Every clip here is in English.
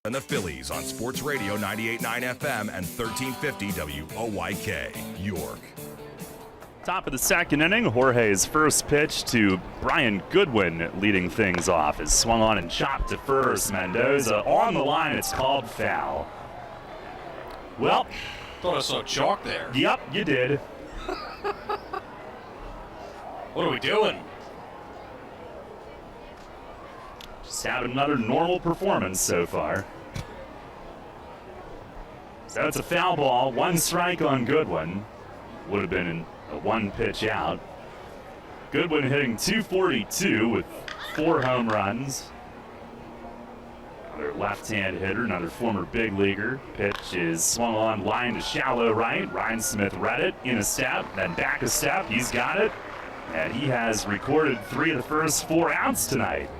And the Phillies on Sports Radio 98.9 FM and 1350 WOYK, York. Top of the second inning, Jorge's first pitch to Brian Goodwin leading things off. Is swung on and chopped to first. Mendoza on the line. It's called foul. Well, thought I saw chalk there. Yep, you did. What are we doing? Just had another normal performance so far. So it's a foul ball, 1 strike on Goodwin. Would have been a 1 pitch out. Goodwin hitting .242 with 4 home runs. Another left-hand hitter, another former big leaguer. Pitch is swung on, line to shallow right. Ryan Smith read it, in a step, then back a step. He's got it. And he has recorded 3 of the first 4 outs tonight.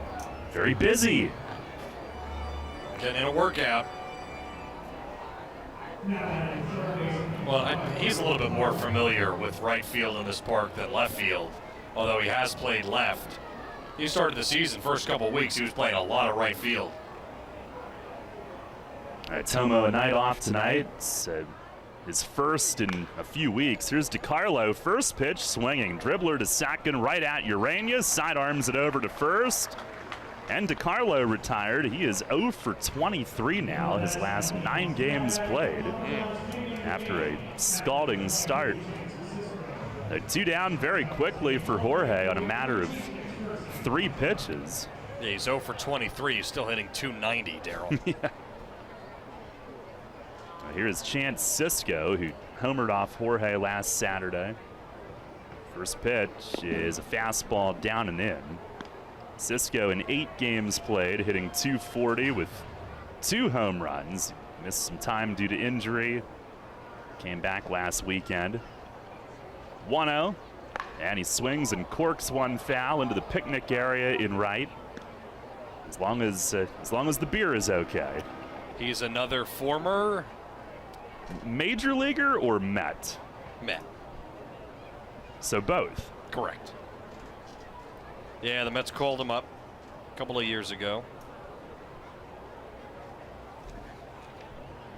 Very busy. Getting in a workout. Well, he's a little bit more familiar with right field in this park than left field, although he has played left. He started the season, first couple of weeks, he was playing a lot of right field. All right, Tomo a night off tonight. It's his first in a few weeks. Here's DiCarlo, first pitch, swinging. Dribbler to second, right at Urania. Sidearms it over to first. And DiCarlo retired. He is 0 for 23 now, his last 9 games played. After a scalding start. 2 down very quickly for Jorge on a matter of 3 pitches. Yeah, he's 0 for 23. He's still hitting .290, Daryl. Yeah. Here's Chance Sisco, who homered off Jorge last Saturday. First pitch is a fastball down and in. Sisco in 8 games played, hitting .240 with 2 home runs. Missed some time due to injury. Came back last weekend. 1-0, and he swings and corks 1 foul into the picnic area in right. As long as the beer is okay. He's another former Major leaguer or Met? Met. So both. Correct. Yeah, the Mets called him up a couple of years ago.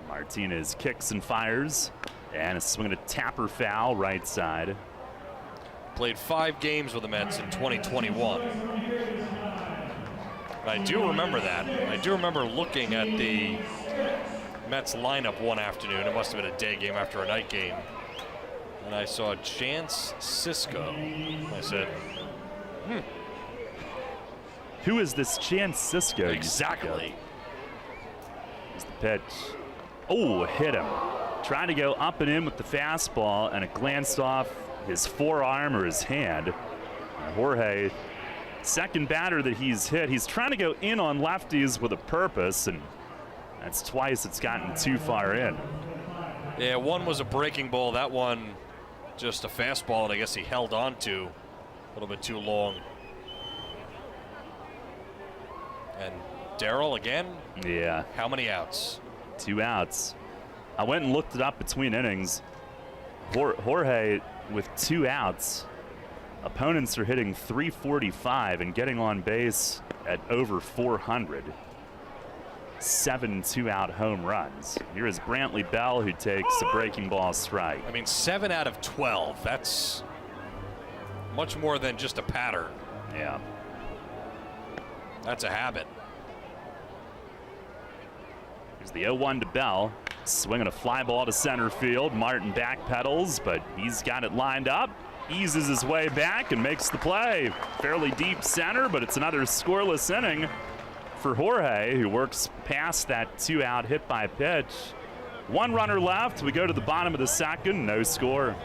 Martinez kicks and fires, and a swing and a tapper foul right side. Played 5 games with the Mets in 2021. I do remember that. I do remember looking at the Mets lineup one afternoon. It must have been a day game after a night game. And I saw Chance Sisco. I said, Who is this Chance Sisco? Exactly. Here's the pitch. Oh, hit him. Trying to go up and in with the fastball, and it glanced off his forearm or his hand. Jorge, second batter that he's hit. He's trying to go in on lefties with a purpose, and that's twice it's gotten too far in. Yeah, one was a breaking ball. That one just a fastball, and I guess he held on to a little bit too long. And Daryl again? Yeah. How many outs? 2 outs. I went and looked it up between innings. Jorge with 2 outs. Opponents are hitting .345 and getting on base at over 400. 7 2-out home runs. Here is Brantley Bell, who takes a breaking ball strike. I mean, 7 out of 12. That's much more than just a pattern. Yeah. That's a habit. Here's the 0-1 to Bell. Swinging a fly ball to center field. Martin backpedals, but he's got it lined up. Eases his way back and makes the play. Fairly deep center, but it's another scoreless inning for Jorge, who works past that 2-out hit by pitch. 1 runner left. We go to the bottom of the second. No score.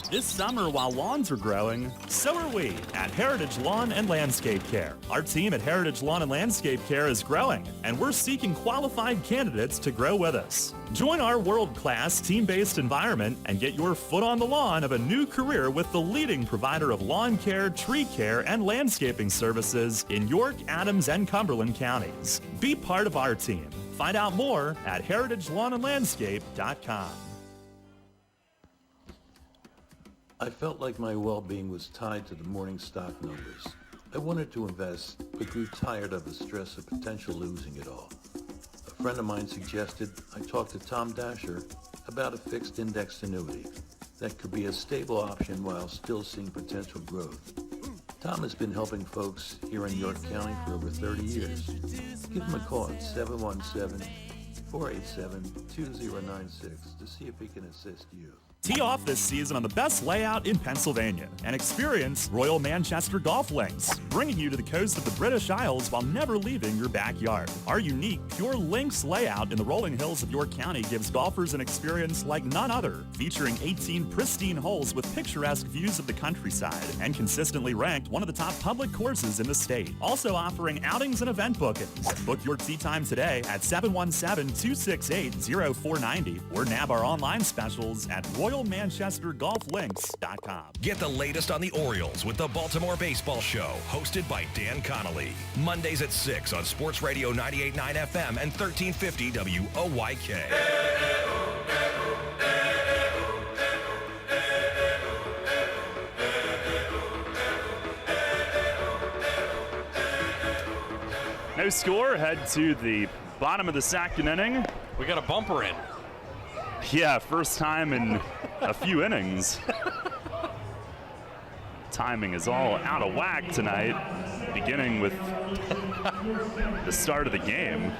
This summer, while lawns are growing, so are we at Heritage Lawn and Landscape Care. Our team at Heritage Lawn and Landscape Care is growing, and we're seeking qualified candidates to grow with us. Join our world-class team-based environment and get your foot on the lawn of a new career with the leading provider of lawn care, tree care, and landscaping services in York, Adams, and Cumberland counties. Be part of our team. Find out more at heritagelawnandlandscape.com. I felt like my well-being was tied to the morning stock numbers. I wanted to invest, but grew tired of the stress of potential losing it all. A friend of mine suggested I talk to Tom Dasher about a fixed indexed annuity that could be a stable option while still seeing potential growth. Tom has been helping folks here in York County for over 30 years. Give him a call at 717-487-2096 to see if he can assist you. Tee off this season on the best layout in Pennsylvania and experience Royal Manchester Golf Links, bringing you to the coast of the British Isles while never leaving your backyard. Our unique Pure Links layout in the rolling hills of York County gives golfers an experience like none other, featuring 18 pristine holes with picturesque views of the countryside and consistently ranked one of the top public courses in the state. Also offering outings and event bookings. Book your tee time today at 717-268-0490 or nab our online specials at RoyalManchesterGolfLinks.com. Get the latest on the Orioles with the Baltimore Baseball Show, hosted by Dan Connolly. Mondays at 6 on Sports Radio 98.9 FM and 1350 WOYK. No score. Head to the bottom of the second inning. We got a bumper in. Yeah, first time in a few innings. Timing is all out of whack tonight, beginning with the start of the game.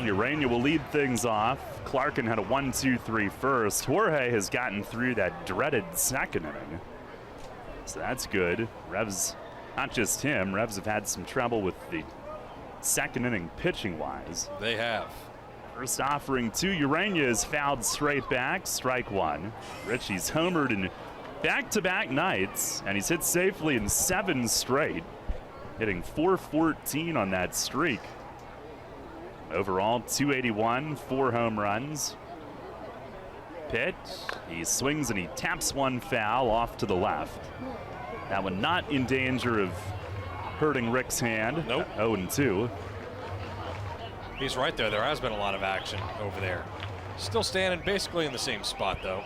Urania will lead things off. Clarkin had a 1-2-3 first. Jorge has gotten through that dreaded second inning, so that's good. Revs, not just him, Revs have had some trouble with the second inning pitching-wise. They have. First offering to Urania is fouled straight back, strike one. Richie's homered in back-to-back nights, and he's hit safely in 7 straight, hitting .414 on that streak. Overall, 281, 4 home runs. Pitch, he swings and he taps one foul off to the left. That one not in danger of hurting Rick's hand. Nope. 0-2. He's right there. There has been a lot of action over there. Still standing basically in the same spot, though.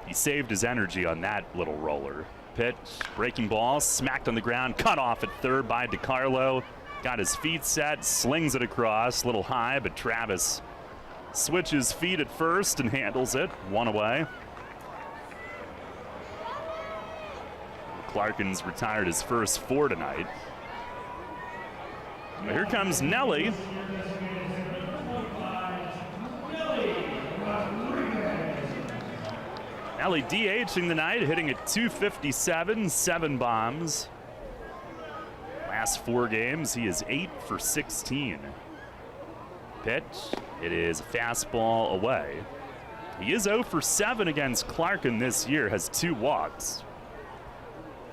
He saved his energy on that little roller. Pitch, breaking ball, smacked on the ground, cut off at third by DiCarlo. Got his feet set, slings it across, a little high, but Travis switches feet at first and handles it. One away. Clarkin's retired his first 4 tonight. Well, here comes Nelly. Nelly DHing tonight, hitting at .257, 7 bombs. Last 4 games, he is 8 for 16. Pitch, it is a fastball away. He is 0 for 7 against Clarkin this year, has 2 walks.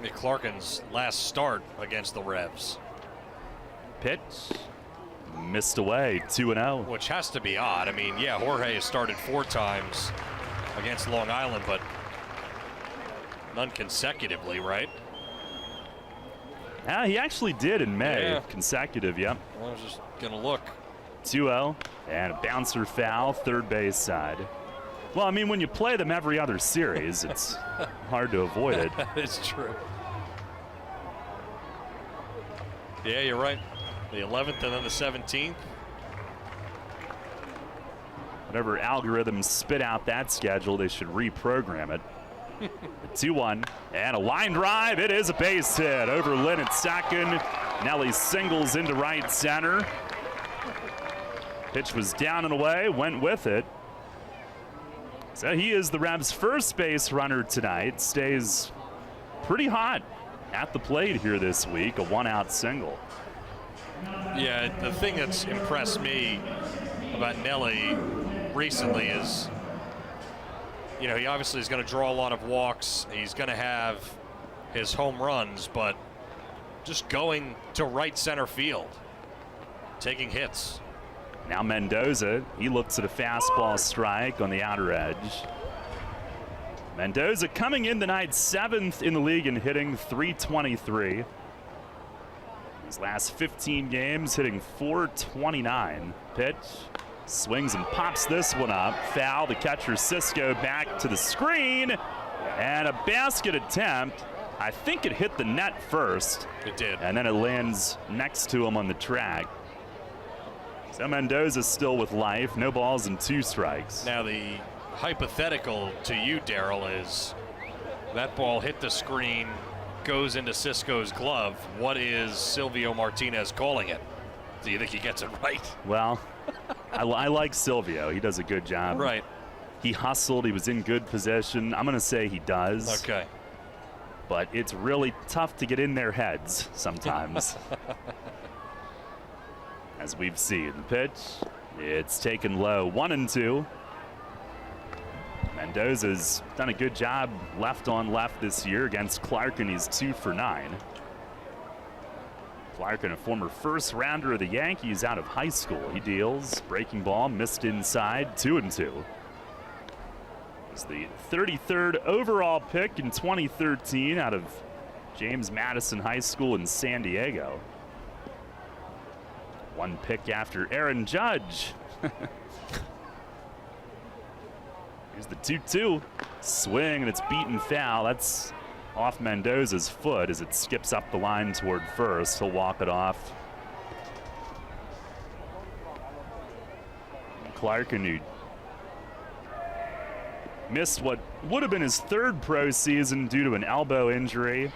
Clarkin's last start against the Revs. Pitch, missed away, 2-0. Which has to be odd. I mean, yeah, Jorge has started 4 times against Long Island, but none consecutively, right? Yeah, he actually did in May, Yeah. consecutive, yep. I was just going to look. 2-0, and a bouncer foul, third base side. Well, I mean, when you play them every other series, it's hard to avoid it. That is true. Yeah, you're right. The 11th and then the 17th. Whatever algorithms spit out that schedule, they should reprogram it. 2-1, and a line drive. It is a base hit over Lynn at second. Nelly singles into right center. Pitch was down and away, went with it. So he is the Revs' first base runner tonight. Stays pretty hot at the plate here this week, a 1-out single. Yeah, the thing that's impressed me about Nelly recently is, you know, he obviously is going to draw a lot of walks. He's going to have his home runs, but just going to right center field, taking hits. Now Mendoza, he looks at a fastball strike on the outer edge. Mendoza coming in tonight 7th in the league in hitting, .323. His last 15 games hitting .429. Pitch, swings and pops this one up. Foul, the catcher Cisco back to the screen, And a basket attempt. I think it hit the net first. It did. And then it lands next to him on the track. So Mendoza's still with life. No balls and 2 strikes. Now the hypothetical to you, Daryl, is that ball hit the screen, goes into Cisco's glove. What is Silvio Martinez calling it? Do you think he gets it right? Well, I like Silvio. He does a good job. Right. He hustled. He was in good position. I'm going to say he does. Okay. But it's really tough to get in their heads sometimes. As we've seen. The pitch, it's taken low. 1-2. Mendoza's done a good job left on left this year against Clark, and he's 2 for 9. Clark, a former first rounder of the Yankees out of high school. He deals. Breaking ball, missed inside. 2-2. It's the 33rd overall pick in 2013 out of James Madison High School in San Diego. 1 pick after Aaron Judge. Here's the 2-2. Swing, and it's beaten foul. That's off Mendoza's foot as it skips up the line toward first. He'll walk it off. Clark, who missed what would have been his 3rd pro season due to an elbow injury,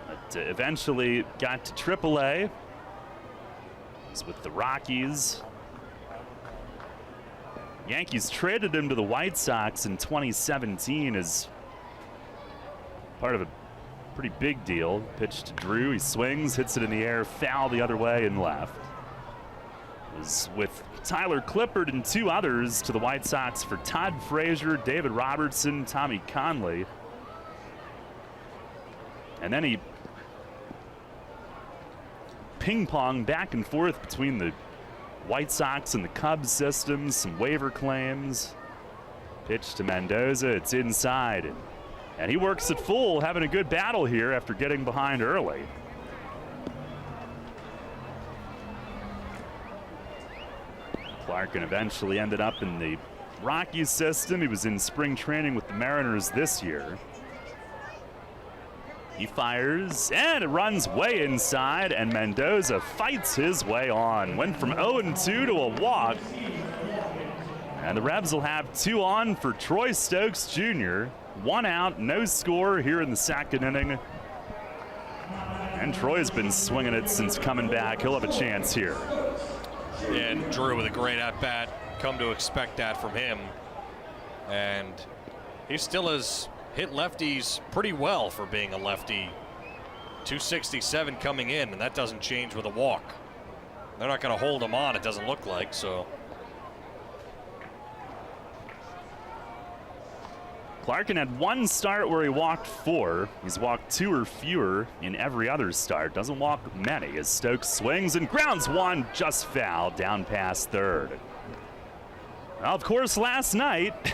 but eventually got to AAA. He's with the Rockies. Yankees traded him to the White Sox in 2017 as part of a pretty big deal. Pitch to Drew. He swings, hits it in the air, foul the other way and left. Was with Tyler Clippard and 2 others to the White Sox for Todd Frazier, David Robertson, Tommy Conley. And then he ping-ponged back and forth between the White Sox and the Cubs systems, some waiver claims. Pitch to Mendoza, it's inside. And he works it full, having a good battle here after getting behind early. Clark eventually ended up in the Rockies system. He was in spring training with the Mariners this year. He fires, and it runs way inside, and Mendoza fights his way on. Went from 0-2 to a walk. And the Revs will have 2 on for Troy Stokes Jr. 1 out, no score here in the 2nd inning. And Troy's been swinging it since coming back. He'll have a chance here. And Drew with a great at-bat. Come to expect that from him. And he still has hit lefties pretty well for being a lefty. 267 coming in, and that doesn't change with a walk. They're not going to hold him on, it doesn't look like, so. Clarkin had 1 start where he walked 4. He's walked 2 or fewer in every other start. Doesn't walk many as Stokes swings and grounds 1, just foul, down past 3rd. Well, of course, last night,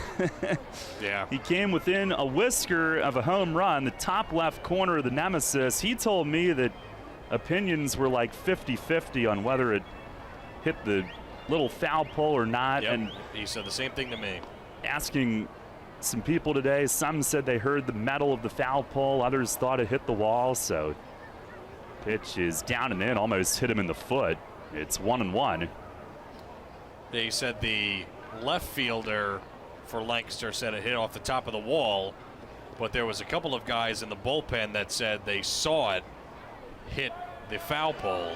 yeah, he came within a whisker of a home run, the top left corner of the Nemesis. He told me that opinions were like 50-50 on whether it hit the little foul pole or not. Yep. And he said the same thing to me. Asking some people today, some said they heard the metal of the foul pole, others thought it hit the wall. So pitch is down and in, almost hit him in the foot. It's 1-1. They said the left fielder for Lancaster said it hit off the top of the wall, but there was a couple of guys in the bullpen that said they saw it hit the foul pole.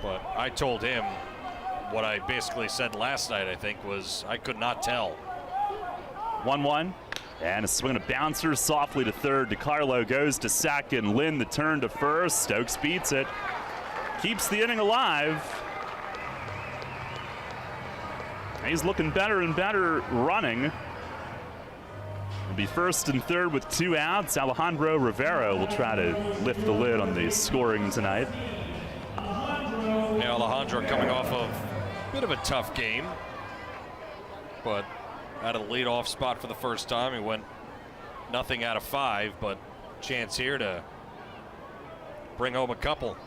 But I told him what I basically said last night, I think, was I could not tell. 1-1. And a swing and a bouncer softly to third. DiCarlo goes to second. Lynn the turn to first. Stokes beats it. Keeps the inning alive. He's looking better and better running. Will be first and third with 2 outs. Alejandro Rivero will try to lift the lid on the scoring tonight. Yeah, Alejandro coming off of a bit of a tough game, but out of the leadoff spot for the first time. He went nothing out of 5, but chance here to bring home a couple.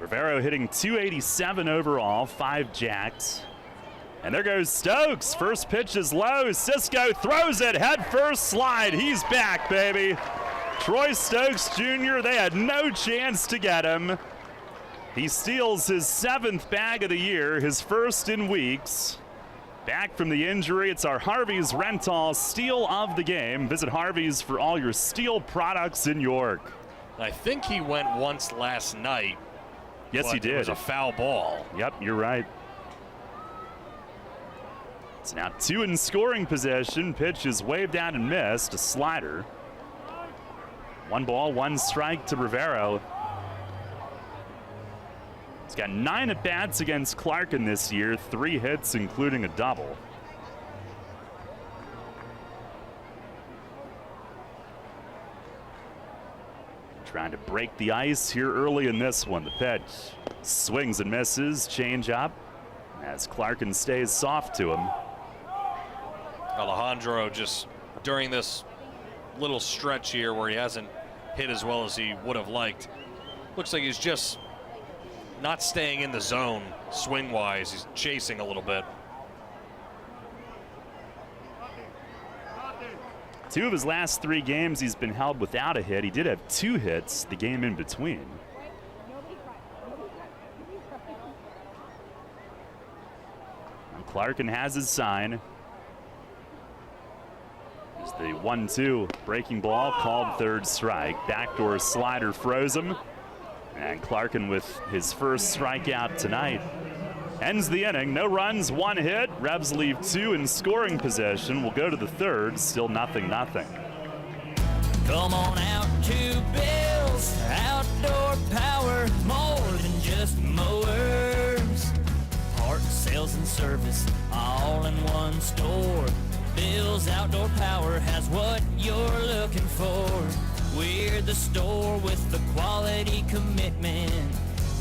Rivero hitting .287 overall, 5 jacks. And there goes Stokes. First pitch is low. Cisco throws it. Head first slide. He's back, baby. Troy Stokes Jr., they had no chance to get him. He steals his 7th bag of the year, his first in weeks. Back from the injury, it's our Harvey's Rental steal of the game. Visit Harvey's for all your steel products in York. I think he went once last night. Yes, he did. It was a foul ball. Yep, you're right. It's now 2 in scoring position. Pitch is waved out and missed. A slider. 1 ball, 1 strike to Rivero. He's got 9 at-bats against Clarkin this year, 3 hits, including a double. Trying to break the ice here early in this one. The pitch swings and misses, change up, as Clarkin stays soft to him. Alejandro just during this little stretch here where he hasn't hit as well as he would have liked, looks like he's just not staying in the zone swing-wise. He's chasing a little bit. 2 of his last 3 games he's been held without a hit. He did have 2 hits the game in between. And Clarkin has his sign. There's the 1-2 breaking ball, called third strike. Backdoor slider froze him. And Clarkin with his first strikeout tonight. Ends the inning. No runs, 1 hit. Rebs leave 2 in scoring possession. We'll go to the third. Still 0-0. Come on out to Bill's Outdoor Power, more than just mowers. Parts, sales, and service, all in one store. Bill's Outdoor Power has what you're looking for. We're the store with the quality commitment.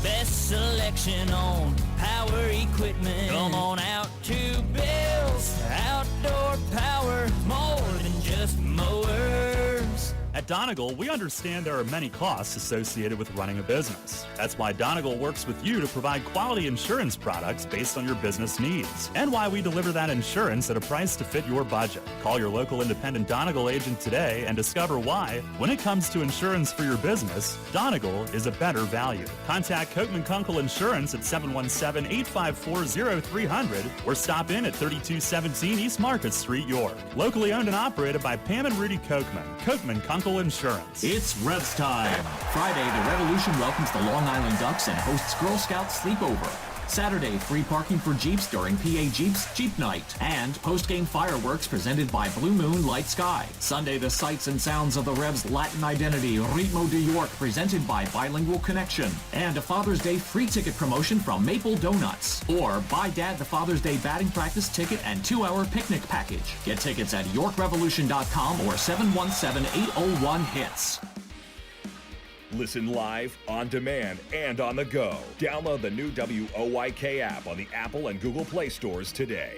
Best selection on power equipment. Come on out to Bill's Outdoor Power, more than just mowers. At Donegal, we understand there are many costs associated with running a business. That's why Donegal works with you to provide quality insurance products based on your business needs, and why we deliver that insurance at a price to fit your budget. Call your local independent Donegal agent today and discover why, when it comes to insurance for your business, Donegal is a better value. Contact Kochman Kunkel Insurance at 717-854-0300 or stop in at 3217 East Market Street, York. Locally owned and operated by Pam and Rudy Kochman. Kochman Kunkel Insurance. It's Revs time. Friday, the Revolution welcomes the Long Island Ducks and hosts Girl Scouts sleepover. Saturday, free parking for Jeeps during PA Jeeps Jeep Night. And post-game fireworks presented by Blue Moon Light Sky. Sunday, the sights and sounds of the Revs' Latin identity, Ritmo de York, presented by Bilingual Connection. And a Father's Day free ticket promotion from Maple Donuts. Or buy Dad the Father's Day batting practice ticket and 2-hour picnic package. Get tickets at YorkRevolution.com or 717-801-HITS. Listen live, on demand, and on the go. Download the new WOYK app on the Apple and Google Play stores today.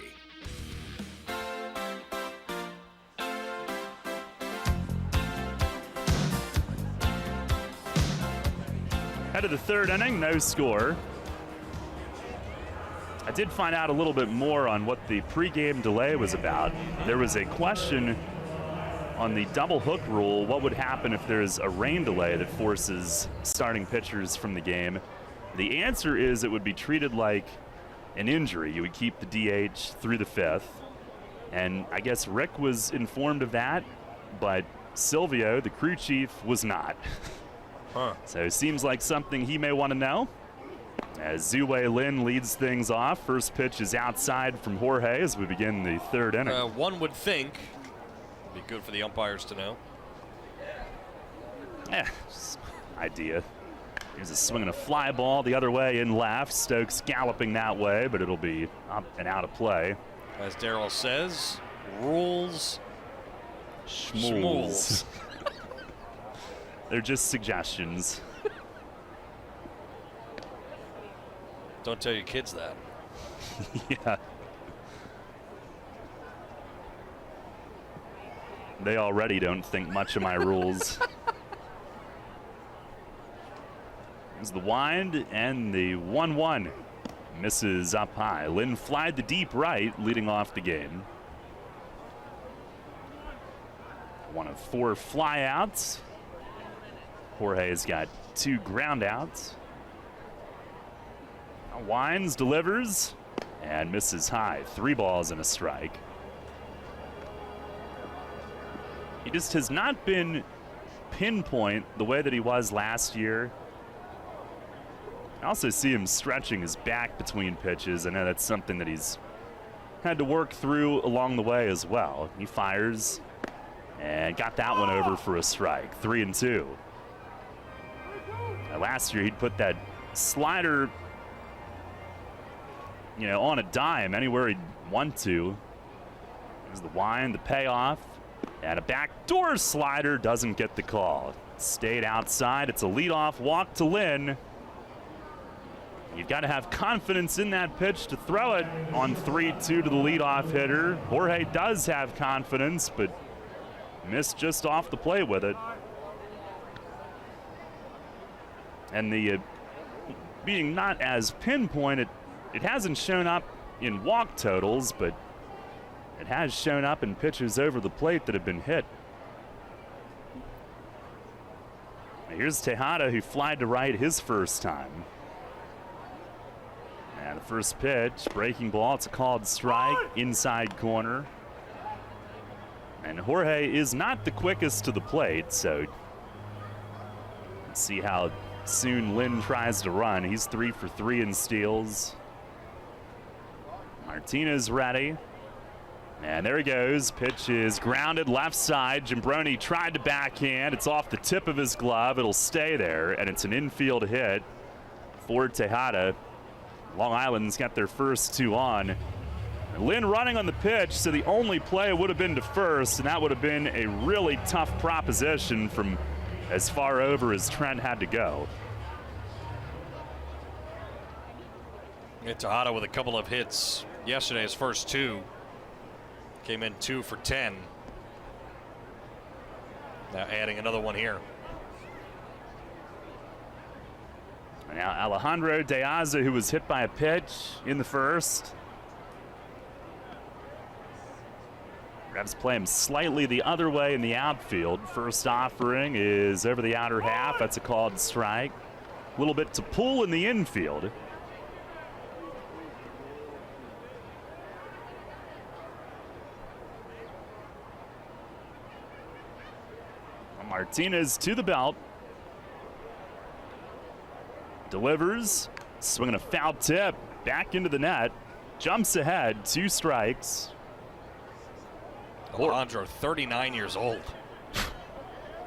Head of the third inning, no score. I did find out a little bit more on what the pregame delay was about. There was a question on the double hook rule, what would happen if there's a rain delay that forces starting pitchers from the game? The answer is it would be treated like an injury. You would keep the DH through the 5th. And I guess Rick was informed of that, but Silvio, the crew chief, was not. So it seems like something he may want to know. As Zue Lin leads things off, first pitch is outside from Jorge as we begin the third inning. One would think be good for the umpires to know. Just idea. Here's a swing and a fly ball the other way in left. Stokes galloping that way, but it'll be up and out of play. As Darryl says, rules schmools. They're just suggestions. Don't tell your kids that. Yeah. They already don't think much of my rules. There's the wind and the 1-1. misses up high. Lynn flied the deep right, leading off the game. One of 4 flyouts. Jorge's got 2 groundouts. Wines delivers and misses high. 3 balls and a strike. He just has not been pinpoint the way that he was last year. I also see him stretching his back between pitches. I know that's something that he's had to work through along the way as well. He fires and got that one over for a strike. 3-2. Last year he'd put that slider, on a dime anywhere he'd want to. There's the wind, the payoff, and a backdoor slider doesn't get the call. Stayed outside. It's a leadoff walk to Lynn. You've got to have confidence in that pitch to throw it on 3-2 to the leadoff hitter. Jorge does have confidence, but missed just off the plate with it. And the being not as pinpointed, it hasn't shown up in walk totals, but it has shown up in pitches over the plate that have been hit. Here's Tejada, who flied to right his first time. And the first pitch, breaking ball, it's a called strike, inside corner. And Jorge is not the quickest to the plate, so let's see how soon Lynn tries to run. He's 3 for 3 in steals. Martinez ready. And there he goes. Pitch is grounded left side. Jimbroni tried to backhand. It's off the tip of his glove. It'll stay there, and it's an infield hit for Tejada. Long Island's got their first 2 on. Lynn running on the pitch, so the only play would have been to first, and that would have been a really tough proposition from as far over as Trent had to go. Tejada with a couple of hits yesterday, his first 2. Came in 2 for 10. Now adding another one here. And now Alejandro De Aza, who was hit by a pitch in the first. Revs play him slightly the other way in the outfield. First offering is over the outer half. That's a called strike. A little bit to pull in the infield. Martinez to the belt. Delivers. Swinging a foul tip. Back into the net. Jumps ahead. 2 strikes. Alejandro, 39 years old.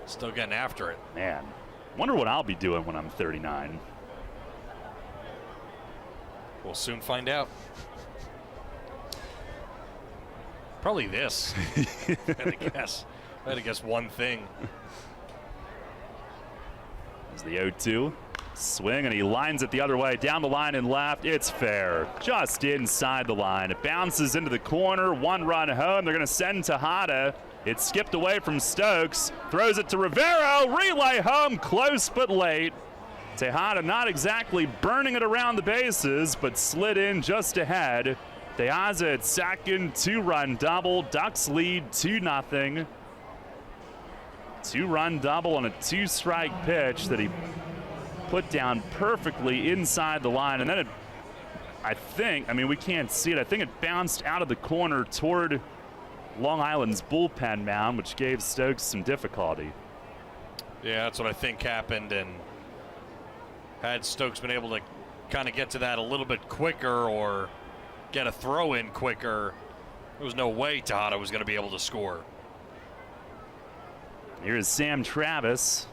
Still getting after it. Man, wonder what I'll be doing when I'm 39. We'll soon find out. Probably this. I had to guess one thing. There's the 0-2. Swing, and he lines it the other way. Down the line and left. It's fair. Just inside the line. It bounces into the corner. 1 run home. They're going to send Tejada. It skipped away from Stokes. Throws it to Rivero. Relay home. Close but late. Tejada not exactly burning it around the bases, but slid in just ahead. De Aza at second. 2-run double. Ducks lead 2-0. 2-run double on a 2-strike pitch that he put down perfectly inside the line. And then it, we can't see it. I think it bounced out of the corner toward Long Island's bullpen mound, which gave Stokes some difficulty. Yeah, that's what I think happened. And had Stokes been able to kind of get to that a little bit quicker or get a throw in quicker, there was no way Tejada was going to be able to score. Here's Sam Travis.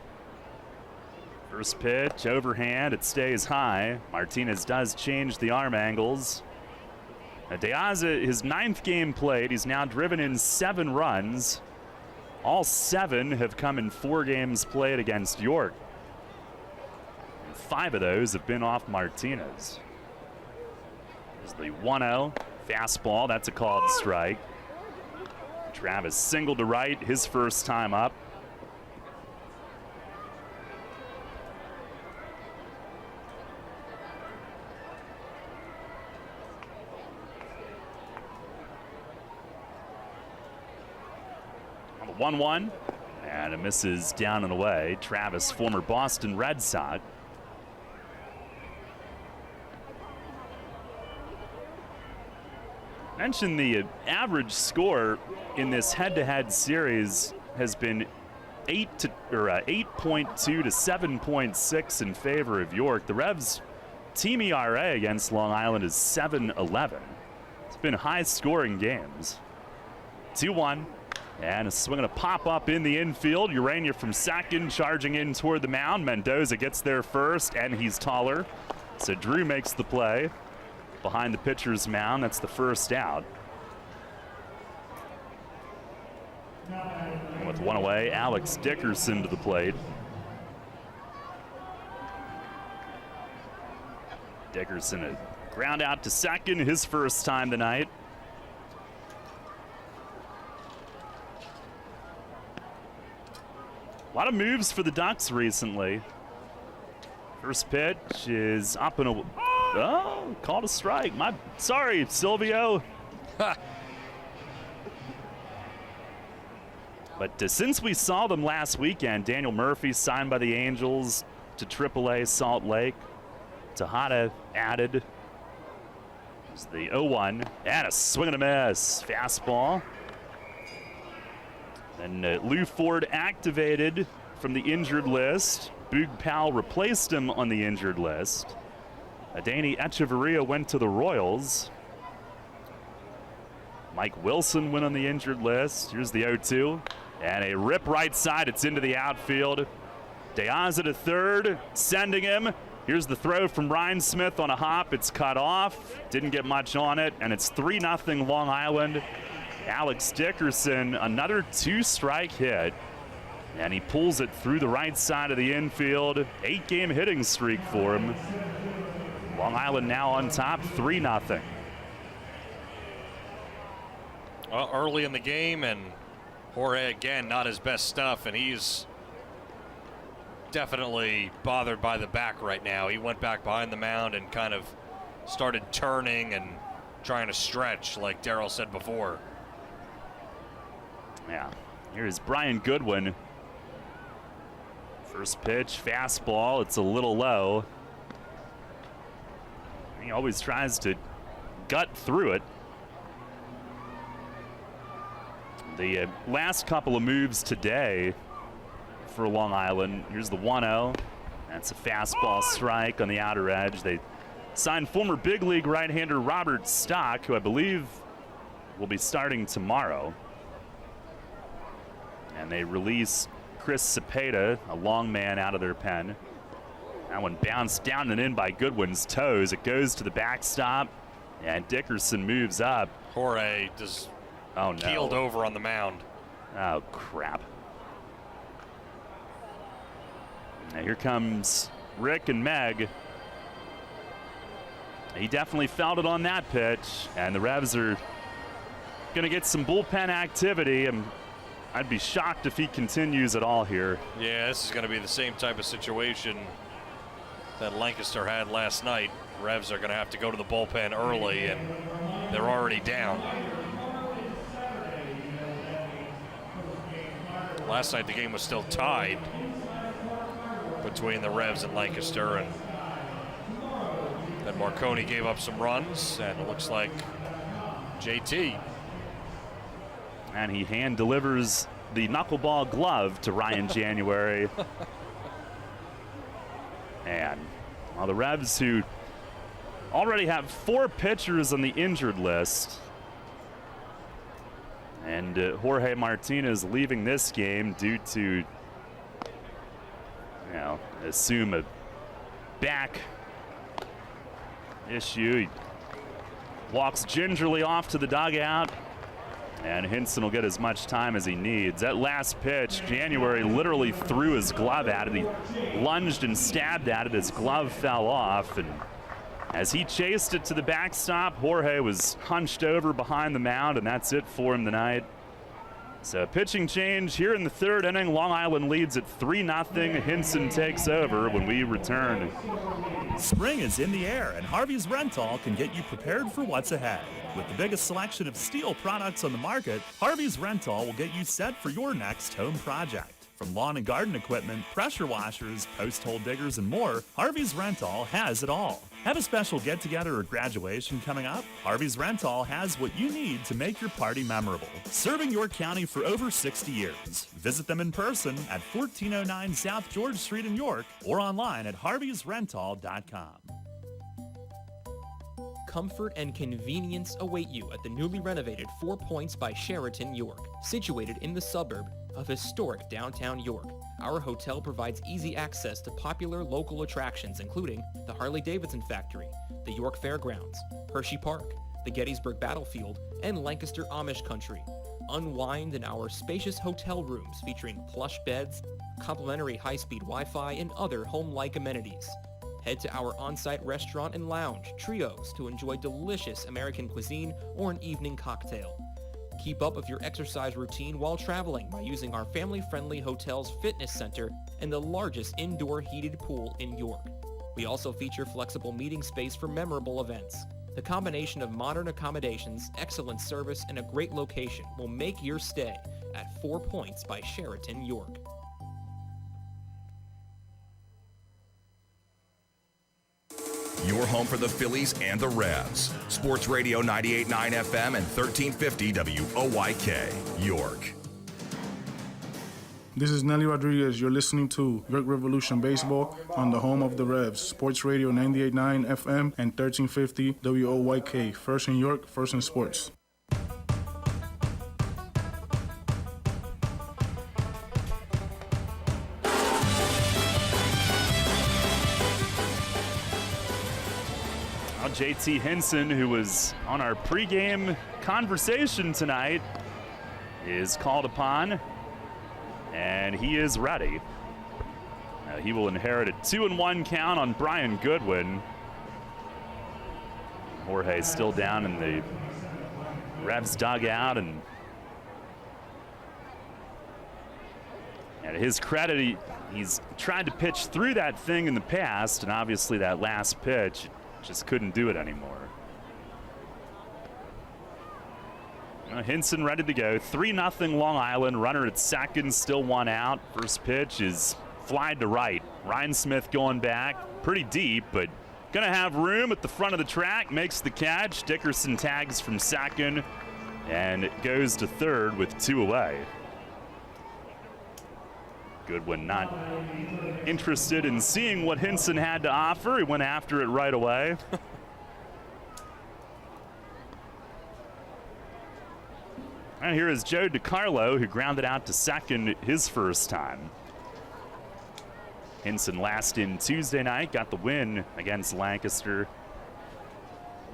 First pitch, overhand, it stays high. Martinez does change the arm angles. De Aza, his 9th game played, he's now driven in 7 runs. All 7 have come in 4 games played against York. 5 of those have been off Martinez. There's the 1-0 fastball, that's a called strike. Travis singled to right his first time up. 1-1, and it misses down and away. Travis, former Boston Red Sox. Mentioned the average score in this head-to-head series has been 8.2 to 7.6 in favor of York. The Revs' team ERA against Long Island is 7.11. It's been high-scoring games. 2-1, and a swing and a pop-up in the infield. Urania from second, charging in toward the mound. Mendoza gets there first, and he's taller, so Drew makes the play behind the pitcher's mound. That's the first out. And with one away, Alex Dickerson to the plate. Dickerson a ground out to second, his first time tonight. A lot of moves for the Ducks recently. First pitch is up and a... Oh, called a strike. Sorry, Silvio. But since we saw them last weekend, Daniel Murphy signed by the Angels to AAA Salt Lake. Tejada added. It's the 0-1 and a swing and a miss. Fastball. And Lou Ford activated from the injured list. Boog Powell replaced him on the injured list. Adani Echeverria went to the Royals. Mike Wilson went on the injured list. Here's the 0-2. And a rip right side. It's into the outfield. Deaza to third, sending him. Here's the throw from Ryan Smith on a hop. It's cut off. Didn't get much on it. And it's 3-0 Long Island. Alex Dickerson, another 2-strike hit. And he pulls it through the right side of the infield. 8-game hitting streak for him. Long Island now on top, 3-0. Well, early in the game, and Jorge again, not his best stuff, and he's definitely bothered by the back right now. He went back behind the mound and kind of started turning and trying to stretch, like Darryl said before. Yeah, here's Brian Goodwin. First pitch, fastball, it's a little low. He always tries to gut through it. The last couple of moves today for Long Island. Here's the 1-0. That's a fastball strike on the outer edge. They signed former big league right-hander Robert Stock, who I believe will be starting tomorrow. And they release Chris Cepeda, a long man, out of their pen. That one bounced down and in by Goodwin's toes. It goes to the backstop, and Dickerson moves up. Jorge just keeled over on the mound. Oh, crap. Now here comes Rick and Meg. He definitely felt it on that pitch, and the Revs are going to get some bullpen activity. I'd be shocked if he continues at all here. Yeah, this is going to be the same type of situation that Lancaster had last night. Revs are going to have to go to the bullpen early, and they're already down. Last night the game was still tied between the Revs and Lancaster, and then Marconi gave up some runs, and it looks like JT. And he hand delivers the knuckleball glove to Ryan January. And the Revs, who already have 4 pitchers on the injured list, and Jorge Martinez leaving this game due to, assume a back issue. He walks gingerly off to the dugout, and Hinson will get as much time as he needs. That last pitch, January literally threw his glove at it. He lunged and stabbed at it. His glove fell off, and as he chased it to the backstop, Jorge was hunched over behind the mound, and that's it for him tonight. So pitching change here in the third inning. Long Island leads at 3-0. Hinson takes over when we return. Spring is in the air, and Harvey's Rental can get you prepared for what's ahead. With the biggest selection of steel products on the market, Harvey's Rental will get you set for your next home project. From lawn and garden equipment, pressure washers, post hole diggers, and more, Harvey's Rental has it all. Have a special get-together or graduation coming up? Harvey's Rental has what you need to make your party memorable. Serving your county for over 60 years. Visit them in person at 1409 South George Street in York or online at harveysrental.com. Comfort and convenience await you at the newly renovated 4 Points by Sheraton York, situated in the suburb of historic downtown York. Our hotel provides easy access to popular local attractions including the Harley-Davidson Factory, the York Fairgrounds, Hershey Park, the Gettysburg Battlefield, and Lancaster Amish Country. Unwind in our spacious hotel rooms featuring plush beds, complimentary high-speed Wi-Fi, and other home-like amenities. Head to our on-site restaurant and lounge, Trios, to enjoy delicious American cuisine or an evening cocktail. Keep up with your exercise routine while traveling by using our family-friendly hotel's fitness center and the largest indoor heated pool in York. We also feature flexible meeting space for memorable events. The combination of modern accommodations, excellent service, and a great location will make your stay at 4 Points by Sheraton York. Your home for the Phillies and the Revs. Sports Radio 98.9 FM and 1350 WOYK, York. This is Nelly Rodriguez. You're listening to York Revolution Baseball on the home of the Revs. Sports Radio 98.9 FM and 1350 WOYK. First in York, first in sports. JT Hinson, who was on our pregame conversation tonight, is called upon, and he is ready. He will inherit a 2-1 count on Brian Goodwin. Jorge's still down in the Revs dugout, and to his credit, he's tried to pitch through that thing in the past, and obviously that last pitch just couldn't do it anymore. Hinson ready to go. 3-0 Long Island. Runner at second, still one out. First pitch is flied to right. Ryan Smith going back pretty deep, but gonna have room at the front of the track. Makes the catch. Dickerson tags from second and goes to third with 2 away. Goodwin not interested in seeing what Hinson had to offer. He went after it right away. And here is Joe DiCarlo, who grounded out to second his first time. Hinson last in Tuesday night, got the win against Lancaster.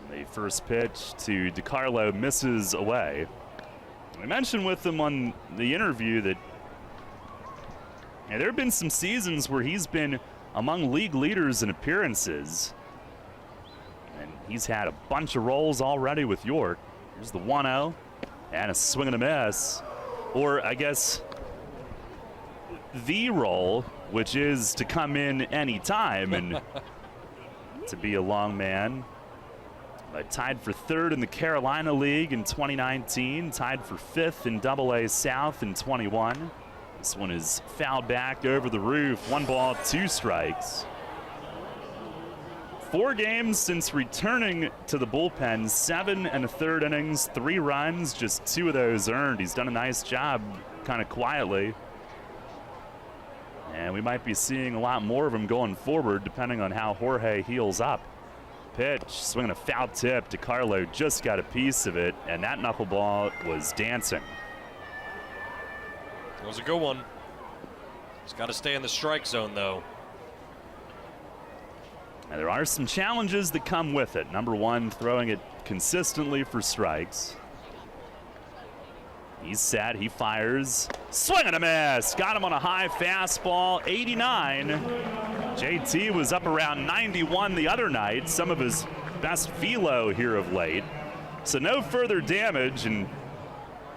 The first pitch to DiCarlo misses away. We mentioned with him on the interview that there have been some seasons where he's been among league leaders in appearances. And he's had a bunch of rolls already with York. Here's the 1-0 and a swing and a miss. Or I guess the role, which is to come in any time and to be a long man. Tied for third in the Carolina League in 2019. Tied for fifth in AA South in 21. This one is fouled back over the roof. 1 ball, 2 strikes. 4 games since returning to the bullpen. 7 1/3 innings, 3 runs, just 2 of those earned. He's done a nice job kind of quietly. And we might be seeing a lot more of him going forward depending on how Jorge heals up. Pitch, swinging a foul tip. DiCarlo just got a piece of it, and that knuckleball was dancing. It was a good one. He's got to stay in the strike zone, though. And there are some challenges that come with it. Number one, throwing it consistently for strikes. He's set, he fires. Swing and a miss. Got him on a high fastball, 89. JT was up around 91 the other night, some of his best velo here of late. So no further damage, and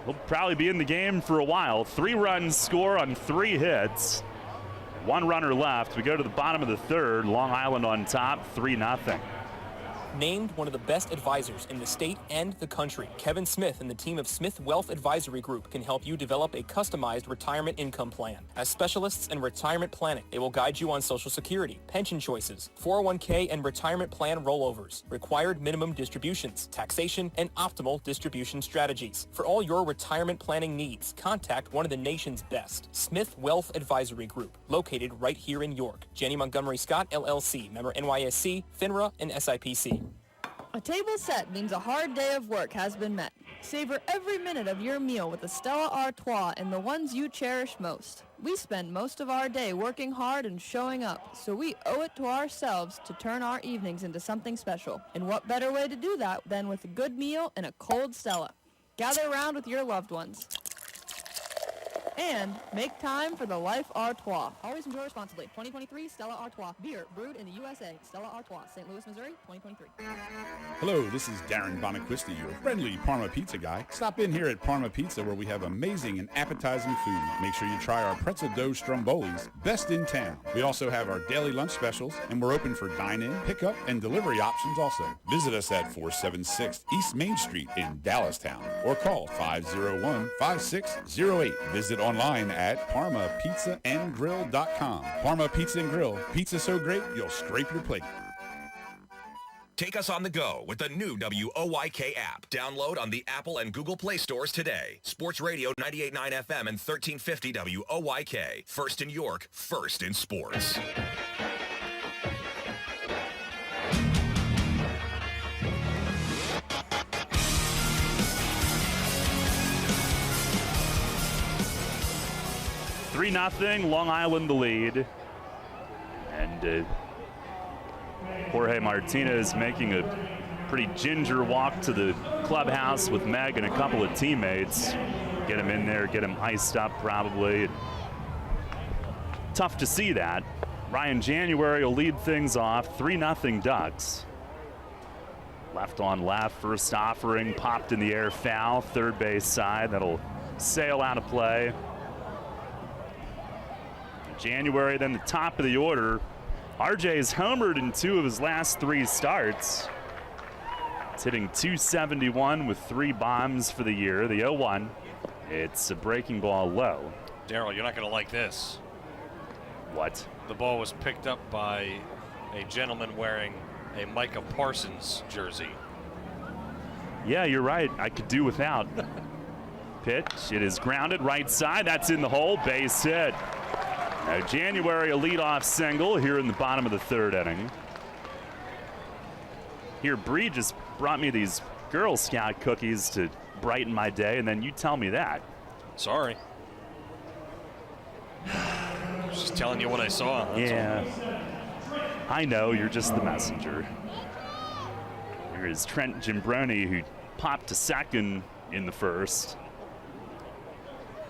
he'll probably be in the game for a while. 3 runs score on 3 hits. 1 runner left. We go to the bottom of the 3rd. Long Island on top, 3-0. Named one of the best advisors in the state and the country, Kevin Smith and the team of Smith Wealth Advisory Group can help you develop a customized retirement income plan. As specialists in retirement planning, they will guide you on Social Security, pension choices, 401k and retirement plan rollovers, required minimum distributions, taxation, and optimal distribution strategies. For all your retirement planning needs, contact one of the nation's best, Smith Wealth Advisory Group, located right here in York. Janney Montgomery Scott, LLC, member NYSE, FINRA, and SIPC. A table set means a hard day of work has been met. Savor every minute of your meal with a Stella Artois and the ones you cherish most. We spend most of our day working hard and showing up, so we owe it to ourselves to turn our evenings into something special. And what better way to do that than with a good meal and a cold Stella? Gather around with your loved ones. And make time for the Life Artois. Always enjoy responsibly. 2023 Stella Artois. Beer brewed in the USA. Stella Artois. St. Louis, Missouri, 2023. Hello, this is Darren Bonaquisti, your friendly Parma Pizza guy. Stop in here at Parma Pizza where we have amazing and appetizing food. Make sure you try our pretzel dough strombolis, best in town. We also have our daily lunch specials, and we're open for dine-in, pickup, and delivery options also. Visit us at 476 East Main Street in Dallastown or call 501-5608. Visit online at parmapizzaandgrill.com. Parma Pizza and Grill. Pizza so great, you'll scrape your plate. Take us on the go with the new WOYK app. Download on the Apple and Google Play stores today. Sports Radio 98.9 FM and 1350 WOYK. First in York, first in sports. Three 0, Long Island the lead. And Jorge Martinez making a pretty ginger walk to the clubhouse with Meg and a couple of teammates. Get him in there, get him iced up probably. Tough to see that. Ryan January will lead things off, 3-0 Ducks. Left on left, first offering, popped in the air foul, third base side. That'll sail out of play. January, then the top of the order. RJ's homered in 2 of his last 3 starts. It's hitting .271 with 3 bombs for the year. The 0-1, it's a breaking ball low. Daryl, you're not going to like this. What? The ball was picked up by a gentleman wearing a Micah Parsons jersey. Yeah, you're right. I could do without. Pitch, it is grounded right side. That's in the hole, base hit. Now January, a leadoff single here in the bottom of the 3rd inning. Here, Bree just brought me these Girl Scout cookies to brighten my day, and then you tell me that. Sorry. Just telling you what I saw. Yeah. I know, you're just the messenger. Here is Trent Gimbroni, who popped to second in the 1st.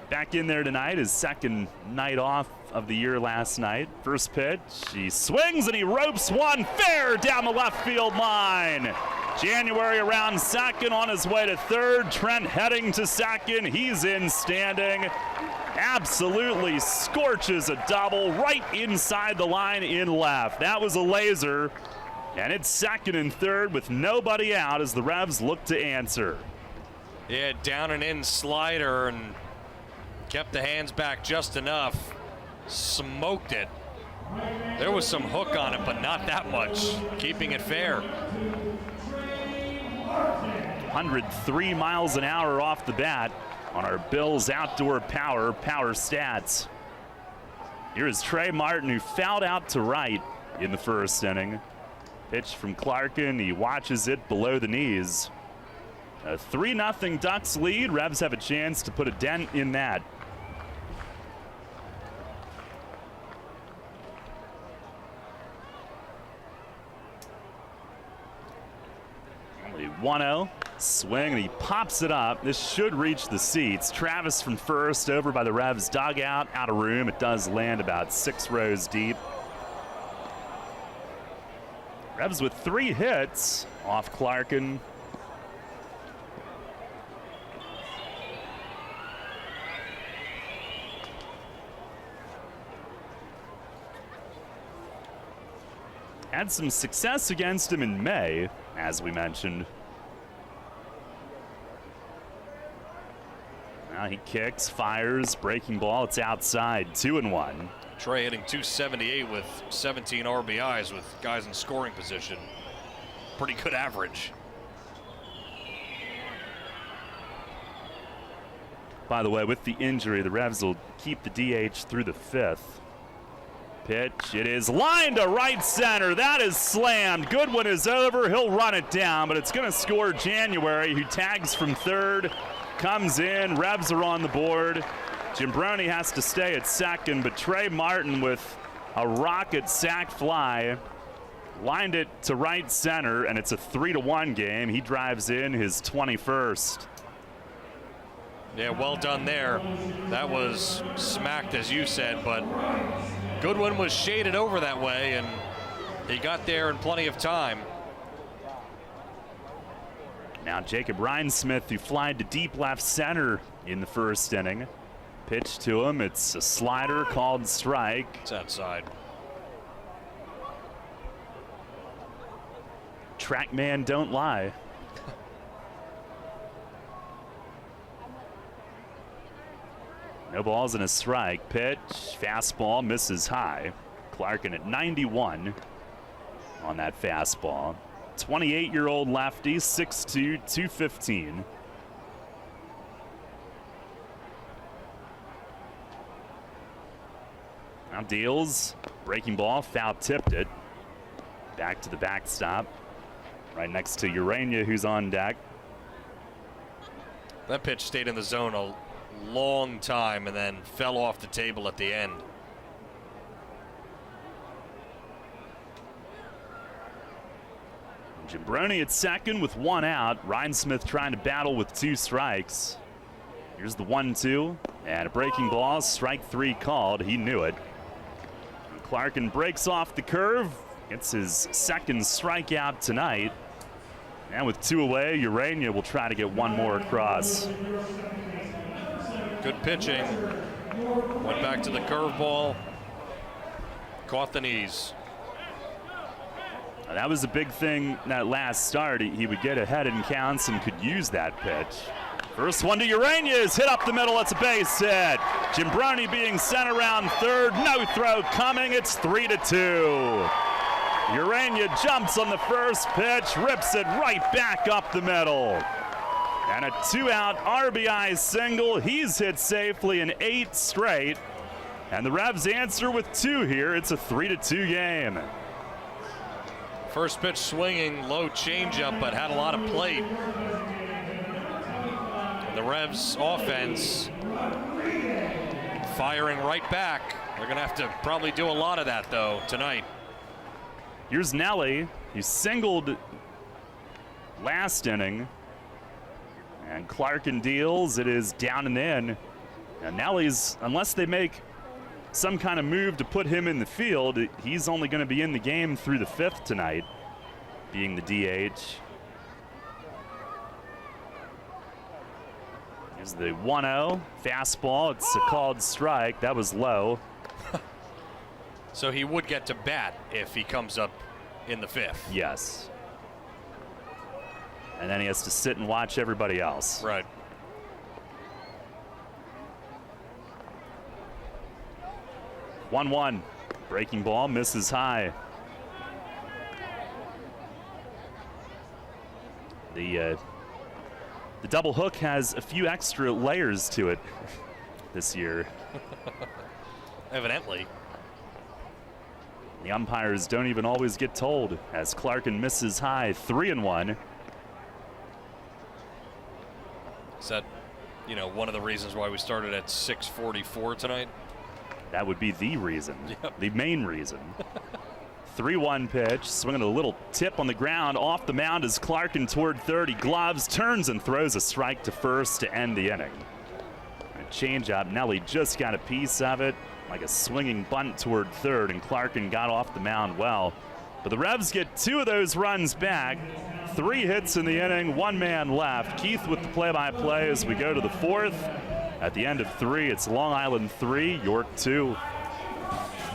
Back in there tonight, his 2nd night off of the year last night. First pitch, he swings and he ropes one fair down the left field line. January around 2nd, on his way to 3rd. Trent heading to 2nd. He's in standing. Absolutely scorches a double right inside the line in left. That was a laser. And it's 2nd and 3rd with nobody out as the Revs look to answer. Yeah, down and in slider and kept the hands back just enough. Smoked it. There was some hook on it, but not that much. Keeping it fair. 103 miles an hour off the bat on our Bills outdoor power stats. Here's Trey Martin, who fouled out to right in the 1st inning. Pitch from Clarkin. He watches it below the knees. A 3-0 Ducks lead. Revs have a chance to put a dent in that. Only 1-0. Swing, and he pops it up. This should reach the seats. Travis from first, over by the Revs dugout, out of room. It does land about 6 rows deep. Revs with 3 hits off Clarkin. had some success against him in May, as we mentioned. Now he kicks, fires, breaking ball. It's outside, 2-1. Trey hitting .278 with 17 RBIs with guys in scoring position. Pretty good average. By the way, with the injury, the Revs will keep the DH through the 5th. Pitch, it is lined to right center. That is slammed. Goodwin is over. He'll run it down, but it's going to score January, who tags from third, comes in. Revs are on the board. Jimbroni has to stay at second, but Trey Martin with a rocket sac fly lined it to right center, and it's a 3-1 game. He drives in his 21st. Yeah, well done there. That was smacked, as you said, but Goodwin was shaded over that way, and he got there in plenty of time. Now Jacob Rhinesmith, who flied to deep left center in the first inning. Pitch to him. It's a slider called strike. It's outside. Trackman don't lie. No balls and a strike. Pitch, fastball, misses high. Clarkin at 91 on that fastball. 28-year-old lefty, 6'2", 215. Now deals, breaking ball, foul tipped it. Back to the backstop, right next to Urania, who's on deck. That pitch stayed in the zone a long time and then fell off the table at the end. Jimbroni at second with one out. Rhinesmith trying to battle with 2 strikes. Here's the 1-2 and a breaking ball. Strike 3 called. He knew it. Clarkin breaks off the curve. Gets his second strikeout tonight. And with 2 away, Urania will try to get one more across. Good pitching. Went back to the curveball. Caught the knees. Now, that was a big thing that last start. He would get ahead in counts and could use that pitch. First one to Urania is hit up the middle. It's a base hit. Jimbroni being sent around third. No throw coming. It's 3-2. Urania jumps on the first pitch, rips it right back up the middle. And a 2-out RBI single. He's hit safely in 8 straight. And the Revs answer with 2 here. It's a 3-2 game. First pitch swinging, low changeup, but had a lot of plate. The Revs offense firing right back. They're going to have to probably do a lot of that, though, tonight. Here's Nelly. He singled last inning. And Clarkin deals. It is down and in. And Nelly's, unless they make some kind of move to put him in the field, he's only going to be in the game through the 5th tonight, being the DH. Here's the 1-0 fastball. It's a called strike. That was low. So he would get to bat if he comes up in the 5th. Yes. And then he has to sit and watch everybody else. Right. One. Breaking ball misses high. The double hook has a few extra layers to it this year. Evidently. The umpires don't even always get told, as Clarkin misses high. 3-1. Is that, one of the reasons why we started at 6:44 tonight? That would be the reason. Yep. The main reason. 3-1 pitch, swinging a little tip on the ground. Off the mound is Clarkin toward third. He gloves, turns, and throws a strike to first to end the inning. A changeup. Nelly just got a piece of it, like a swinging bunt toward third, and Clarkin got off the mound well. But the Revs get 2 of those runs back. 3 hits in the inning, 1 man left. Keith with the play-by-play as we go to the 4th. At the end of 3, it's Long Island 3, York 2.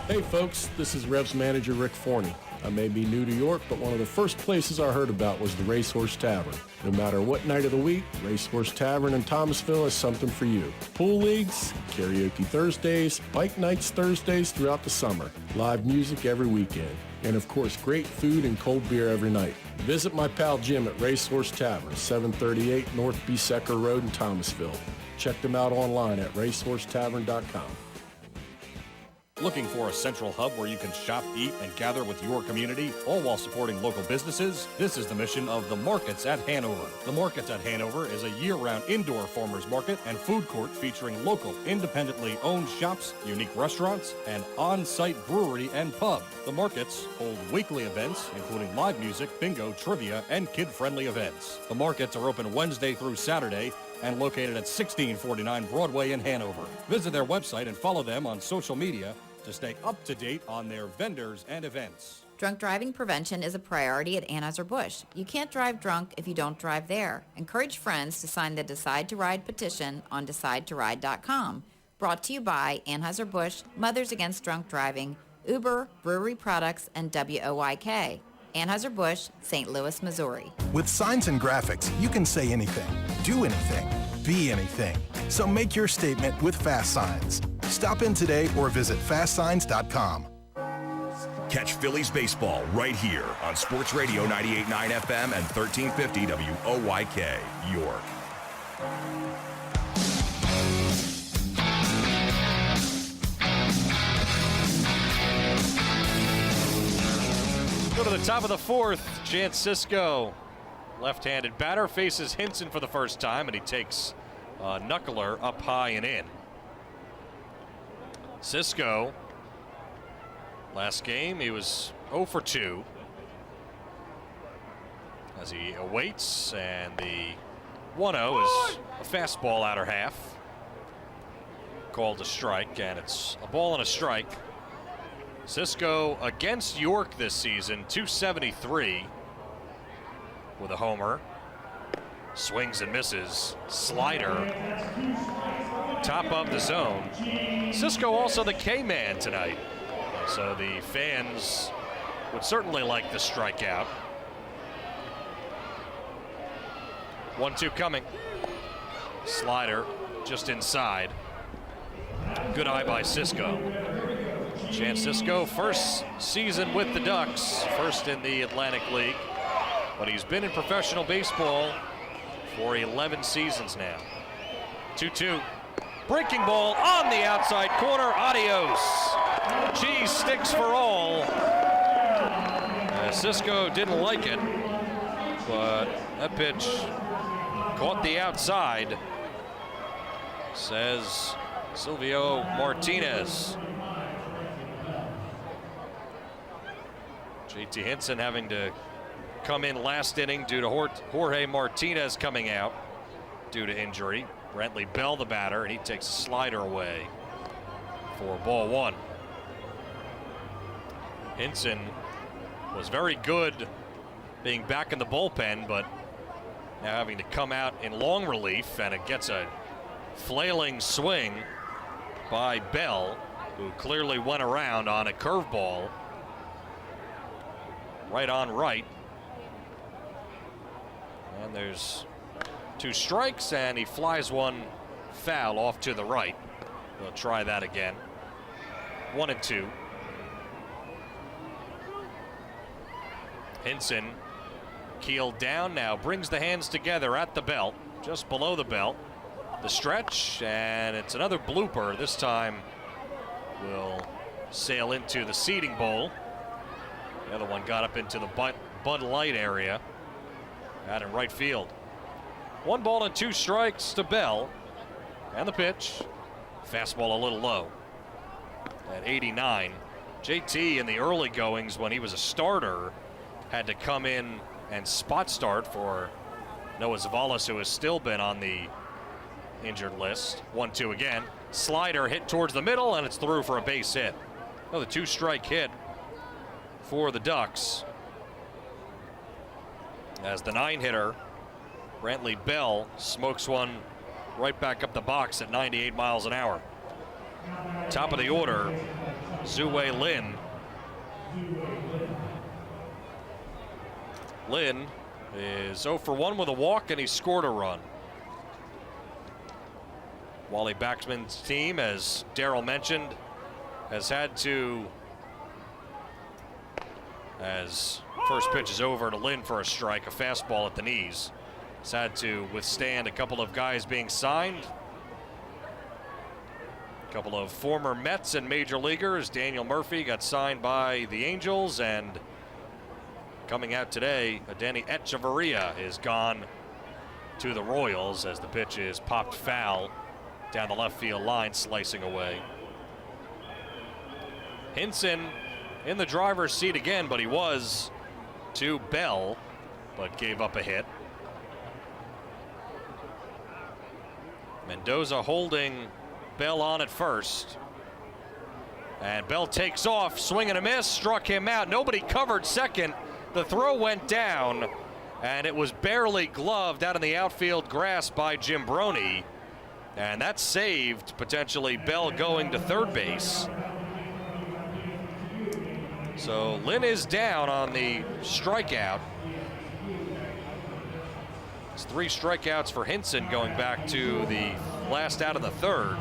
Hey folks, this is Revs manager Rick Forney. I may be new to York, but one of the first places I heard about was the Racehorse Tavern. No matter what night of the week, Racehorse Tavern in Thomasville is something for you. Pool leagues, karaoke Thursdays, bike nights Thursdays throughout the summer, live music every weekend, and of course great food and cold beer every night. Visit my pal Jim at Racehorse Tavern, 738 North Besecker Road in Thomasville. Check them out online at racehorsetavern.com. Looking for a central hub where you can shop, eat, and gather with your community, all while supporting local businesses? This is the mission of the Markets at Hanover. The Markets at Hanover is a year-round indoor farmers market and food court featuring local, independently owned shops, unique restaurants, and on-site brewery and pub. The Markets hold weekly events, including live music, bingo, trivia, and kid-friendly events. The Markets are open Wednesday through Saturday and located at 1649 Broadway in Hanover. Visit their website and follow them on social media to stay up to date on their vendors and events. Drunk driving prevention is a priority at Anheuser-Busch. You can't drive drunk if you don't drive there. Encourage friends to sign the Decide to Ride petition on DecideToRide.com. Brought to you by Anheuser-Busch, Mothers Against Drunk Driving, Uber, Brewery Products, and WOYK. Anheuser-Busch, St. Louis, Missouri. With signs and graphics, you can say anything, do anything, be anything. So make your statement with Fast Signs. Stop in today or visit fastsigns.com. Catch Phillies baseball right here on Sports Radio 98.9 FM and 1350 WOYK, York. Go to the top of the fourth. Chance Sisco, left-handed batter, faces Hinson for the first time, and he takes a knuckler up high and in. Sisco, last game, he was 0 for 2 as he awaits, and the 1-0 is a fastball outer half. Called a strike, and it's a ball and a strike. Sisco against York this season, 273 with a homer. Swings and misses. Slider. Top of the zone. Sisco also the K-man tonight. So the fans would certainly like the strikeout. 1-2 coming. Slider just inside. Good eye by Sisco. Chance Sisco, first season with the Ducks, first in the Atlantic League, but he's been in professional baseball for 11 seasons now. 2-2. Breaking ball on the outside corner. Adios. Cheese sticks for all. Sisco didn't like it, but that pitch caught the outside, says Silvio Martinez. JT Hinson having to come in last inning due to Jorge Martinez coming out due to injury. Brantley Bell the batter, and he takes a slider away for ball one. Hinson was very good being back in the bullpen, but now having to come out in long relief, and it gets a flailing swing by Bell, who clearly went around on a curveball. Right on right. And there's 2 strikes, and he flies one foul off to the right. We'll try that again. 1-2. Hinson keeled down now, brings the hands together at the belt, just below the belt. The stretch, and it's another blooper. This time will sail into the seating bowl. The other one got up into the Bud Light area out in right field. 1 ball and 2 strikes to Bell. And the pitch. Fastball a little low at 89. JT in the early goings when he was a starter had to come in and spot start for Noah Zavalas, who has still been on the injured list. 1-2 again. Slider hit towards the middle, and it's through for a base hit. Another 2-strike hit for the Ducks, as the 9-hitter Brantley Bell smokes one right back up the box at 98 miles an hour. Top of the order, Zue Lin. Lin is 0 for 1 with a walk, and he scored a run. Wally Backman's team, as Darryl mentioned, has had to, as first pitch is over to Lin for a strike, a fastball at the knees, has had to withstand a couple of guys being signed. A couple of former Mets and major leaguers. Daniel Murphy got signed by the Angels, and coming out today, Danny Echeverria is gone to the Royals as the pitch is popped foul down the left field line, slicing away. Hinson in the driver's seat again, but he was to Bell, but gave up a hit. Mendoza holding Bell on at first. And Bell takes off, swing and a miss, struck him out. Nobody covered second. The throw went down, and it was barely gloved out in the outfield grass by Jim Brony. And that saved potentially Bell going to third base. So Lin is down on the strikeout. It's 3 strikeouts for Hinson going back to the last out of the third.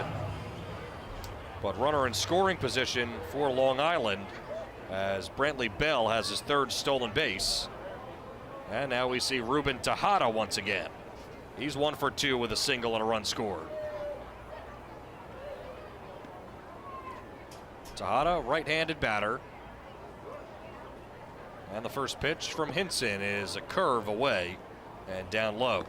But runner in scoring position for Long Island as Brantley Bell has his 3rd stolen base. And now we see Ruben Tejada once again. He's 1 for 2 with a single and a run scored. Tejada, right-handed batter. And the first pitch from Hinson is a curve away and down low.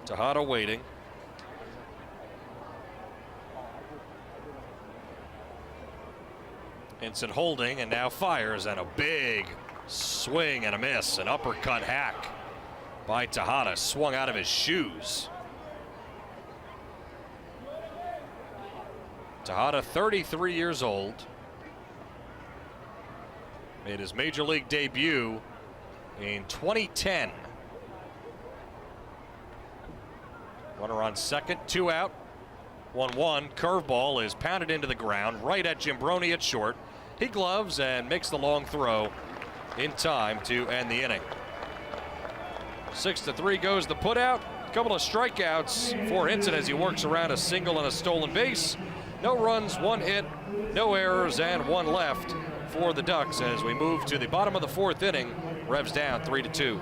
Tejada waiting. Hinson holding and now fires, and a big swing and a miss. An uppercut hack by Tejada, swung out of his shoes. Tejada, 33 years old, made his major league debut in 2010. Runner on second, 2 out, 1-1. Curveball is pounded into the ground right at Jim Brony at short. He gloves and makes the long throw in time to end the inning. 6-3 goes the putout. A couple of strikeouts for Hinson as he works around a single and a stolen base. No runs, 1 hit, no errors, and 1 left for the Ducks as we move to the bottom of the 4th inning. Revs down 3-2.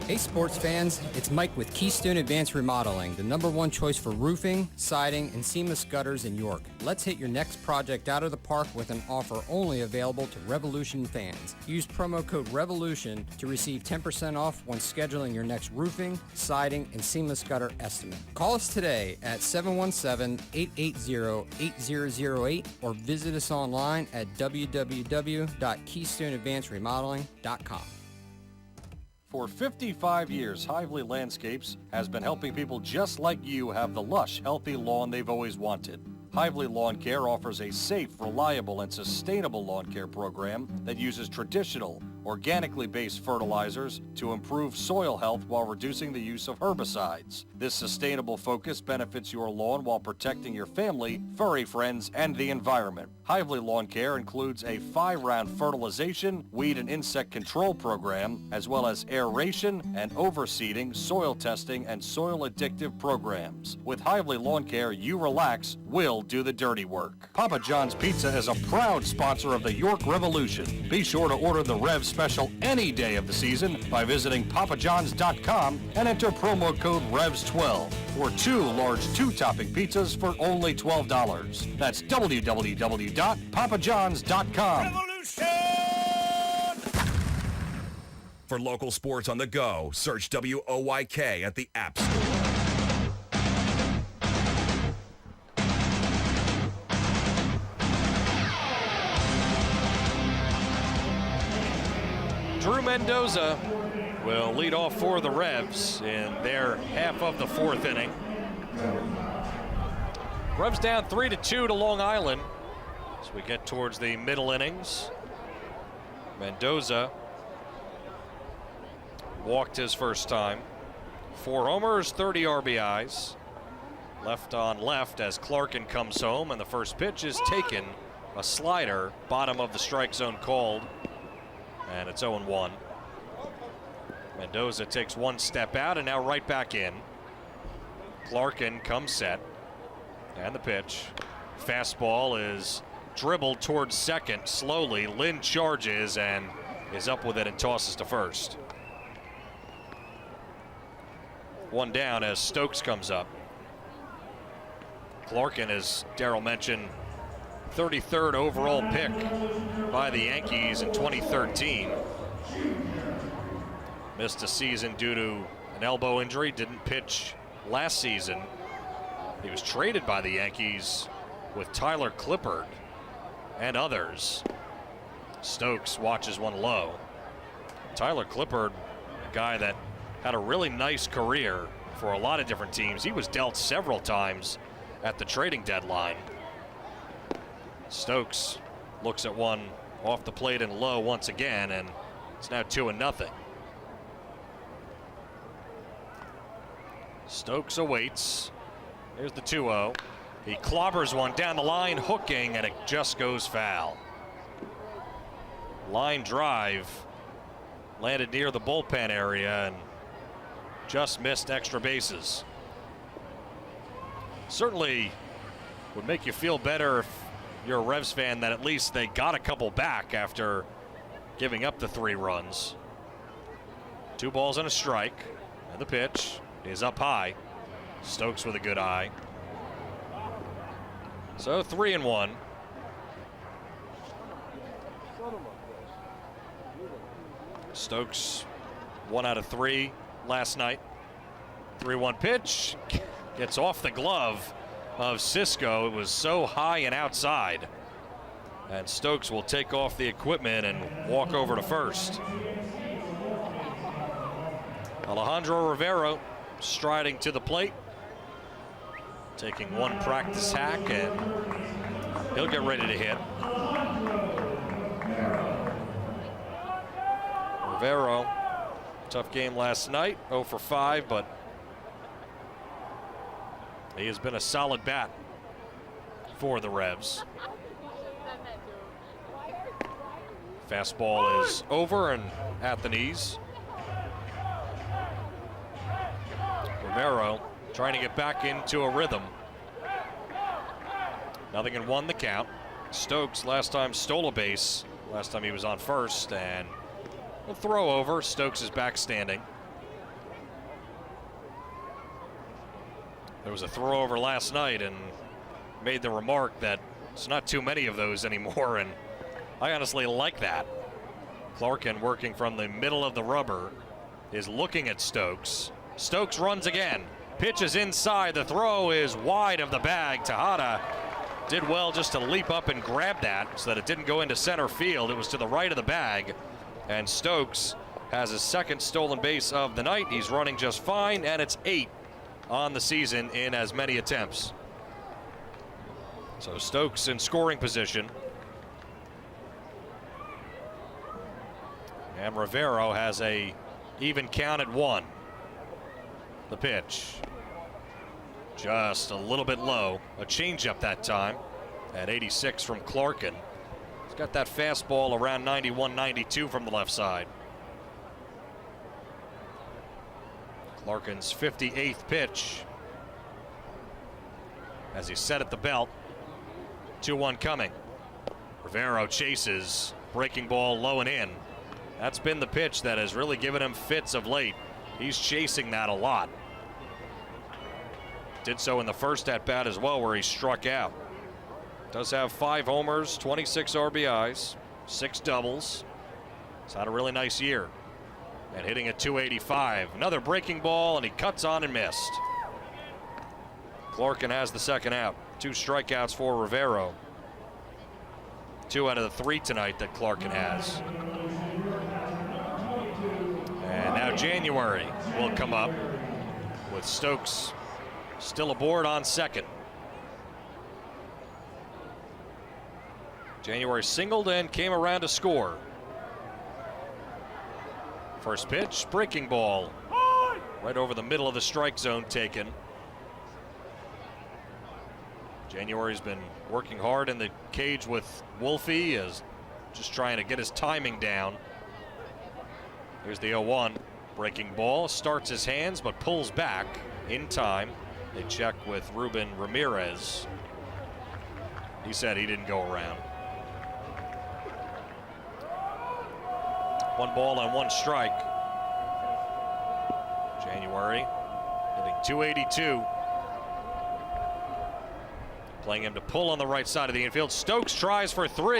Hey sports fans, it's Mike with Keystone Advanced Remodeling, the #1 choice for roofing, siding, and seamless gutters in York. Let's hit your next project out of the park with an offer only available to Revolution fans. Use promo code REVOLUTION to receive 10% off when scheduling your next roofing, siding, and seamless gutter estimate. Call us today at 717-880-8008 or visit us online at www.keystoneadvancedremodeling.com. For 55 years, Hively Landscapes has been helping people just like you have the lush, healthy lawn they've always wanted. Hively Lawn Care offers a safe, reliable, and sustainable lawn care program that uses traditional, organically based fertilizers to improve soil health while reducing the use of herbicides. This sustainable focus benefits your lawn while protecting your family, furry friends, and the environment. Hively Lawn Care includes a 5-round fertilization, weed and insect control program, as well as aeration and overseeding, soil testing, and soil addictive programs. With Hively Lawn Care, you relax, we'll do the dirty work. Papa John's Pizza is a proud sponsor of the York Revolution. Be sure to order the Rev special any day of the season by visiting papajohns.com and enter promo code REVS12 for 2 large 2-topping pizzas for only $12. That's www.papajohns.com. Revolution! For local sports on the go, search WOYK at the App Store. Drew Mendoza will lead off for the Revs in their half of the 4th inning. Revs down 3-2 to Long Island as we get towards the middle innings. Mendoza walked his first time. 4 homers, 30 RBIs. Left on left as Clarkin comes home, and the first pitch is taken. A slider, bottom of the strike zone called, and it's 0-1. Mendoza takes one step out and now right back in. Clarkin comes set, and the pitch. Fastball is dribbled towards second slowly. Lynn charges and is up with it and tosses to first. One down as Stokes comes up. Clarkin, as Darryl mentioned, 33rd overall pick by the Yankees in 2013. Missed a season due to an elbow injury, didn't pitch last season. He was traded by the Yankees with Tyler Clippard and others. Stokes watches one low. Tyler Clippard, a guy that had a really nice career for a lot of different teams. He was dealt several times at the trading deadline. Stokes looks at one off the plate and low once again, and it's now 2-0. Stokes awaits. Here's the 2-0. He clobbers one down the line, hooking, and it just goes foul. Line drive landed near the bullpen area and just missed extra bases. Certainly would make you feel better if you're a Revs fan that at least they got a couple back after giving up the 3 runs. 2 balls and a strike, and the pitch is up high. Stokes with a good eye. So 3-1. Stokes 1 out of 3 last night. 3-1 pitch gets off the glove of Cisco. It was so high and outside, and Stokes will take off the equipment and walk over to first. Alejandro Rivero striding to the plate, taking one practice hack, and he'll get ready to hit. Rivero, tough game last night, 0 for 5, but he has been a solid bat for the Revs. Fastball is over and at the knees. Rivero trying to get back into a rhythm. 0-1 the count. Stokes last time stole a base, last time he was on first, and a throw over. Stokes is back standing. There was a throw over last night and made the remark that it's not too many of those anymore, and I honestly like that. Clarkin, working from the middle of the rubber, is looking at Stokes. Stokes runs again. Pitch is inside. The throw is wide of the bag. Tejada did well just to leap up and grab that so that it didn't go into center field. It was to the right of the bag, and Stokes has his second stolen base of the night. He's running just fine, and it's 8 on the season in as many attempts. So Stokes in scoring position. And Rivero has a even count at 1. The pitch just a little bit low. A changeup that time at 86 from Clarkin. He's got that fastball around 91, 92 from the left side. Clarkin's 58th pitch as he's set at the belt. 2-1 coming. Rivero chases. Breaking ball low and in. That's been the pitch that has really given him fits of late. He's chasing that a lot. Did so in the first at bat as well, where he struck out. Does have 5 homers, 26 RBIs, 6 doubles. He's had a really nice year. And hitting at 285. Another breaking ball, and he cuts on and missed. Clarkin has the second out. 2 strikeouts for Rivero. 2 out of the 3 tonight that Clarkin has. And now January will come up with Stokes still aboard on second. January singled and came around to score First pitch, breaking ball. Right over the middle of the strike zone taken. January's been working hard in the cage with Wolfie, as just trying to get his timing down. Here's the 0-1. Breaking ball, starts his hands but pulls back in time. They check with Ruben Ramirez. He said he didn't go around. 1 ball and 1 strike. January hitting .282. Playing him to pull on the right side of the infield. Stokes tries for 3.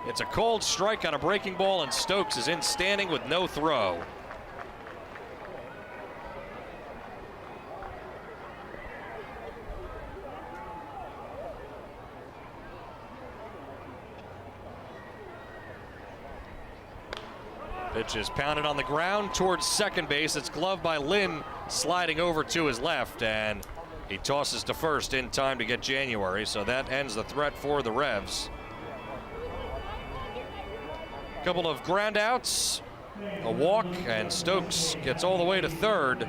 It's a cold strike on a breaking ball, and Stokes is in standing with no throw. Pitch is pounded on the ground towards second base. It's gloved by Lynn, sliding over to his left, and he tosses to first in time to get January, so that ends the threat for the Revs. Couple of ground outs, a walk, and Stokes gets all the way to third,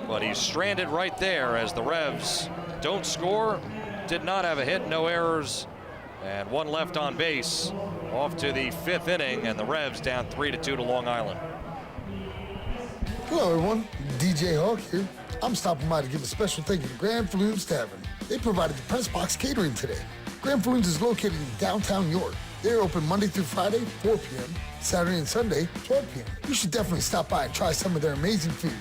but he's stranded right there as the Revs don't score, did not have a hit, no errors, and 1 left on base. Off to the 5th inning, and the Revs down 3-2 to Long Island. Hello, everyone. DJ Hawk here. I'm stopping by to give a special thank you to Grand Falloons Tavern. They provided the press box catering today. Grand Falloons is located in downtown York. They're open Monday through Friday, 4 p.m., Saturday and Sunday, 12 p.m. You should definitely stop by and try some of their amazing food.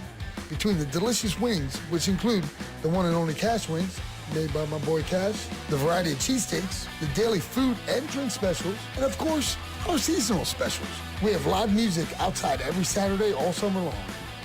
Between the delicious wings, which include the one and only Cash Wings, made by my boy Cash, the variety of cheesesteaks, the daily food and drink specials, and of course, our seasonal specials. We have live music outside every Saturday all summer long.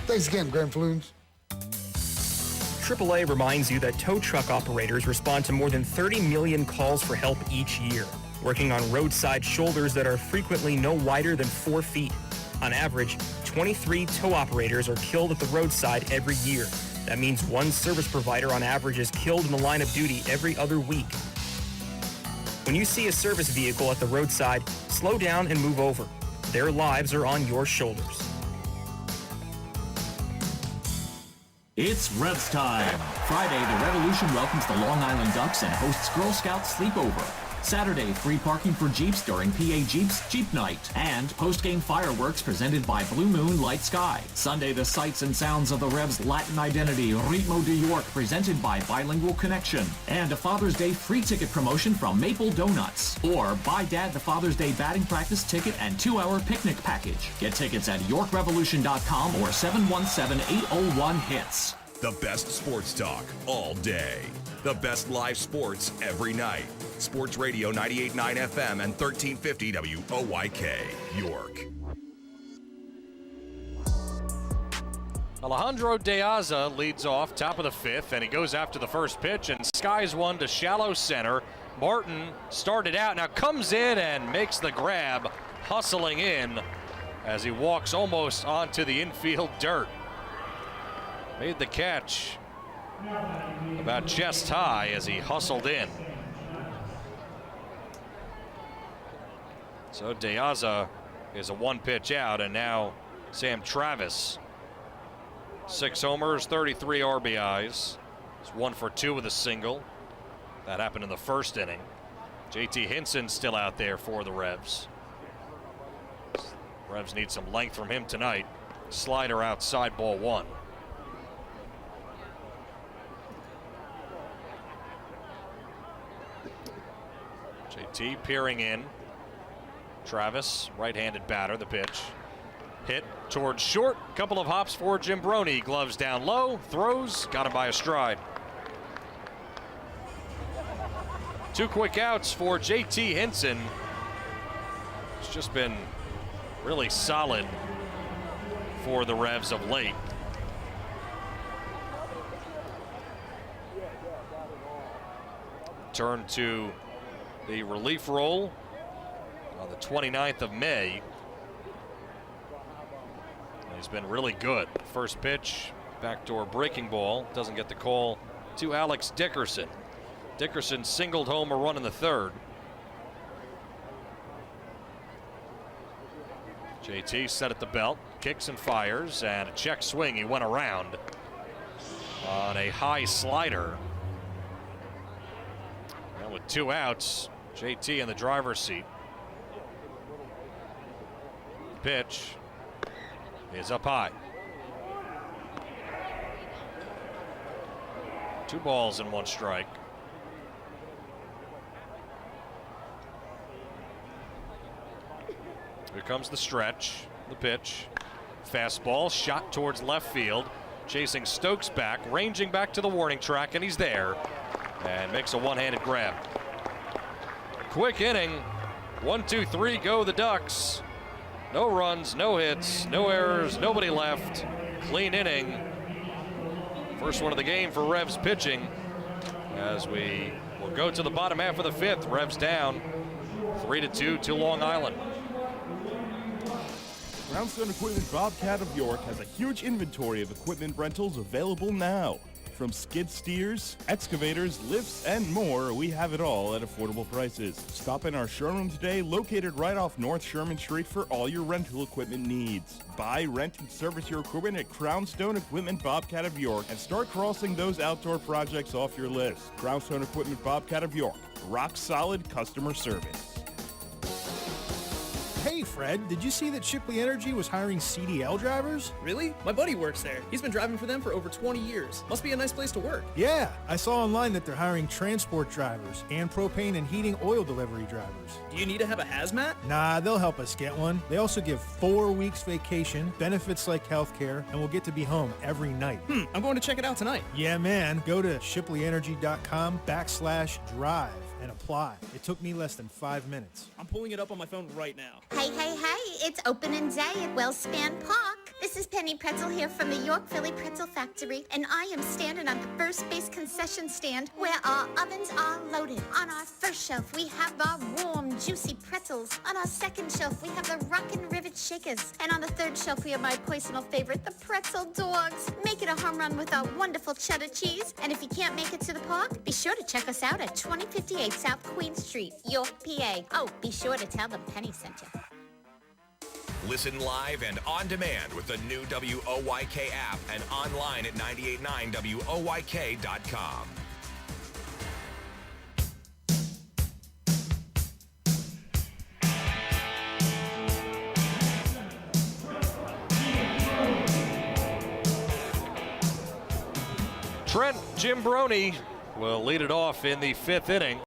Thanks again, Grand Falloons. AAA reminds you that tow truck operators respond to more than 30 million calls for help each year, working on roadside shoulders that are frequently no wider than 4 feet. On average, 23 tow operators are killed at the roadside every year. That means 1 service provider on average is killed in the line of duty every other week. When you see a service vehicle at the roadside, slow down and move over. Their lives are on your shoulders. It's Revs time. Friday, the Revolution welcomes the Long Island Ducks and hosts Girl Scouts Sleepover. Saturday, free parking for Jeeps during PA Jeeps Jeep Night. And post-game fireworks presented by Blue Moon Light Sky. Sunday, the sights and sounds of the Revs' Latin identity, Ritmo de York, presented by Bilingual Connection. And a Father's Day free ticket promotion from Maple Donuts. Or buy Dad the Father's Day batting practice ticket and 2-hour picnic package. Get tickets at YorkRevolution.com or 717-801-HITS. The best sports talk all day. The best live sports every night. Sports Radio 98.9 FM and 1350 WOYK, York. Alejandro De Aza leads off, top of the 5th, and he goes after the first pitch and skies one to shallow center. Martin started out, now comes in and makes the grab, hustling in as he walks almost onto the infield dirt. Made the catch about chest high as he hustled in. So De Aza is a 1-pitch out, and now Sam Travis. 6 homers, 33 RBIs. He's 1 for 2 with a single. That happened in the first inning. JT Hinson still out there for the Revs. Revs need some length from him tonight. Slider outside, ball 1. JT peering in. Travis, right-handed batter, the pitch. Hit towards short. Couple of hops for Jimbroni. Gloves down low. Throws. Got him by a stride. 2 quick outs for JT Hinson. It's just been really solid for the Revs of late. Turn to the relief role on the 29th of May. He's been really good. First pitch, backdoor breaking ball. Doesn't get the call to Alex Dickerson. Dickerson singled home a run in the 3rd. JT set at the belt, kicks and fires, and a check swing. He went around on a high slider. And with 2 outs, JT in the driver's seat. Pitch is up high. 2 balls and 1 strike. Here comes the stretch, the pitch. Fastball shot towards left field. Chasing Stokes back, ranging back to the warning track, and he's there. And makes a one-handed grab. Quick inning. 1, 2, 3, go the Ducks. No runs, no hits, no errors, nobody left. Clean inning. First one of the game for Revs pitching. As we will go to the bottom half of the 5th. Revs down 3-2 to Long Island. Brownstone Equipment Bobcat of York has a huge inventory of equipment rentals available now. From skid steers, excavators, lifts, and more, we have it all at affordable prices. Stop in our showroom today, located right off North Sherman Street, for all your rental equipment needs. Buy, rent, and service your equipment at Crownstone Equipment Bobcat of York and start crossing those outdoor projects off your list. Crownstone Equipment Bobcat of York, rock solid customer service. Hey, Fred, did you see that Shipley Energy was hiring CDL drivers? Really? My buddy works there. He's been driving for them for over 20 years. Must be a nice place to work. Yeah, I saw online that they're hiring transport drivers and propane and heating oil delivery drivers. Do you need to have a hazmat? Nah, they'll help us get one. They also give 4 weeks vacation, benefits like healthcare, and we'll get to be home every night. I'm going to check it out tonight. Yeah, man. Go to shipleyenergy.com/drive. and apply. It took me less than 5 minutes. I'm pulling it up on my phone right now. Hey, it's opening day at Wellspan Park. This is Penny Pretzel here from the York Philly Pretzel Factory, and I am standing on the first base concession stand where our ovens are loaded. On our first shelf, we have our warm, juicy pretzels. On our second shelf, we have the Rockin' Rivet Shakers. And on the third shelf, we have my personal favorite, the Pretzel Dogs. Make it a home run with our wonderful cheddar cheese. And if you can't make it to the park, be sure to check us out at 2058 South Queen Street, York, PA. Oh, be sure to tell them Penny sent you. Listen live and on demand with the new WOYK app and online at 989WOYK.com. Trent Gimbroni will lead it off in the 5th inning.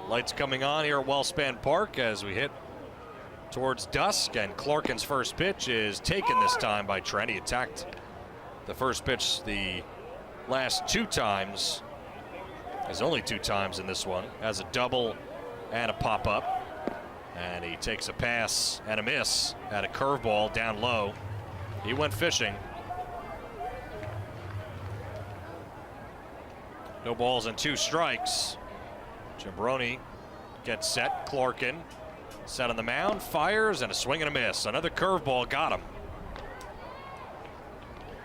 Lights coming on here at Wellspan Park as we hit towards dusk, and Clarkin's first pitch is taken this time by Trent. He attacked the first pitch the last 2 times. There's only 2 times in this one. Has a double and a pop-up. And he takes a pass and a miss at a curveball down low. He went fishing. No balls and 2 strikes. Gimbroni gets set. Clarkin set on the mound, fires, and a swing and a miss. Another curveball got him.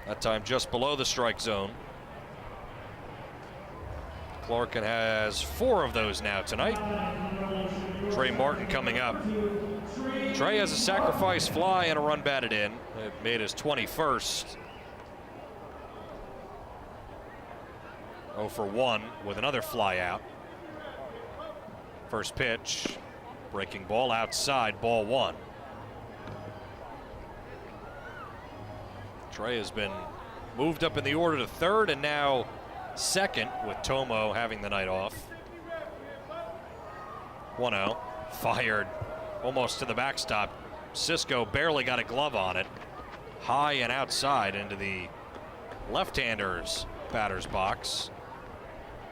That time just below the strike zone. Clarkin has 4 of those now tonight. Trey Martin coming up. Trey has a sacrifice fly and a run batted in. It made his 21st. 0 for 1 with another fly out. First pitch. Breaking ball outside, ball 1. Trey has been moved up in the order to 3rd and now 2nd with Tomo having the night off. 1-0, fired almost to the backstop. Cisco barely got a glove on it. High and outside into the left-hander's batter's box.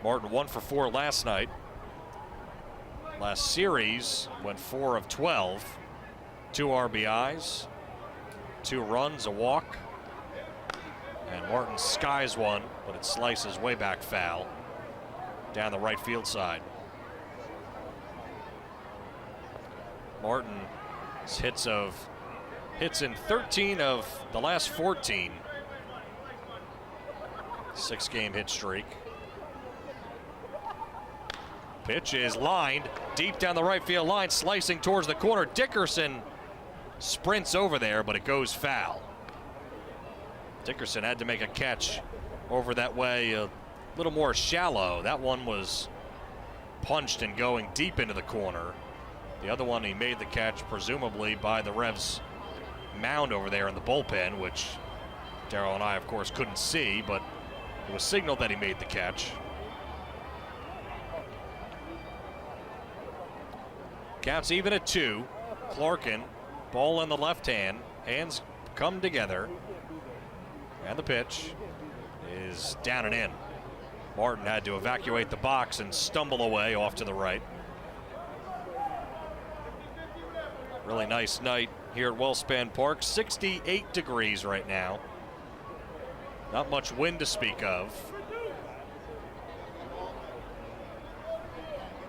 Martin 1 for 4 last night. Last series went 4 of 12. 2 RBIs, 2 runs, a walk. And Martin skies one, but it slices way back foul down the right field side. Martin's hits in 13 of the last 14. 6-game hit streak. Pitch is lined deep down the right field line, slicing towards the corner. Dickerson sprints over there, but it goes foul. Dickerson had to make a catch over that way, a little more shallow. That one was punched and going deep into the corner. The other one, he made the catch presumably by the Revs mound over there in the bullpen, which Darryl and I, of course, couldn't see, but it was signaled that he made the catch. Counts even at 2. Clarkin, ball in the left hand. Hands come together. And the pitch is down and in. Martin had to evacuate the box and stumble away off to the right. Really nice night here at Wellspan Park. 68 degrees right now. Not much wind to speak of.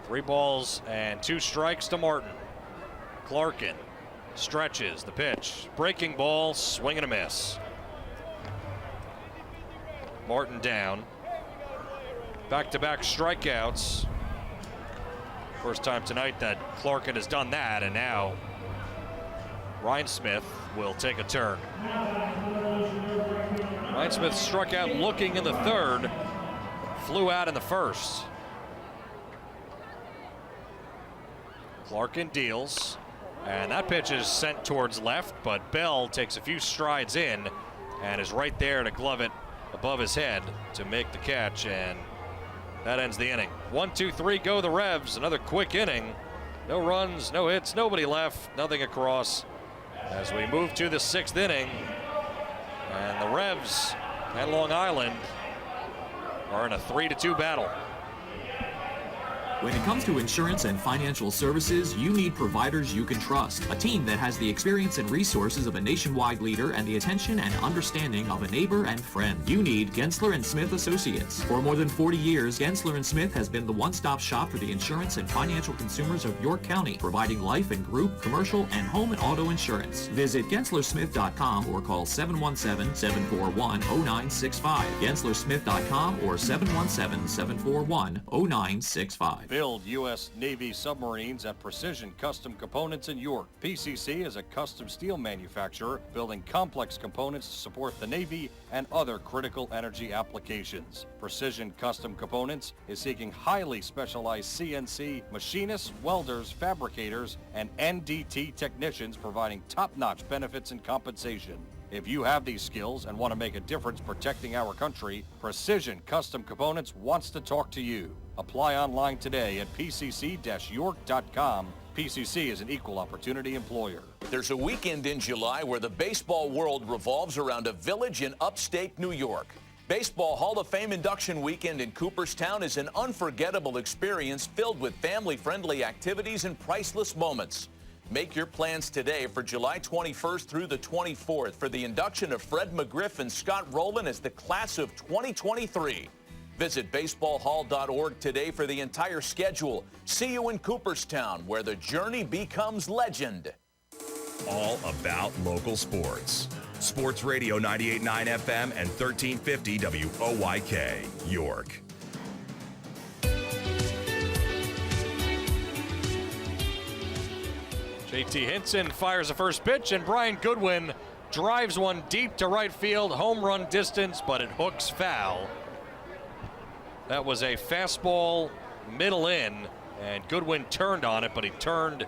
3 balls and 2 strikes to Martin. Clarkin stretches the pitch. Breaking ball, swing and a miss. Martin down. Back-to-back strikeouts. First time tonight that Clarkin has done that, and now Ryan Smith will take a turn. Ryan Smith struck out looking in the 3rd, flew out in the 1st. Clarkin deals, and that pitch is sent towards left, but Bell takes a few strides in and is right there to glove it above his head to make the catch, and that ends the inning. 1, 2, 3, go the Revs. Another quick inning. No runs, no hits, nobody left, nothing across as we move to the 6th inning. And the Revs and Long Island are in a 3-2 battle. When it comes to insurance and financial services, you need providers you can trust. A team that has the experience and resources of a nationwide leader and the attention and understanding of a neighbor and friend. You need Gensler & Smith Associates. For more than 40 years, Gensler & Smith has been the one-stop shop for the insurance and financial consumers of York County, providing life and group, commercial, and home and auto insurance. Visit GenslerSmith.com or call 717-741-0965. GenslerSmith.com or 717-741-0965. Build U.S. Navy submarines at Precision Custom Components in York. PCC is a custom steel manufacturer building complex components to support the Navy and other critical energy applications. Precision Custom Components is seeking highly specialized CNC machinists, welders, fabricators, and NDT technicians providing top-notch benefits and compensation. If you have these skills and want to make a difference protecting our country, Precision Custom Components wants to talk to you. Apply online today at pcc-york.com. PCC is an equal opportunity employer. There's a weekend in July where the baseball world revolves around a village in upstate New York. Baseball Hall of Fame induction weekend in Cooperstown is an unforgettable experience filled with family-friendly activities and priceless moments. Make your plans today for July 21st through the 24th for the induction of Fred McGriff and Scott Rowland as the class of 2023. Visit baseballhall.org today for the entire schedule. See you in Cooperstown, where the journey becomes legend. All about local sports. Sports Radio 98.9 FM and 1350 WOYK, York. JT Hinson fires the first pitch, and Brian Goodwin drives one deep to right field, home run distance, but it hooks foul. That was a fastball middle in, and Goodwin turned on it, but he turned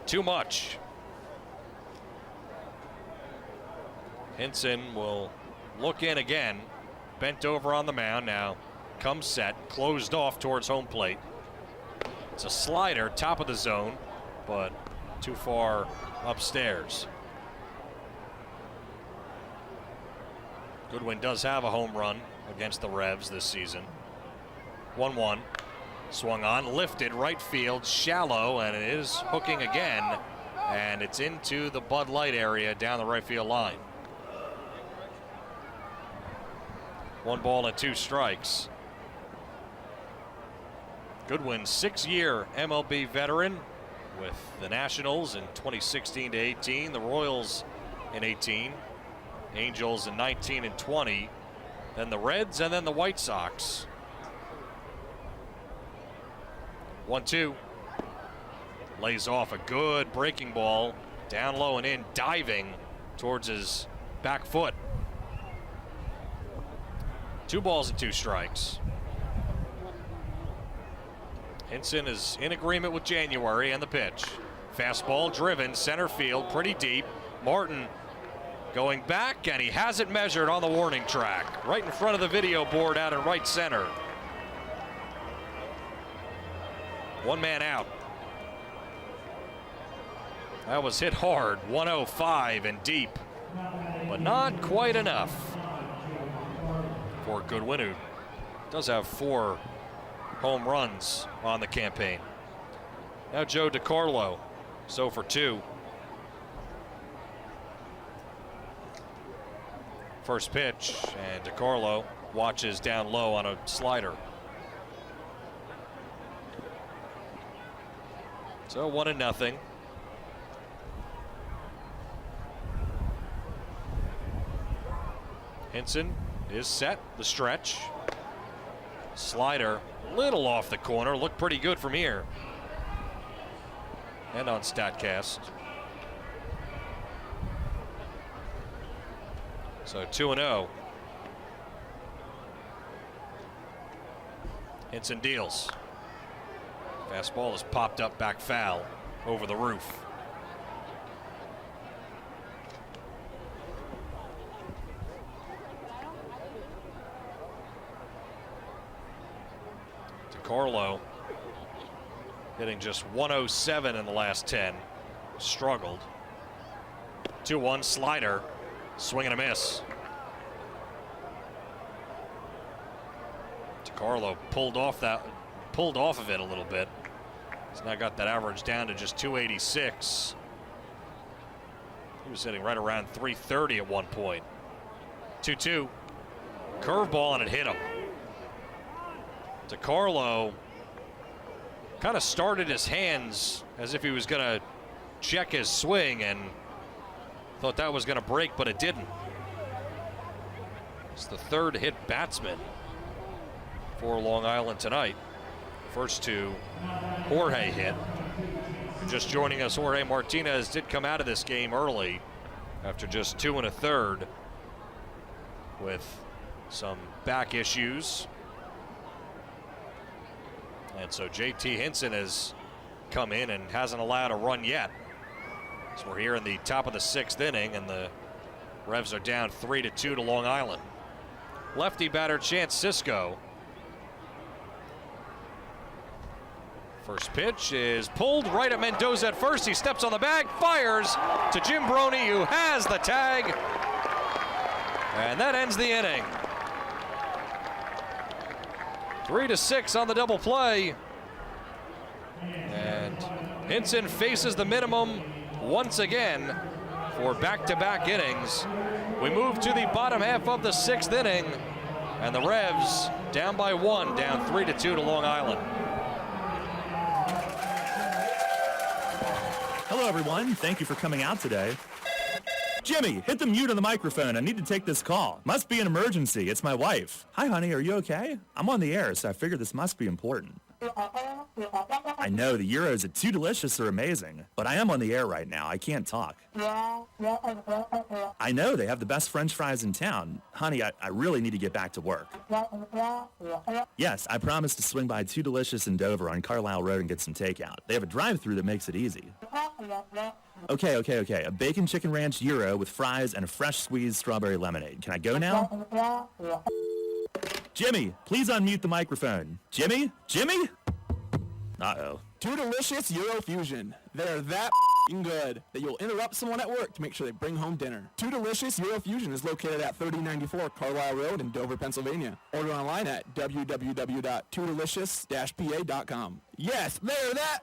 too much. Hinson will look in again, bent over on the mound now, comes set, closed off towards home plate. It's a slider, top of the zone, but too far upstairs. Goodwin does have a home run against the Revs this season. 1-1, swung on, lifted, right field, shallow, and it is hooking again, and it's into the Bud Light area down the right field line. 1 ball and 2 strikes. Goodwin, 6-year MLB veteran with the Nationals in 2016 to 18, the Royals in 18, Angels in 19 and 20, then the Reds, and then the White Sox. 1-2. Lays off a good breaking ball Down low and in, diving towards his back foot. 2 balls and 2 strikes. Hinson is in agreement with January and the pitch. Fastball driven, center field, pretty deep. Martin going back, and he has it measured on the warning track. Right in front of the video board out in right center. 1 man out. That was hit hard, 105 and deep, but not quite enough for Goodwin, who does have 4 home runs on the campaign. Now Joe DiCarlo, so for 2. First pitch, and DiCarlo watches down low on a slider. So 1-0. Hinson is set, the stretch. Slider, little off the corner, looked pretty good from here. And on StatCast. So 2-0. Hinson deals. Fastball is popped up back foul over the roof. DiCarlo hitting just 107 in the last 10. Struggled. 2-1 slider. Swing and a miss. DiCarlo pulled off of it a little bit. He's now got that average down to just 286. He was hitting right around 330 at one point. 2-2. Curveball, and it hit him. DiCarlo kind of started his hands as if he was going to check his swing and thought that was going to break, but it didn't. It's the 3rd hit batsman for Long Island tonight. First 2 Jorge hit. Just joining us, Jorge Martinez did come out of this game early after just 2 1/3 with some back issues. And so JT Hinson has come in and hasn't allowed a run yet. So we're here in the top of the 6th inning, and the Revs are down 3-2 to Long Island. Lefty batter Chance Sisco. First pitch is pulled right at Mendoza at first. He steps on the bag, fires to Jim Brony, who has the tag. And that ends the inning. 3-6 on the double play. And Hinson faces the minimum once again for back-to-back innings. We move to the bottom half of the 6th inning, and the Revs down by 1, down 3-2 to Long Island. Hello, everyone. Thank you for coming out today. Jimmy, hit the mute on the microphone. I need to take this call. Must be an emergency. It's my wife. Hi, honey. Are you okay? I'm on the air, so I figured this must be important. I know the Euros at Too Delicious are amazing, but I am on the air right now. I can't talk. I know they have the best French fries in town. Honey, I really need to get back to work. Yes, I promised to swing by Too Delicious in Dover on Carlisle Road and get some takeout. They have a drive-thru that makes it easy. Okay. A bacon chicken ranch gyro with fries and a fresh squeezed strawberry lemonade. Can I go now? Jimmy, please unmute the microphone. Jimmy? Uh-oh. Too Delicious Eurofusion. They're that good that you'll interrupt someone at work to make sure they bring home dinner. Too Delicious Eurofusion is located at 3094 Carlisle Road in Dover, Pennsylvania. Order online at www.toodelicious-pa.com. Yes, they're that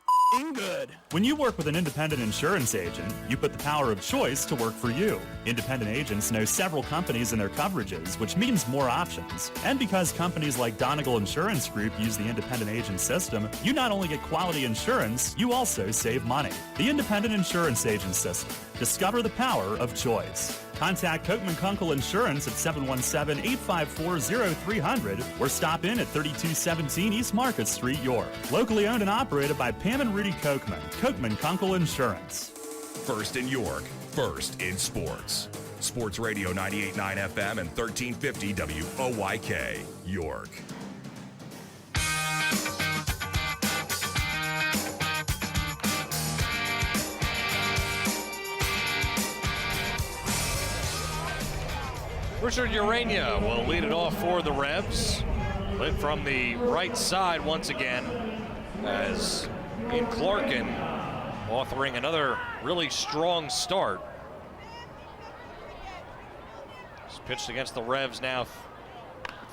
good. When you work with an independent insurance agent, you put the power of choice to work for you. Independent agents know several companies and their coverages, which means more options. And because companies like Donegal Insurance Group use the independent agent system, you not only get quality insurance, you also save money. The independent insurance agent system. Discover the power of choice. Contact Kochman Kunkel Insurance at 717-854-0300 or stop in at 3217 East Market Street, York. Locally owned and operated by Pam and Rudy Kochman. Kochman Kunkel Insurance. First in York, first in sports. Sports Radio 98.9 FM and 1350 WOYK, York. Richard Urania will lead it off for the Revs. Lit from the right side once again as Ian Clarkin authoring another really strong start. He's pitched against the Revs now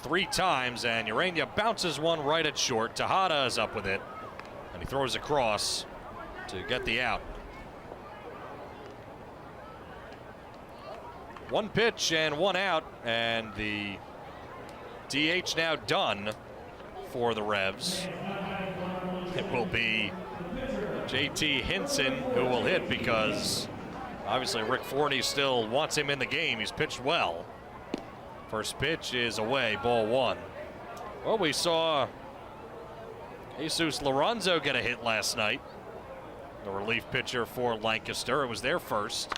3 times, and Urania bounces one right at short. Tejada is up with it, and he throws across to get the out. 1 pitch and 1 out, and the DH now done for the Revs. It will be JT Hinson who will hit because obviously Rick Forney still wants him in the game. He's pitched well. First pitch is away, ball 1. Well, we saw Jesus Lorenzo get a hit last night. The relief pitcher for Lancaster. It was their first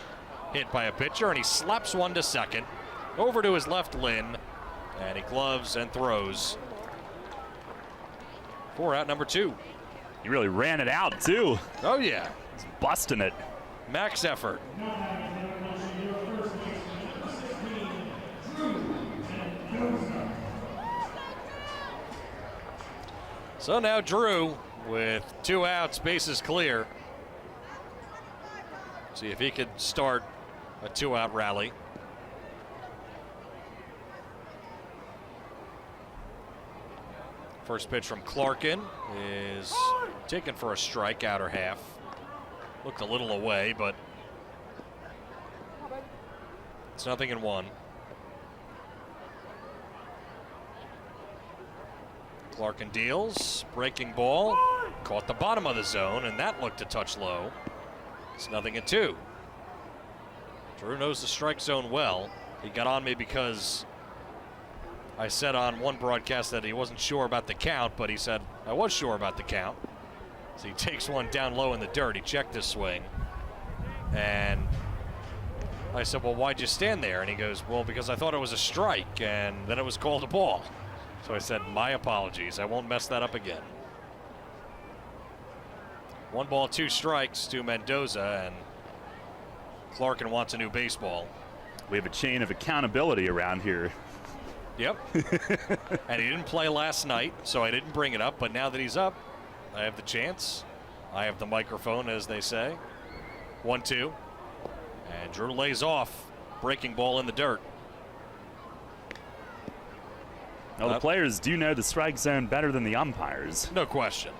hit by a pitcher, and he slaps one to second. Over to his left limb, and he gloves and throws. 4 out, number 2. He really ran it out, too. Oh, yeah. He's busting it. Max effort. So now Drew with 2 outs, bases clear. See if he could start a 2-out rally. First pitch from Clarkin is taken for a strike, outer half. Looked a little away, but it's 0-1. Clarkin deals, breaking ball, caught the bottom of the zone, and that looked a touch low. It's 0-2. Drew knows the strike zone well. He got on me because I said on one broadcast that he wasn't sure about the count, but he said, I was sure about the count. So he takes one down low in the dirt. He checked his swing. And I said, well, why'd you stand there? And he goes, well, because I thought it was a strike, and then it was called a ball. So I said, my apologies. I won't mess that up again. 1 ball, 2 strikes to Mendoza, and Clarkin wants a new baseball. We have a chain of accountability around here. Yep. And he didn't play last night, so I didn't bring it up. But now that he's up, I have the chance. I have the microphone, as they say. 1-2. And Drew lays off. Breaking ball in the dirt. Well, the players do know the strike zone better than the umpires. No question.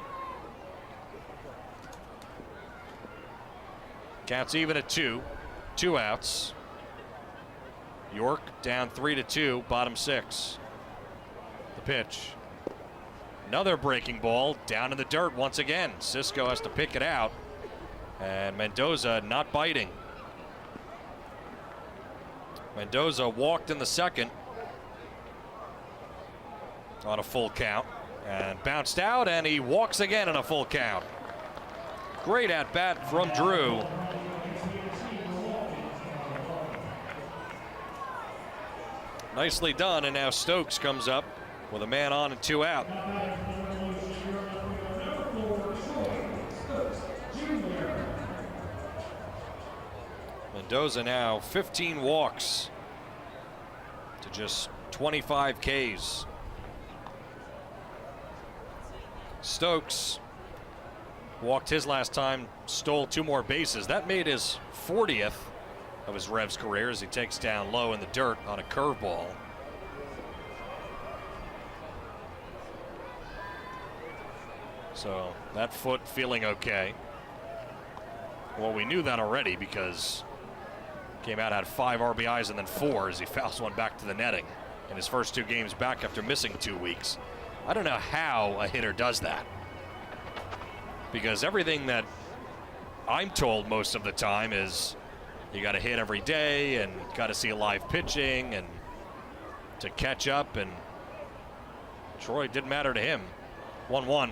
Counts even at 2. 2 outs. York down 3-2, bottom 6. The pitch. Another breaking ball down in the dirt once again. Cisco has to pick it out. And Mendoza not biting. Mendoza walked in the second on a full count and bounced out, and he walks again in a full count. Great at bat from Drew. Nicely done, and now Stokes comes up with a man on and 2 out. Mendoza now 15 walks to just 25 Ks. Stokes walked his last time, stole 2 more bases. That made his 40th of his Revs career as he takes down low in the dirt on a curveball. So that foot feeling okay. Well, we knew that already because came out, had 5 RBIs and then 4 as he fouls one back to the netting in his first 2 games back after missing 2 weeks. I don't know how a hitter does that, because everything that I'm told most of the time is you got to hit every day and got to see live pitching and to catch up, and Troy didn't matter to him. 1-1.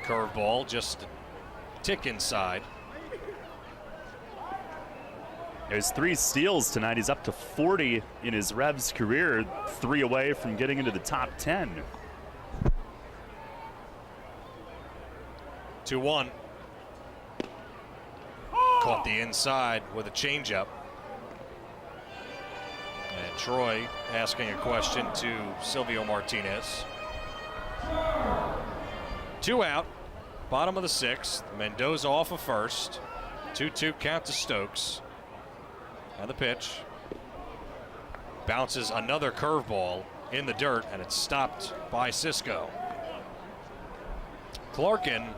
Curveball just tick inside. There's 3 steals tonight. He's up to 40 in his Revs career, 3 away from getting into the top 10. 2-1. Caught the inside with a changeup. And Troy asking a question to Silvio Martinez. 2 out, bottom of the 6th. Mendoza off of first. 2-2 count to Stokes. And the pitch. Bounces another curveball in the dirt, and it's stopped by Cisco. Clarkin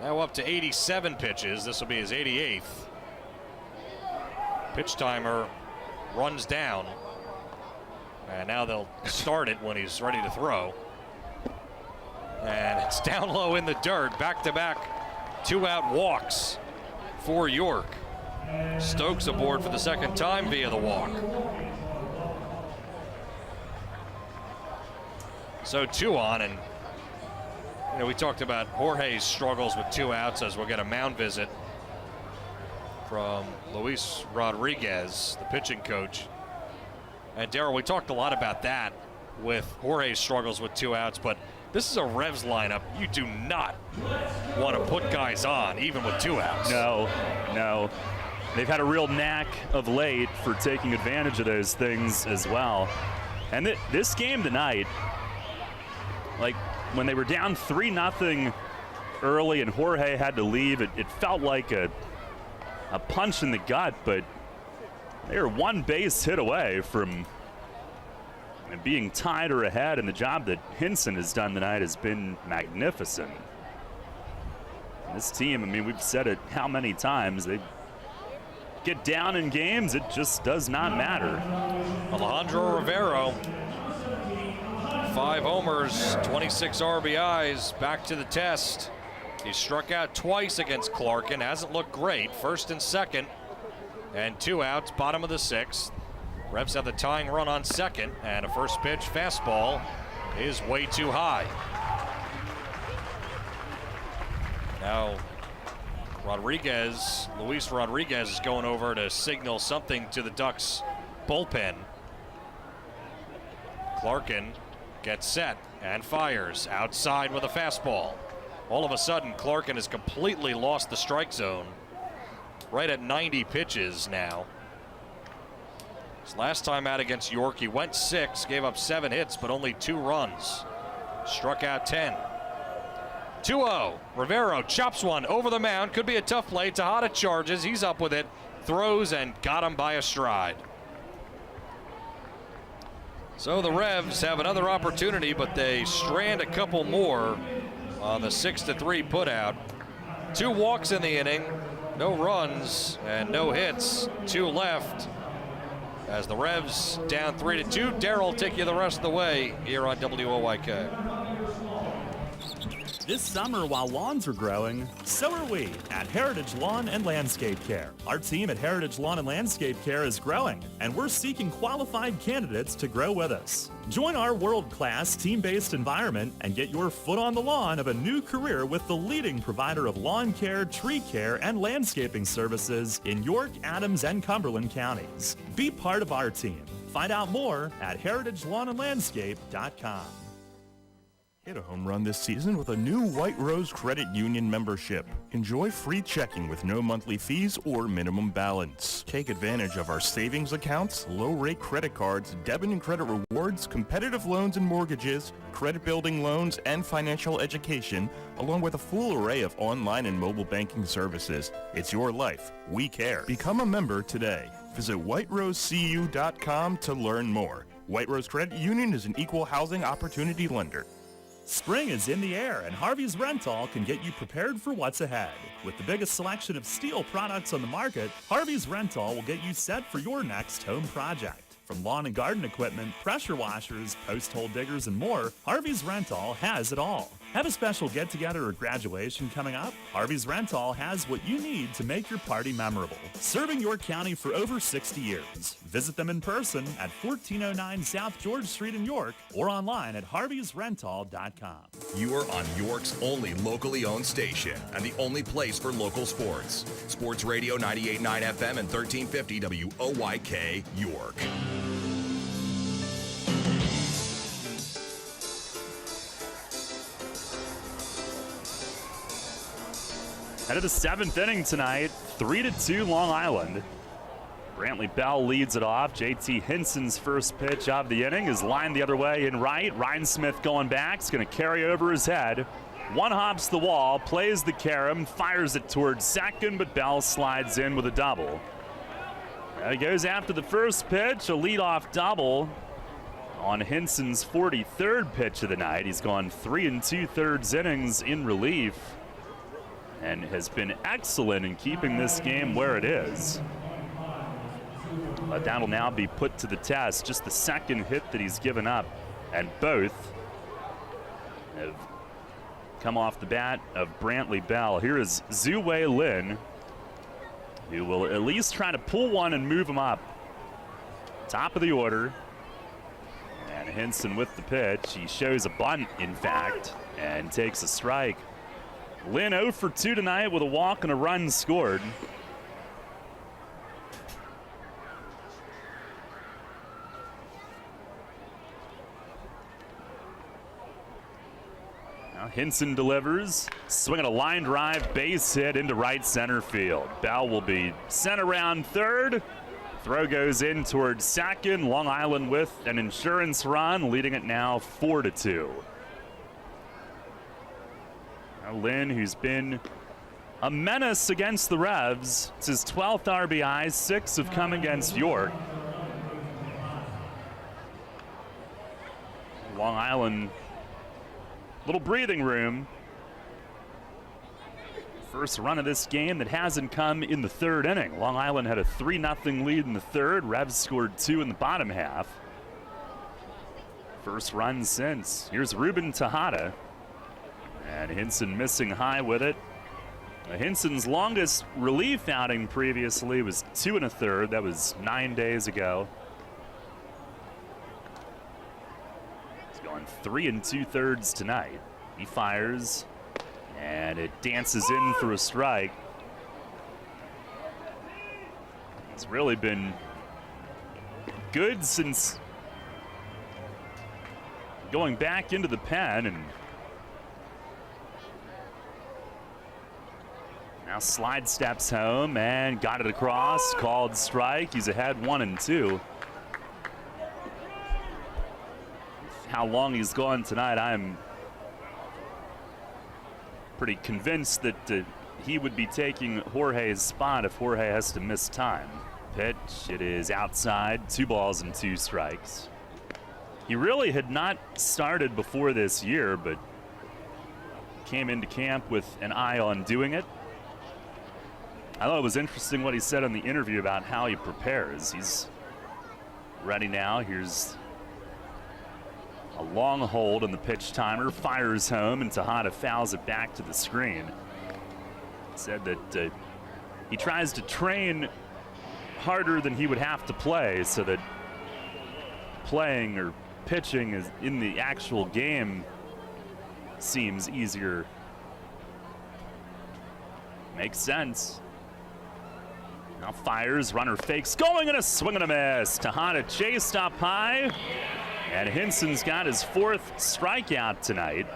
now up to 87 pitches. This will be his 88th. Pitch timer runs down. And now they'll start it when he's ready to throw. And it's down low in the dirt. Back-to-back 2-out walks for York. Stokes aboard for the second time via the walk. So 2 on, and you know, we talked about Jorge's struggles with 2 outs as we'll get a mound visit from Luis Rodriguez, the pitching coach. And Darryl, we talked a lot about that with Jorge's struggles with 2 outs, but this is a Revs lineup you do not want to put guys on, even with 2 outs. No. They've had a real knack of late for taking advantage of those things as well. And this game tonight, like when they were down 3-0 early and Jorge had to leave, it felt like a punch in the gut, but they were 1 base hit away from being tied or ahead, and the job that Hinson has done tonight has been magnificent. This team, I mean, we've said it how many times, they get down in games, it just does not matter. Alejandro Rivero, 5 homers, 26 RBIs, back to the test. He struck out twice against Clarkin, hasn't looked great. First and second, and 2 outs, bottom of the 6th. Revs have the tying run on second, and a first pitch fastball is way too high. Now, Luis Rodriguez is going over to signal something to the Ducks bullpen. Clarkin gets set and fires outside with a fastball. All of a sudden, Clarkin has completely lost the strike zone. Right at 90 pitches now. His last time out against York, he went 6, gave up 7 hits, but only 2 runs. Struck out 10. 2-0. Rivero chops one over the mound. Could be a tough play. Tejada charges. He's up with it. Throws and got him by a stride. So the Revs have another opportunity, but they strand a couple more on the 6-3 putout. 2 walks in the inning. No runs and no hits. 2 left. As the Revs down 3-2, Darryl will take you the rest of the way here on WOYK. This summer, while lawns are growing, so are we at Heritage Lawn and Landscape Care. Our team at Heritage Lawn and Landscape Care is growing, and we're seeking qualified candidates to grow with us. Join our world-class team-based environment and get your foot on the lawn of a new career with the leading provider of lawn care, tree care, and landscaping services in York, Adams, and Cumberland counties. Be part of our team. Find out more at heritagelawnandlandscape.com. Hit a home run this season with a new White Rose Credit Union membership. Enjoy free checking with no monthly fees or minimum balance. Take advantage of our savings accounts, low-rate credit cards, debit and credit rewards, competitive loans and mortgages, credit building loans, and financial education, along with a full array of online and mobile banking services. It's your life. We care. Become a member today. Visit whiterosecu.com to learn more. White Rose Credit Union is an equal housing opportunity lender. Spring is in the air, and Harvey's Rental can get you prepared for what's ahead. With the biggest selection of steel products on the market, Harvey's Rental will get you set for your next home project. From lawn and garden equipment, pressure washers, post hole diggers, and more, Harvey's Rental has it all. Have a special get-together or graduation coming up? Harvey's Rental has what you need to make your party memorable. Serving York County for over 60 years. Visit them in person at 1409 South George Street in York or online at harveysrental.com. You are on York's only locally owned station and the only place for local sports. Sports Radio 98.9 FM and 1350 WOYK, York. Head of the 7th inning tonight, 3-2 Long Island. Brantley Bell leads it off. JT Hinson's first pitch of the inning is lined the other way in right. Ryan Smith going back. It's going to carry over his head. One hops the wall, plays the carom, fires it towards second, but Bell slides in with a double. He goes after the first pitch, a leadoff double on Hinson's 43rd pitch of the night. He's gone 3 2/3 innings in relief and has been excellent in keeping this game where it is. But that'll now be put to the test. Just the second hit that he's given up, and both have come off the bat of Brantley Bell. Here is Zhu Wei Lin, who will at least try to pull one and move him up. Top of the order. And Hinson with the pitch. He shows a bunt, in fact, and takes a strike. Lin 0 for 2 tonight with a walk and a run scored. Now Hinson delivers, swinging a line drive, base hit into right center field. Bell will be sent around third. Throw goes in towards second. Long Island with an insurance run, leading it now 4-2. Lynn, who's been a menace against the Revs. It's his 12th RBI, 6 have come against York. Long Island, little breathing room. First run of this game that hasn't come in the 3rd inning. Long Island had a 3-0 lead in the 3rd. Revs scored 2 in the bottom half. First run since. Here's Ruben Tejada. And Hinson missing high with it. Hinson's longest relief outing previously was 2 1/3. That was 9 days ago. He's going 3 2/3 tonight. He fires, and it dances in for a strike. He's really been good since going back into the pen, and now slide steps home and got it across, called strike. He's ahead 1-2. How long he's gone tonight, I'm pretty convinced that he would be taking Jorge's spot if Jorge has to miss time. Pitch, it is outside, 2 balls and 2 strikes. He really had not started before this year, but came into camp with an eye on doing it. I thought it was interesting what he said in the interview about how he prepares. He's ready now. Here's a long hold on the pitch timer, fires home, and Tejada fouls it back to the screen. Said that he tries to train harder than he would have to play so that playing or pitching is in the actual game seems easier. Makes sense. Now fires, runner fakes, going, and a swing and a miss. Tejada chased up high, and Hinson's got his 4th strikeout tonight.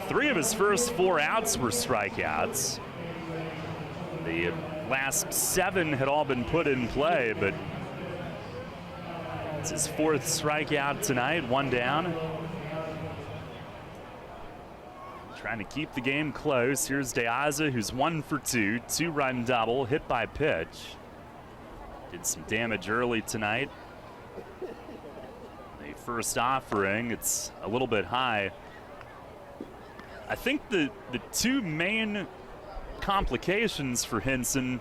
3 of his first 4 outs were strikeouts. The last 7 had all been put in play, but it's his 4th strikeout tonight, 1 down. Trying to keep the game close. Here's De Aza, who's 1 for 2, 2-run double, hit by pitch. Did some damage early tonight. The first offering, it's a little bit high. I think the 2 main complications for Hinson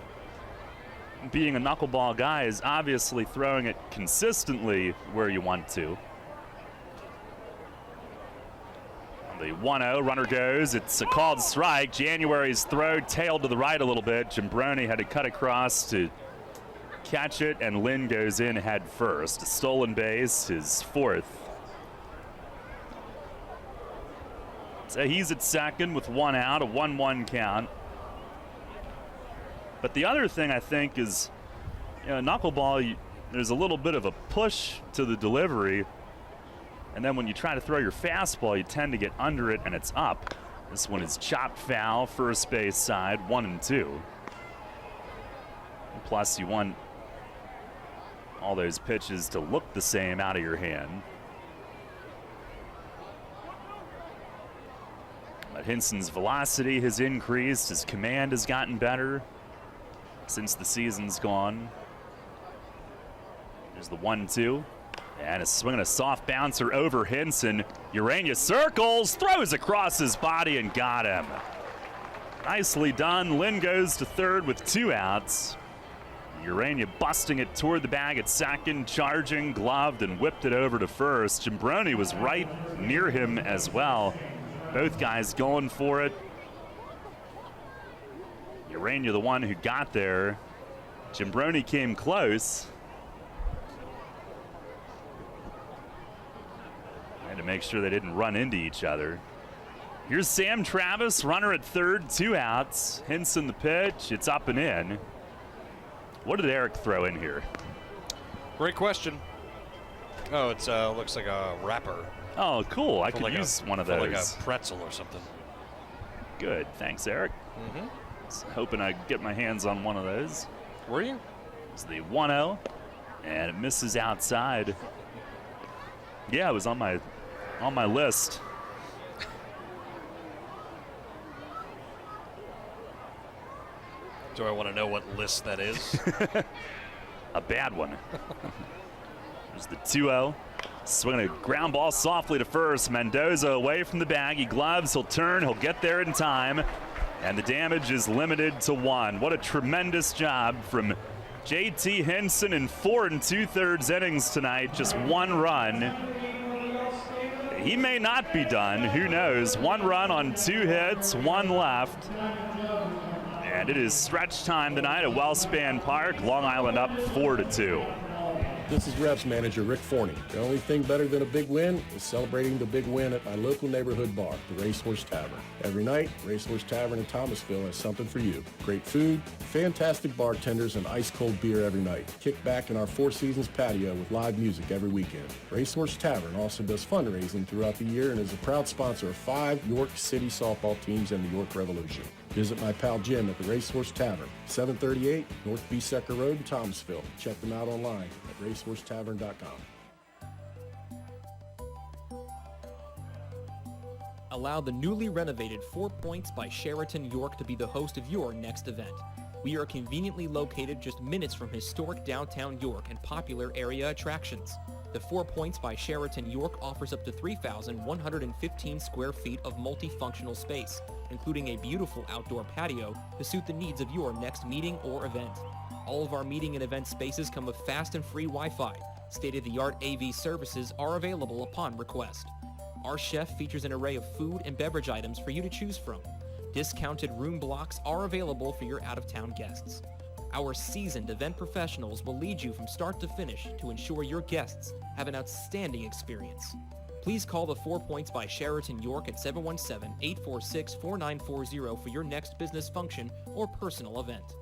being a knuckleball guy is obviously throwing it consistently where you want to. The 1-0, runner goes. It's a called strike. January's throw tailed to the right a little bit. Jimbroni had to cut across to catch it, and Lynn goes in head first. A stolen base, his fourth. So he's at second with one out, a 1-1 count. But the other thing I think is, knuckleball, there's a little bit of a push to the delivery. And then when you try to throw your fastball, you tend to get under it and it's up. This one is chopped foul, first base side, 1-2. Plus you want all those pitches to look the same out of your hand. But Hinson's velocity has increased, his command has gotten better since the season's gone. There's the 1-2. And a swing and a soft bouncer over Hinson. Urania circles, throws across his body and got him. Nicely done. Lynn goes to third with 2 outs. Urania busting it toward the bag at second, charging, gloved, and whipped it over to first. Jimbroni was right near him as well. Both guys going for it. Urania the one who got there. Jimbroni came close. To make sure they didn't run into each other. Here's Sam Travis, runner at third, 2 outs. Hinson the pitch, it's up and in. What did Eric throw in here? Great question. Oh, it's looks like a wrapper. Oh, cool. I could use one of those. Like a pretzel or something. Good, thanks, Eric. Was hoping I'd get my hands on one of those. Were you? It's the 1-0, and it misses outside. Yeah, it was on my list. Do I want to know what list that is? A bad one. There's the 2-0. Swinging a ground ball softly to first. Mendoza away from the bag. He gloves, he'll turn, he'll get there in time. And the damage is limited to 1. What a tremendous job from JT Hinson in 4 2/3 innings tonight. Just 1 run. He may not be done. Who knows? 1 run on 2 hits, 1 left. And it is stretch time tonight at Wellspan Park. Long Island up 4-2. This is Revs manager Rick Forney. The only thing better than a big win is celebrating the big win at my local neighborhood bar, the Racehorse Tavern. Every night, Racehorse Tavern in Thomasville has something for you. Great food, fantastic bartenders, and ice-cold beer every night. Kick back in our Four Seasons patio with live music every weekend. Racehorse Tavern also does fundraising throughout the year and is a proud sponsor of 5 York City softball teams and the York Revolution. Visit my pal Jim at the Racehorse Tavern, 738 North Beesecker Road in Thomasville. Check them out online at racehorsetavern.com. Allow the newly renovated 4 Points by Sheraton York to be the host of your next event. We are conveniently located just minutes from historic downtown York and popular area attractions. The 4 Points by Sheraton York offers up to 3,115 square feet of multifunctional space, including a beautiful outdoor patio to suit the needs of your next meeting or event. All of our meeting and event spaces come with fast and free Wi-Fi. State-of-the-art AV services are available upon request. Our chef features an array of food and beverage items for you to choose from. Discounted room blocks are available for your out-of-town guests. Our seasoned event professionals will lead you from start to finish to ensure your guests have an outstanding experience. Please call the 4 Points by Sheraton York at 717-846-4940 for your next business function or personal event.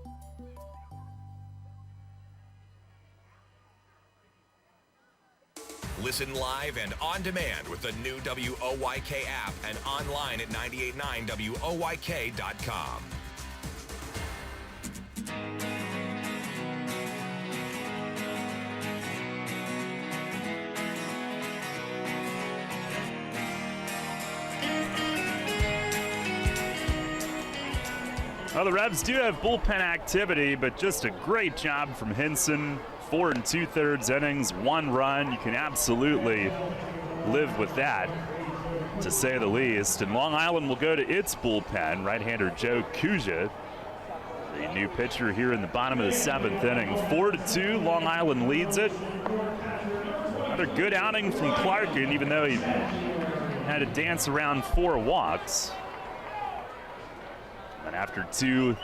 Listen live and on demand with the new WOYK app and online at 989WOYK.com. Well, the Revs do have bullpen activity, but just a great job from Hinson. 4 2/3 innings, 1 run. You can absolutely live with that, to say the least. And Long Island will go to its bullpen. Right-hander Joe Kuja, the new pitcher here in the bottom of the 7th inning. 4-2, Long Island leads it. Another good outing from Clarkin, even though he had to dance around 4 walks. And after 2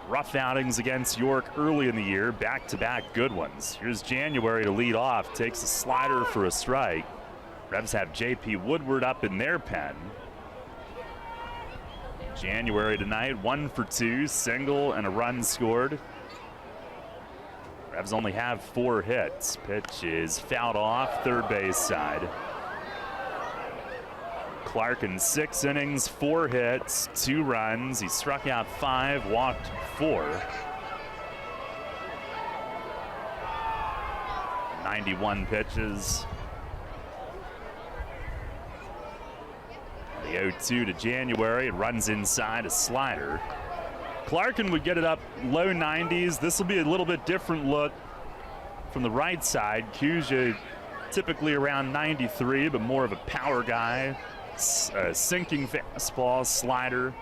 rough outings against York early in the year, back-to-back good ones. Here's January to lead off, takes a slider for a strike. Revs have J.P. Woodward up in their pen. January tonight, 1 for 2, single and a run scored. Revs only have 4 hits. Pitch is fouled off, third base side. Clark in 6 innings, 4 hits, 2 runs. He struck out 5, walked 4. 91 pitches. The 0-2 to January. It runs inside, a slider. Clarkin would get it up low 90s. This will be a little bit different look from the right side. Kuja typically around 93, but more of a power guy. Sinking fastball, slider.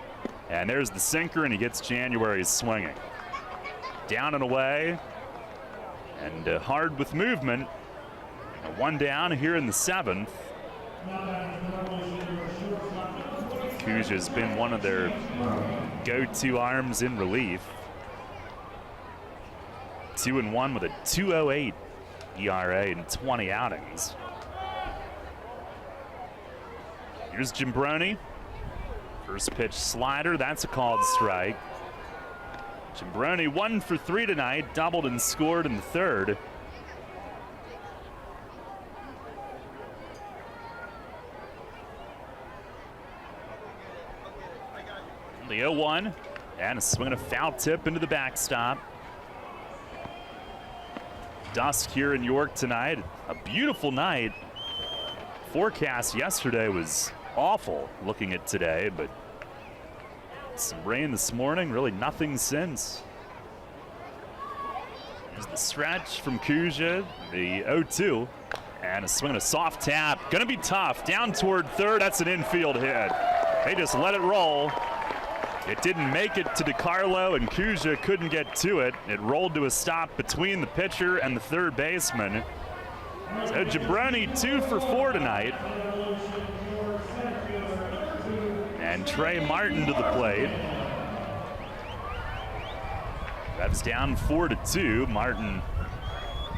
And there's the sinker, and he gets January swinging. Down and away. And hard with movement. 1 down here in the 7th. Kuja's been one of their go-to arms in relief. 2-1 with a 2.08 ERA in 20 outings. Here's Jimbroni. First pitch slider, that's a called strike. Jimbroni 1 for 3 tonight, doubled and scored in the 3rd. The 0-1, and a swing and a foul tip into the backstop. Dusk here in York tonight. A beautiful night. Forecast yesterday was awful looking at today, but some rain this morning, really nothing since. There's the stretch from Kuja, the 0-2, and a swing and a soft tap. Gonna be tough, down toward 3rd, that's an infield hit. They just let it roll. It didn't make it to DiCarlo, and Kuja couldn't get to it. It rolled to a stop between the pitcher and the 3rd baseman. So Jimbroni 2 for 4 tonight. And Trey Martin to the plate. Revs down 4-2. Martin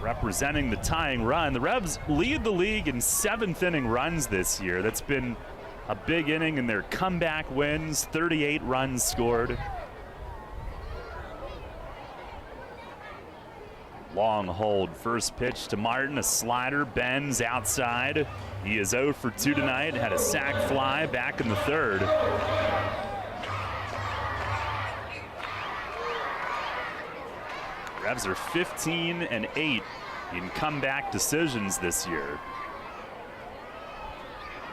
representing the tying run. The Revs lead the league in 7th inning runs this year. That's been a big inning in their comeback wins, 38 runs scored. Long hold, first pitch to Martin, a slider, bends outside. He is 0 for 2 tonight, had a sac fly back in the 3rd. Revs are 15-8 in comeback decisions this year.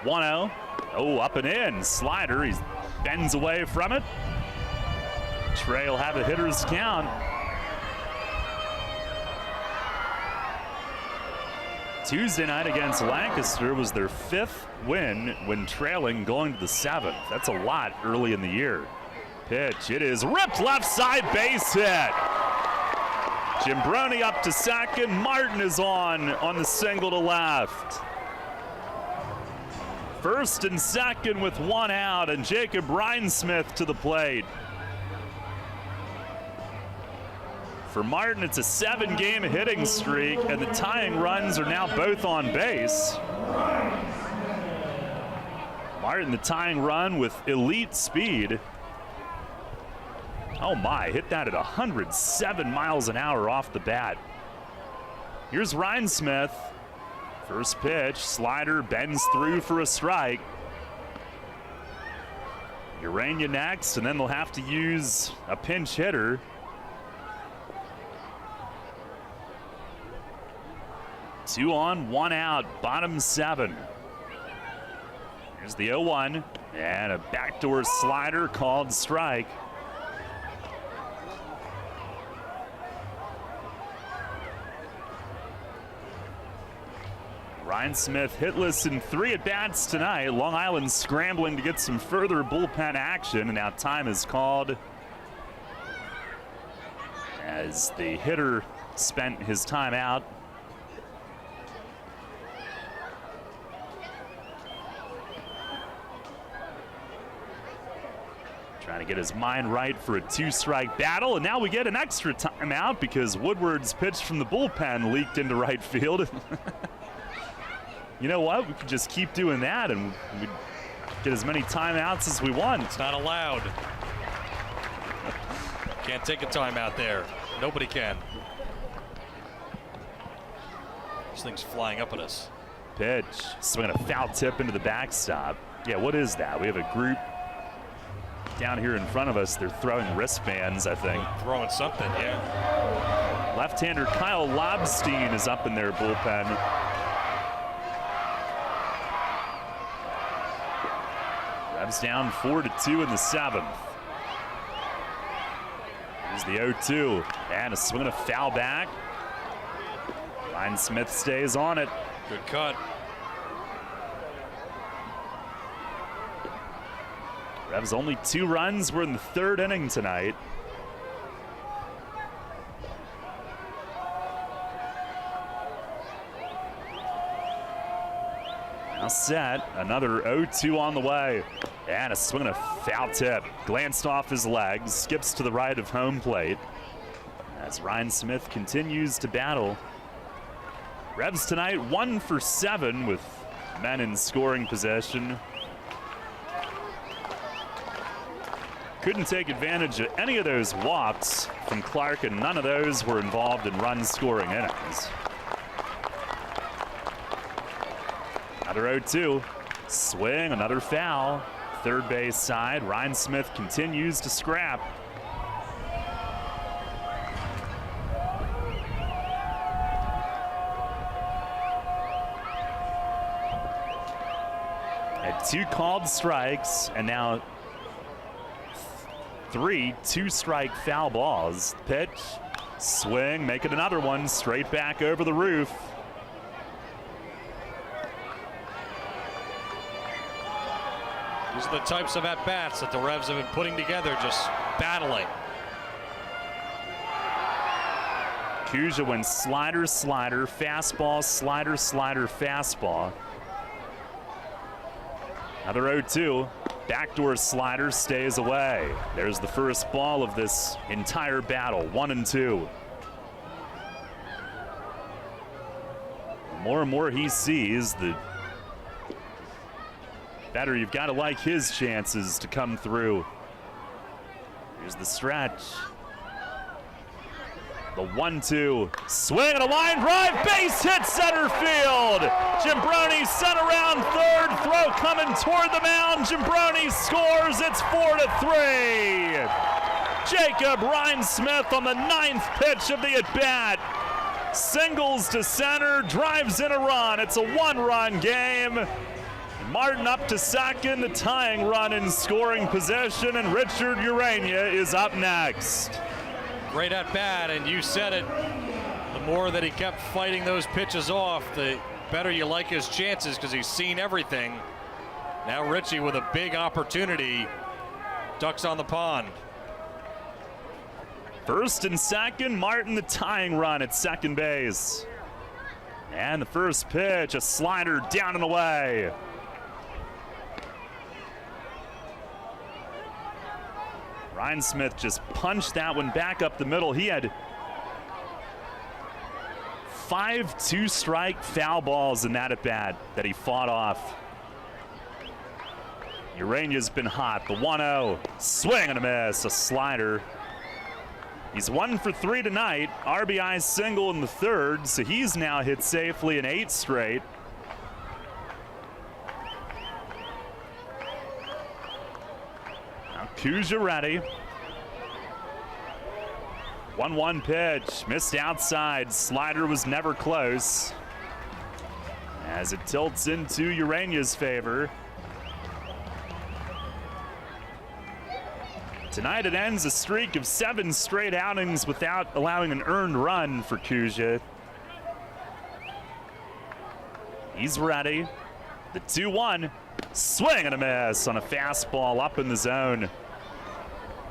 1-0. Oh, up and in. Slider. He bends away from it. Trey will have a hitter's count. Tuesday night against Lancaster was their 5th win when trailing going to the 7th. That's a lot early in the year. Pitch. It is ripped left side, base hit. Jimbroni up to 2nd. Martin is on the single to left. 1st and 2nd with 1 out, and Jacob Rhinesmith to the plate. For Martin, it's a 7-game hitting streak, and the tying runs are now both on base. Martin, the tying run with elite speed. Oh my, hit that at 107 miles an hour off the bat. Here's Rhinesmith. First pitch, slider, bends through for a strike. Urania next, and then they'll have to use a pinch hitter. Two on, 1 out, bottom 7. Here's the 0-1, and a backdoor slider called strike. Rhinesmith hitless in 3 at-bats tonight. Long Island scrambling to get some further bullpen action, and now time is called as the hitter spent his time out. Trying to get his mind right for a 2-strike battle, and now we get an extra timeout because Woodward's pitch from the bullpen leaked into right field. You know what? We could just keep doing that, and we'd get as many timeouts as we want. It's not allowed. Can't take a timeout there. Nobody can. This thing's flying up at us. Pitch, swinging a foul tip into the backstop. Yeah, what is that? We have a group down here in front of us. They're throwing wristbands, I think. Throwing something, yeah. Left-hander Kyle Lobstein is up in their bullpen. Revs down 4-2 in the 7th. Here's the 0-2, and a swing and a foul back. Ryan Smith stays on it. Good cut. Revs only 2 runs. We're in the 3rd inning tonight. Now set, another 0-2 on the way. And a swing and a foul tip. Glanced off his legs, skips to the right of home plate. As Ryan Smith continues to battle. Revs tonight 1 for 7 with men in scoring possession. Couldn't take advantage of any of those walks from Clark, and none of those were involved in run-scoring innings. Another 0-2. Swing, another foul. Third base side. Ryan Smith continues to scrap. Had 2 called strikes, and now 3 2-strike foul balls. Pitch, swing, make it another one, straight back over the roof. These are the types of at-bats that the Revs have been putting together, just battling. Kuja went slider, slider, fastball, slider, slider, fastball. Another 0-2. Backdoor slider stays away. There's the first ball of this entire battle, 1-2. The more and more he sees, the better you've got to like his chances to come through. Here's the stretch. The 1-2, swing and a line drive, base hit center field. Jimbroni sent around third, throw coming toward the mound. Jimbroni scores, it's 4-3. Jacob Ryan Smith on the 9th pitch of the at-bat. Singles to center, drives in a run. It's a 1-run game. Martin up to second, the tying run in scoring position, and Richard Urania is up next. Great at bat, and you said it. The more that he kept fighting those pitches off, the better you like his chances because he's seen everything. Now Richie with a big opportunity. Ducks on the pond. First and second, Martin the tying run at second base. And the first pitch, a slider down and away. Ryan Smith just punched that one back up the middle. He had 5 2-strike foul balls in that at-bat that he fought off. Urania's been hot. The 1-0, swing and a miss, a slider. He's 1 for 3 tonight. RBI single in the 3rd, so he's now hit safely in 8 straight. Kuja ready. 1-1 pitch, missed outside. Slider was never close. As it tilts into Urania's favor. Tonight it ends a streak of 7 straight outings without allowing an earned run for Kuja. He's ready. The 2-1, swing and a miss on a fastball up in the zone.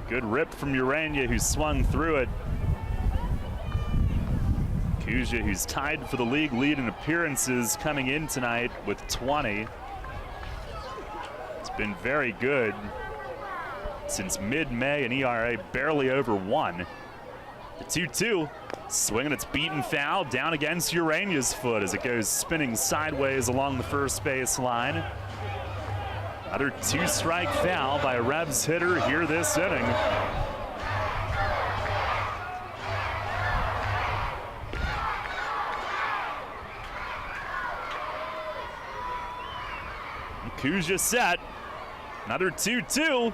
Good rip from Urania, who swung through it. Kuja, who's tied for the league lead in appearances coming in tonight with 20. It's been very good. since mid-May, an ERA barely over 1. The 2-2, swinging its beaten foul down against Urania's foot as it goes spinning sideways along the first base line. Another 2-strike foul by a Revs hitter here this inning. Kuzia set. Another 2-2.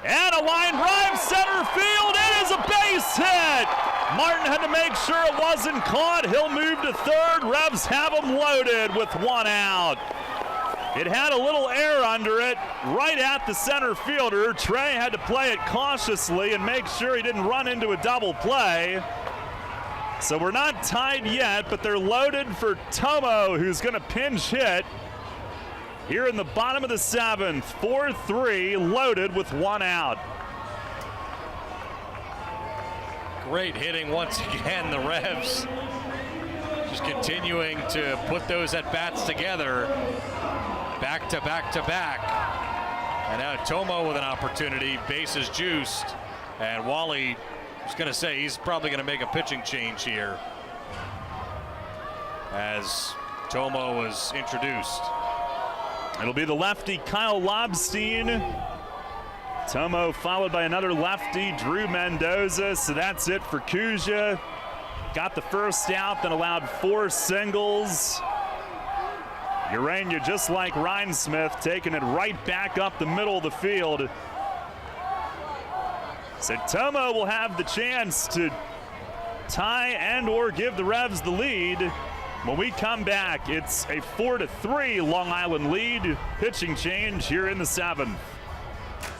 And a line drive center field. It is a base hit. Martin had to make sure it wasn't caught. He'll move to third. Revs have him loaded with 1 out. It had a little air under it right at the center fielder. Trey had to play it cautiously and make sure he didn't run into a double play. So we're not tied yet, but they're loaded for Tomo, who's going to pinch hit. Here in the bottom of the 7th, 4-3, loaded with 1 out. Great hitting once again, the Revs. Just continuing to put those at-bats together. Back to back to back. And now Tomo with an opportunity, bases juiced. And Wally, I was going to say, he's probably going to make a pitching change here as Tomo was introduced. It'll be the lefty Kyle Lobstein. Tomo followed by another lefty, Drew Mendoza. So that's it for Kuzia. Got the first out, then allowed 4 singles. Urania, just like Rhinesmith, taking it right back up the middle of the field. So Tomo will have the chance to tie and or give the Revs the lead. When we come back, it's a 4-3 Long Island lead. Pitching change here in the 7th.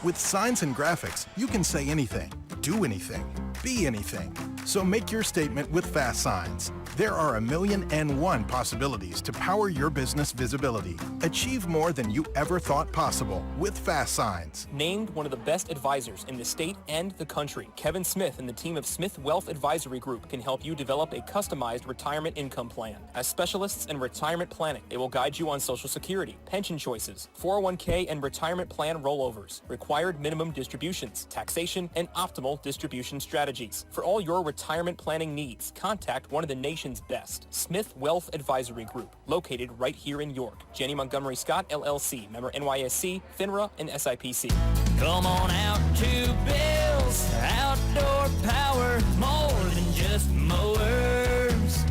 With signs and graphics, you can say anything, do anything, be anything. So make your statement with Fast Signs. There are 1,000,001 possibilities to power your business visibility. Achieve more than you ever thought possible with Fast Signs. Named one of the best advisors in the state and the country, Kevin Smith and the team of Smith Wealth Advisory Group can help you develop a customized retirement income plan. As specialists in retirement planning, they will guide you on Social Security, pension choices, 401k and retirement plan rollovers, required minimum distributions, taxation, and optimal distribution strategies. For all your retirement planning needs, contact one of the nation's best, Smith Wealth Advisory Group, located right here in York. Janney Montgomery Scott, LLC, member NYSE, FINRA, and SIPC. Come on out to Bill's Outdoor Power, more than just mowers.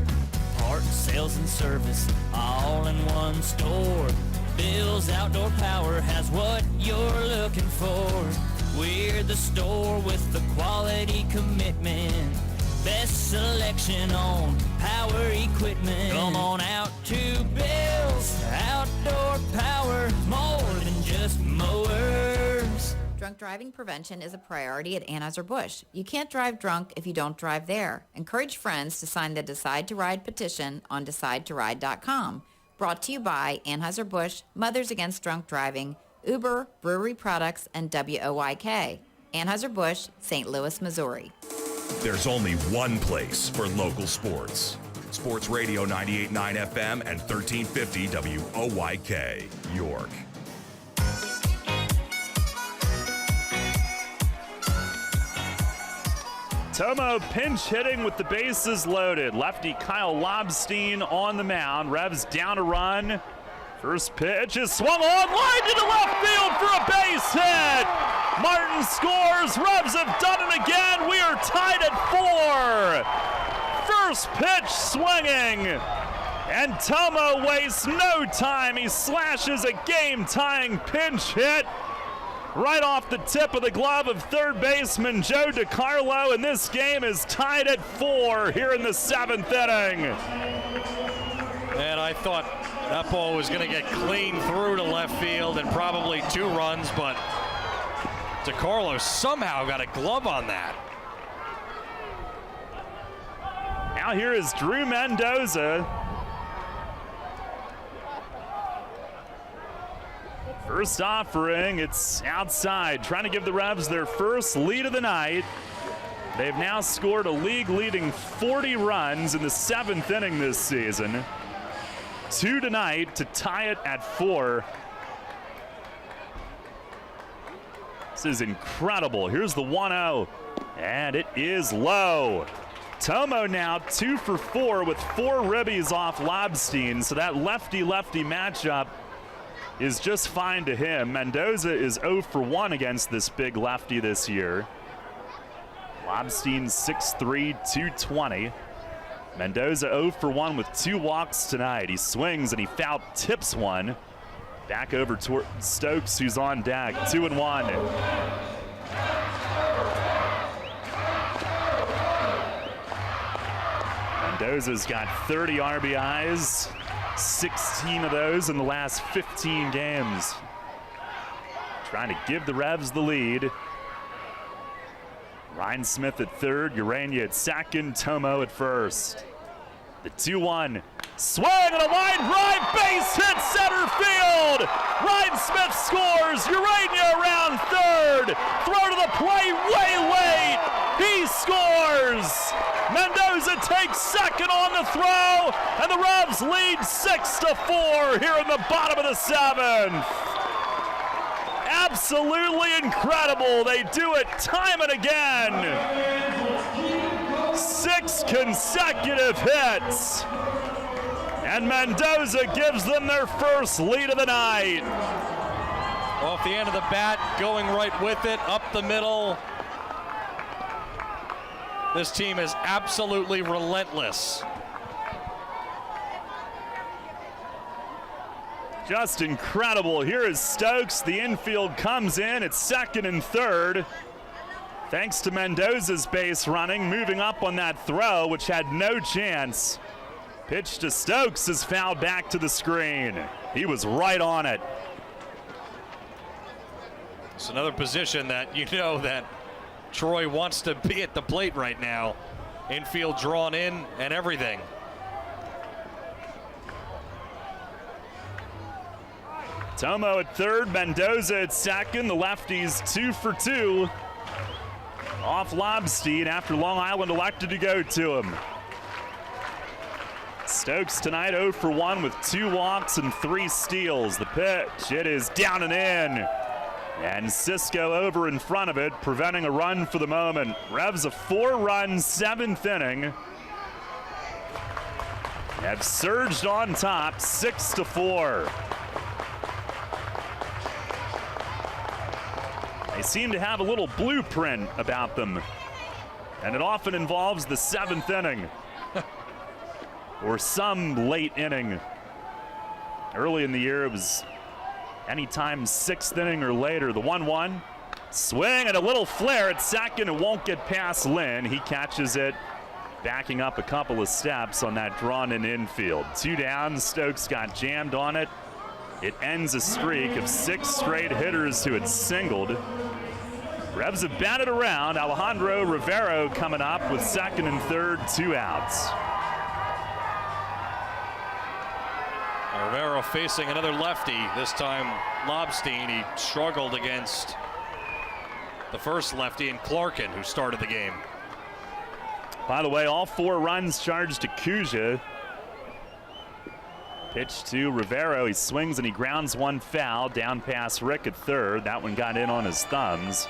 Parts, sales, and service, all in one store. Bill's Outdoor Power has what you're looking for. We're the store with the quality commitment. Best selection on power equipment. Come on out to Bill's Outdoor Power, more than just mowers. Drunk driving prevention is a priority at Anheuser-Busch. You can't drive drunk if you don't drive there. Encourage friends to sign the Decide to Ride petition on DecideToRide.com. Brought to you by Anheuser-Busch, Mothers Against Drunk Driving, Uber, Brewery Products, and WOYK. Anheuser-Busch, St. Louis, Missouri. There's only one place for local sports. Sports Radio 98.9 FM and 1350 WOYK, York. Tomo pinch hitting with the bases loaded. Lefty Kyle Lobstein on the mound. Revs down a run. First pitch is swung on, line to the left field for a base hit. Martin scores. Revs have done it again. We are tied at 4. First pitch swinging. And Tomo wastes no time. He slashes a game-tying pinch hit right off the tip of the glove of third baseman Joe DiCarlo, and this game is tied at 4 here in the 7th inning. And I thought that ball was going to get clean through to left field and probably 2 runs, but DiCarlo somehow got a glove on that. Now here is Drew Mendoza. First offering, it's outside, trying to give the Revs their first lead of the night. They've now scored a league-leading 40 runs in the 7th inning this season. 2 tonight to tie it at 4. This is incredible. Here's the 1-0, and it is low. Tomo now 2 for 4 with 4 ribbies off Lobstein, so that lefty-lefty matchup is just fine to him. Mendoza is 0 for 1 against this big lefty this year. Lobstein 6'3", 220. Mendoza 0 for 1 with 2 walks tonight. He swings and he foul tips one. Back over toward Stokes, who's on deck. 2-1. Mendoza's got 30 RBIs, 16 of those in the last 15 games. Trying to give the Revs the lead. Ryan Smith at third, Urania at second, Tomo at first. The 2-1. Swing and a line drive, base hit center field. Ryan Smith scores. Urania around third. Throw to the plate way late. He scores. Mendoza takes second on the throw, and the Revs lead 6-4 here in the bottom of the 7th. Absolutely incredible. They do it time and again. 6 consecutive hits. And Mendoza gives them their first lead of the night. Off the end of the bat, going right with it, up the middle. This team is absolutely relentless. Just incredible. Here is Stokes. The infield comes in. It's second and third. Thanks to Mendoza's base running, moving up on that throw, which had no chance. Pitch to Stokes is fouled back to the screen. He was right on it. It's another position that you know that Troy wants to be at the plate right now. Infield drawn in and everything. Tomo at third, Mendoza at second. The lefties 2 for 2 off Lobstein after Long Island elected to go to him. Stokes tonight 0 for 1 with 2 walks and 3 steals. The pitch, it is down and in. And Cisco over in front of it, preventing a run for the moment. Revs a 4-run 7th inning. Have surged on top 6-4. They seem to have a little blueprint about them, and it often involves the 7th inning or some late inning. Early in the year, it was anytime 6th inning or later. The 1-1, swing and a little flare at second. It won't get past Lynn. He catches it, backing up a couple of steps on that drawn-in infield. 2 down, Stokes got jammed on it. It ends a streak of 6 straight hitters who had singled. Revs have batted around. Alejandro Rivero coming up with second and third, 2 outs. Rivero facing another lefty, this time Lobstein. He struggled against the first lefty in Clarkin, who started the game. By the way, all 4 runs charged to Kuja. Pitch to Rivero. He swings and he grounds one foul down past Rick at third. That one got in on his thumbs.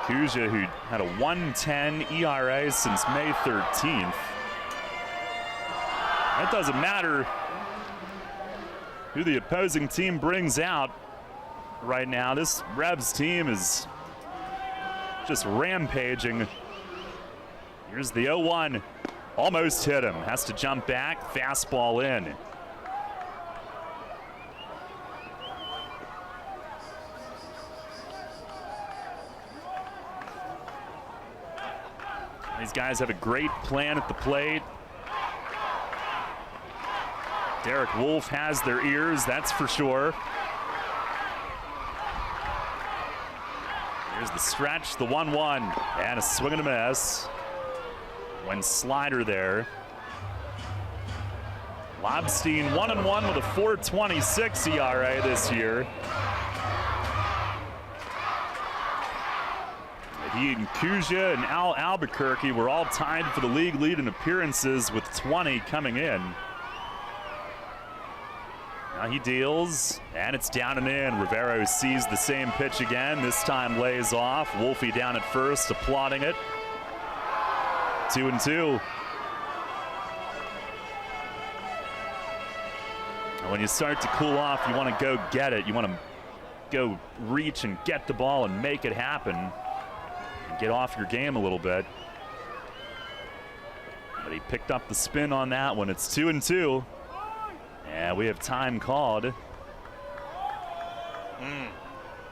Kuja, who had a 1.10 ERA since May 13th. That doesn't matter who the opposing team brings out right now. This Revs team is just rampaging. Here's the 0-1. Almost hit him. Has to jump back. Fastball in. These guys have a great plan at the plate. Derek Wolf has their ears, that's for sure. Here's the stretch, the 1-1, and a swing and a miss. When slider there. Lobstein 1-1 with a 4.26 ERA this year. He and Kuja and Al Albuquerque were all tied for the league lead in appearances with 20 coming in. Now He deals, and it's down and in. Rivero sees the same pitch again. This time lays off. Wolfie down at first, applauding it. 2-2. And when you start to cool off, you want to go get it. You want to go reach and get the ball and make it happen. And get off your game a little bit. But he picked up the spin on that one. It's 2-2. And we have time called.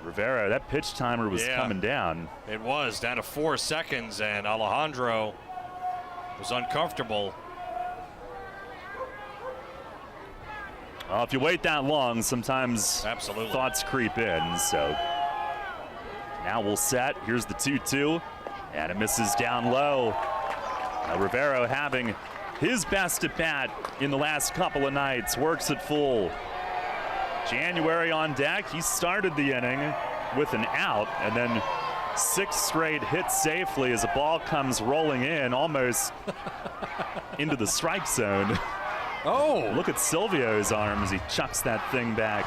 Rivero, that pitch timer was coming down. It was down to 4 seconds, and Alejandro was uncomfortable. Well, if you wait that long, sometimes thoughts creep in. So now we'll set. Here's the 2-2, and it misses down low. Rivero having his best at bat in the last couple of nights, works it full. January on deck. He started the inning with an out, and then 6 straight hits safely as a ball comes rolling in almost into the strike zone. Oh! Look at Silvio's arm as he chucks that thing back.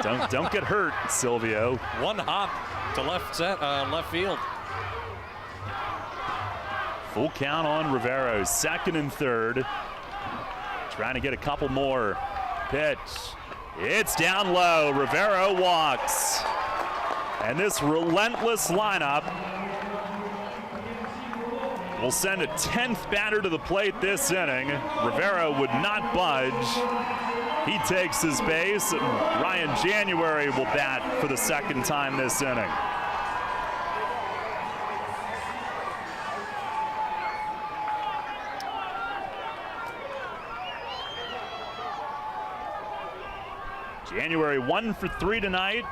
Don't get hurt, Silvio. One hop to left field. Full count on Rivero, second and third. Trying to get a couple more. Pitch. It's down low. Rivero walks. And this relentless lineup will send a 10th batter to the plate this inning. Rivero would not budge. He takes his base, and Ryan January will bat for the second time this inning. January 1 for 3 tonight.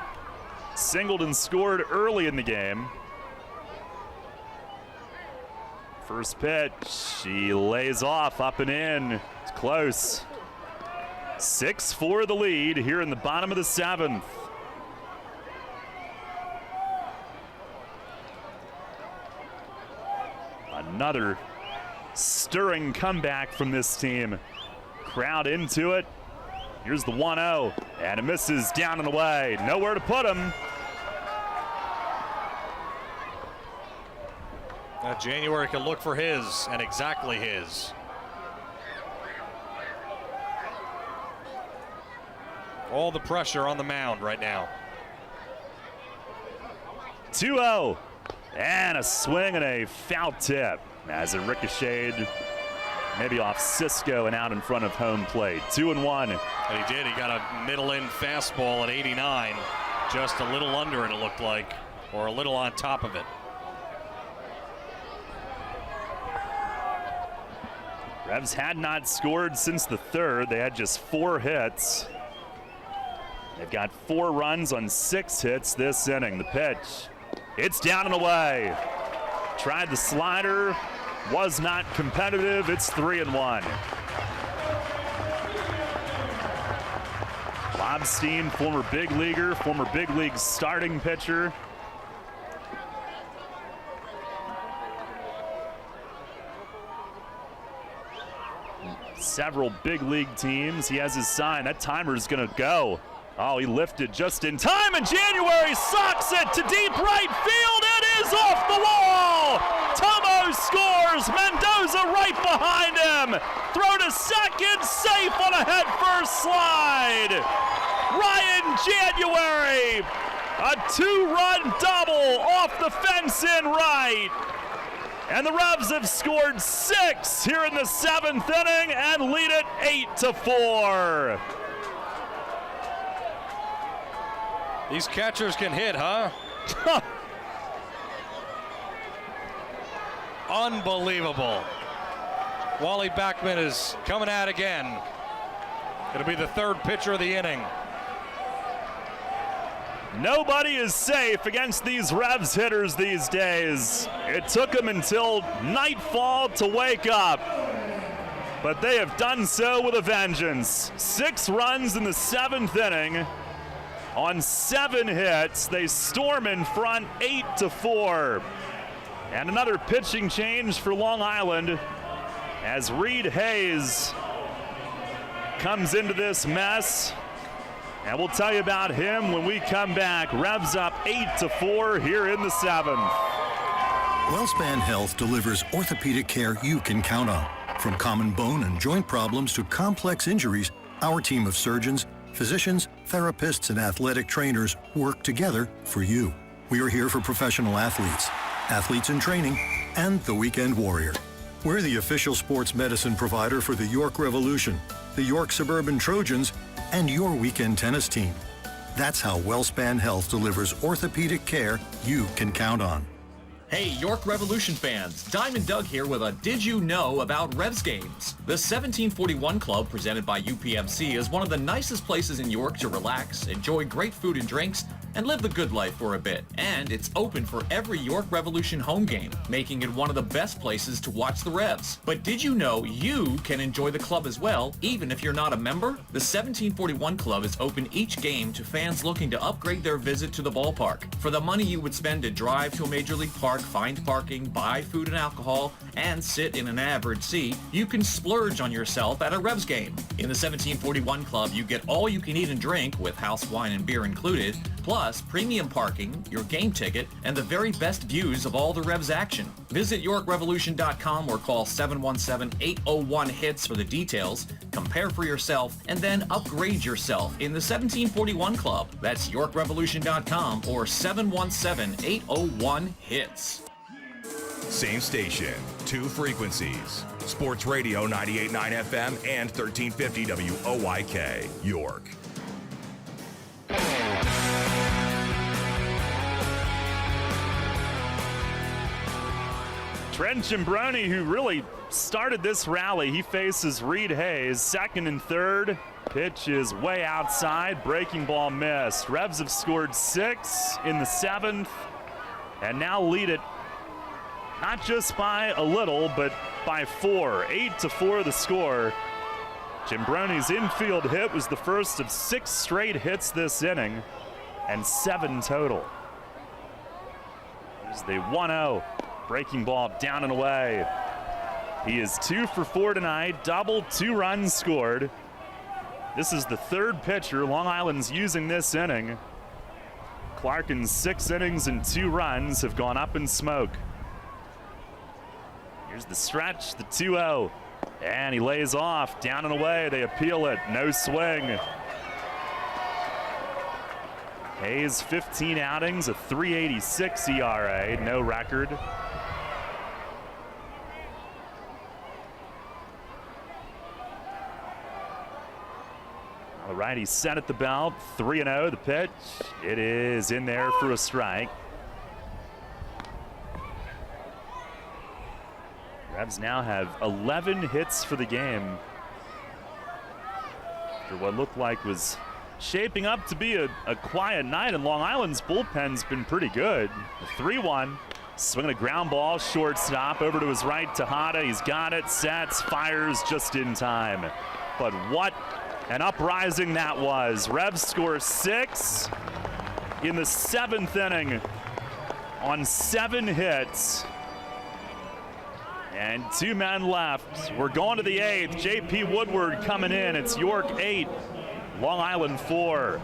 Singled and scored early in the game. First pitch, he lays off, up and in. It's close. 6-4 the lead here in the bottom of the 7th. Another stirring comeback from this team. Crowd into it. Here's the 1-0, and it misses down and away. Nowhere to put him. January can look for his, and exactly his. All the pressure on the mound right now. 2-0, and a swing and a foul tip as it ricocheted maybe off Cisco and out in front of home plate. 2-1. And he did. He got a middle-in fastball at 89. Just a little under it looked like, or a little on top of it. Revs had not scored since the 3rd. They had just 4 hits. They've got 4 runs on 6 hits this inning. The pitch, it's down and away. Tried the slider, was not competitive. It's 3-1. Lobstein, former big leaguer, former big league starting pitcher. Several big league teams. He has his sign. That timer's gonna go. Oh, he lifted just in time, and January socks it to deep right field. It is off the wall. Tomo scores. Mendoza right behind him. Throw to second, safe on a head-first slide. Ryan January, a 2-run double off the fence in right. And the Revs have scored 6 here in the 7th inning and lead it 8-4. These catchers can hit, huh? Unbelievable. Wally Backman is coming out again. It'll be the 3rd pitcher of the inning. Nobody is safe against these Revs hitters these days. It took them until nightfall to wake up, but they have done so with a vengeance. 6 runs in the 7th inning. On 7 hits, they storm in front 8-4. And another pitching change for Long Island as Reed Hayes comes into this mess. And we'll tell you about him when we come back. Revs up 8-4 here in the 7th. WellSpan Health delivers orthopedic care you can count on. From common bone and joint problems to complex injuries, our team of surgeons, physicians, therapists, and athletic trainers work together for you. We are here for professional athletes, athletes in training, and the weekend warrior. We're the official sports medicine provider for the York Revolution, the York Suburban Trojans, and your weekend tennis team. That's how WellSpan Health delivers orthopedic care you can count on. Hey, York Revolution fans, Diamond Doug here with a Did You Know About Revs games. The 1741 Club, presented by UPMC, is one of the nicest places in York to relax, enjoy great food and drinks, and live the good life for a bit. And it's open for every York Revolution home game, making it one of the best places to watch the Revs. But did you know you can enjoy the club as well, even if you're not a member? The 1741 Club is open each game to fans looking to upgrade their visit to the ballpark. For the money you would spend to drive to a major league park, find parking, buy food and alcohol, and sit in an average seat, you can splurge on yourself at a Revs game. In the 1741 Club, you get all you can eat and drink, with house wine and beer included, plus premium parking, your game ticket, and the very best views of all the Revs action. Visit YorkRevolution.com or call 717-801-HITS for the details. Compare for yourself, and then upgrade yourself in the 1741 Club. That's YorkRevolution.com or 717-801-HITS. Same station, two frequencies. Sports Radio 98.9 FM and 1350 WOYK, York. Trent Gimbroni, who really started this rally, he faces Reed Hayes, second and third. Pitch is way outside, breaking ball missed. Revs have scored 6 in the 7th and now lead it not just by a little, but by 4. 8-4 the score. Gimbroni's infield hit was the first of 6 straight hits this inning, and 7 total. There's the 1-0. Breaking ball down and away. He is 2 for 4 tonight, double, 2 runs scored. This is the 3rd pitcher Long Island's using this inning. Clark in 6 innings and 2 runs have gone up in smoke. Here's the stretch, the 2-0. And he lays off, down and away. They appeal it, no swing. Hayes, 15 outings, a 3.86 ERA, no record. The righty set at the belt, 3-0 the pitch. It is in there for a strike. Revs now have 11 hits for the game, after what looked like was shaping up to be a quiet night, and Long Island's bullpen's been pretty good. The 3-1, swinging a ground ball, shortstop, over to his right, Tejada. He's got it, sets, fires just in time. But what an uprising that was. Revs score 6 in the 7th inning on 7 hits. And 2 men left. We're going to the 8th. J.P. Woodward coming in. It's York 8, Long Island 4.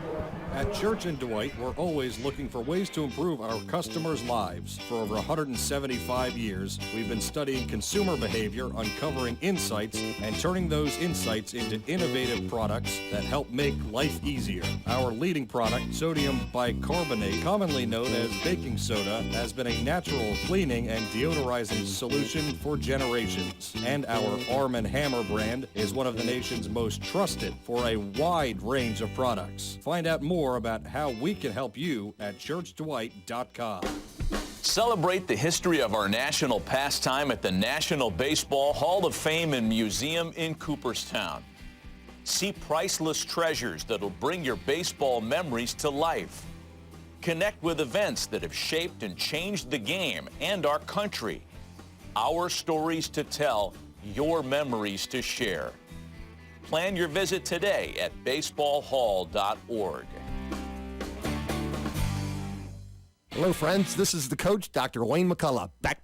At Church & Dwight, we're always looking for ways to improve our customers' lives. For over 175 years, we've been studying consumer behavior, uncovering insights, and turning those insights into innovative products that help make life easier. Our leading product, sodium bicarbonate, commonly known as baking soda, has been a natural cleaning and deodorizing solution for generations. And our Arm & Hammer brand is one of the nation's most trusted for a wide range of products. Find out more about how we can help you at churchdwight.com. Celebrate the history of our national pastime at the National Baseball Hall of Fame and Museum in Cooperstown. See priceless treasures that'll bring your baseball memories to life. Connect with events that have shaped and changed the game and our country. Our stories to tell, your memories to share. Plan your visit today at baseballhall.org. Hello, friends. This is the coach, Dr. Wayne McCullough, back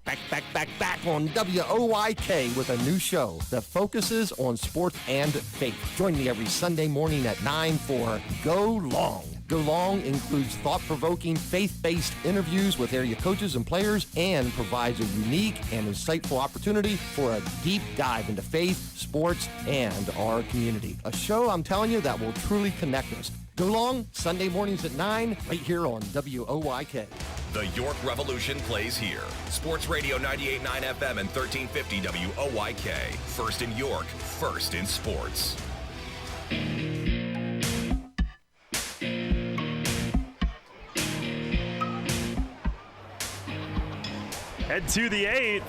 on WOYK with a new show that focuses on sports and faith. Join me every Sunday morning at 9 for Go Long. Go Long includes thought-provoking, faith-based interviews with area coaches and players and provides a unique and insightful opportunity for a deep dive into faith, sports, and our community. A show, I'm telling you, that will truly connect us. Go Long, Sunday mornings at 9, right here on WOYK. The York Revolution plays here. Sports Radio 98.9 FM and 1350 WOYK. First in York, first in sports. Head to the 8th.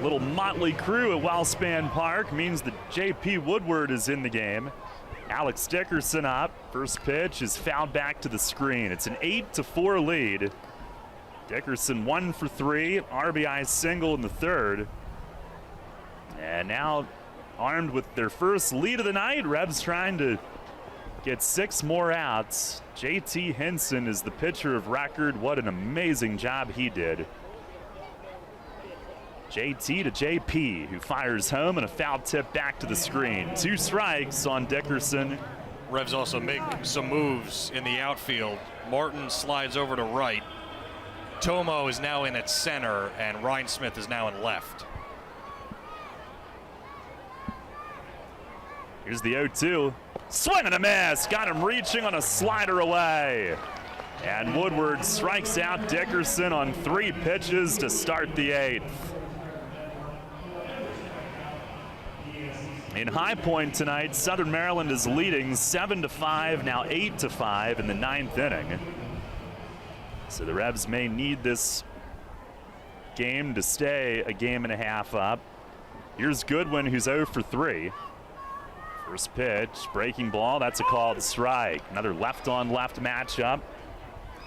Little motley crew at Wellspan Park means that J.P. Woodward is in the game. Alex Dickerson up. First pitch is fouled back to the screen. It's an 8-4 lead. Dickerson 1 for 3. RBI single in the third. And now armed with their first lead of the night, Rebs trying to get 6 more outs. J.T. Hinson is the pitcher of record. What an amazing job he did. JT to JP, who fires home and a foul tip back to the screen. 2 strikes on Dickerson. Revs also make some moves in the outfield. Martin slides over to right. Tomo is now in at center, and Ryan Smith is now in left. Here's the 0-2. Swing and a miss. Got him reaching on a slider away. And Woodward strikes out Dickerson on 3 pitches to start the 8th. In High Point tonight, Southern Maryland is leading 7-5, now 8-5 in the 9th inning. So the Rebs may need this game to stay a game and a half up. Here's Goodwin, who's 0 for 3. First pitch, breaking ball, that's a called strike. Another left-on-left matchup.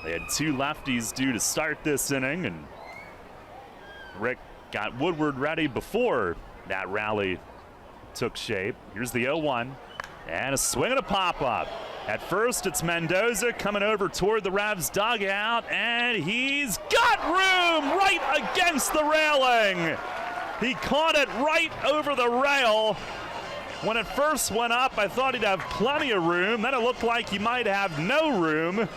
They had 2 lefties due to start this inning, and Rick got Woodward ready before that rally took shape. Here's the 0-1, and a swing and a pop-up. At first, it's Mendoza coming over toward the Revs dugout, and he's got room right against the railing. He caught it right over the rail. When it first went up, I thought he'd have plenty of room. Then it looked like he might have no room.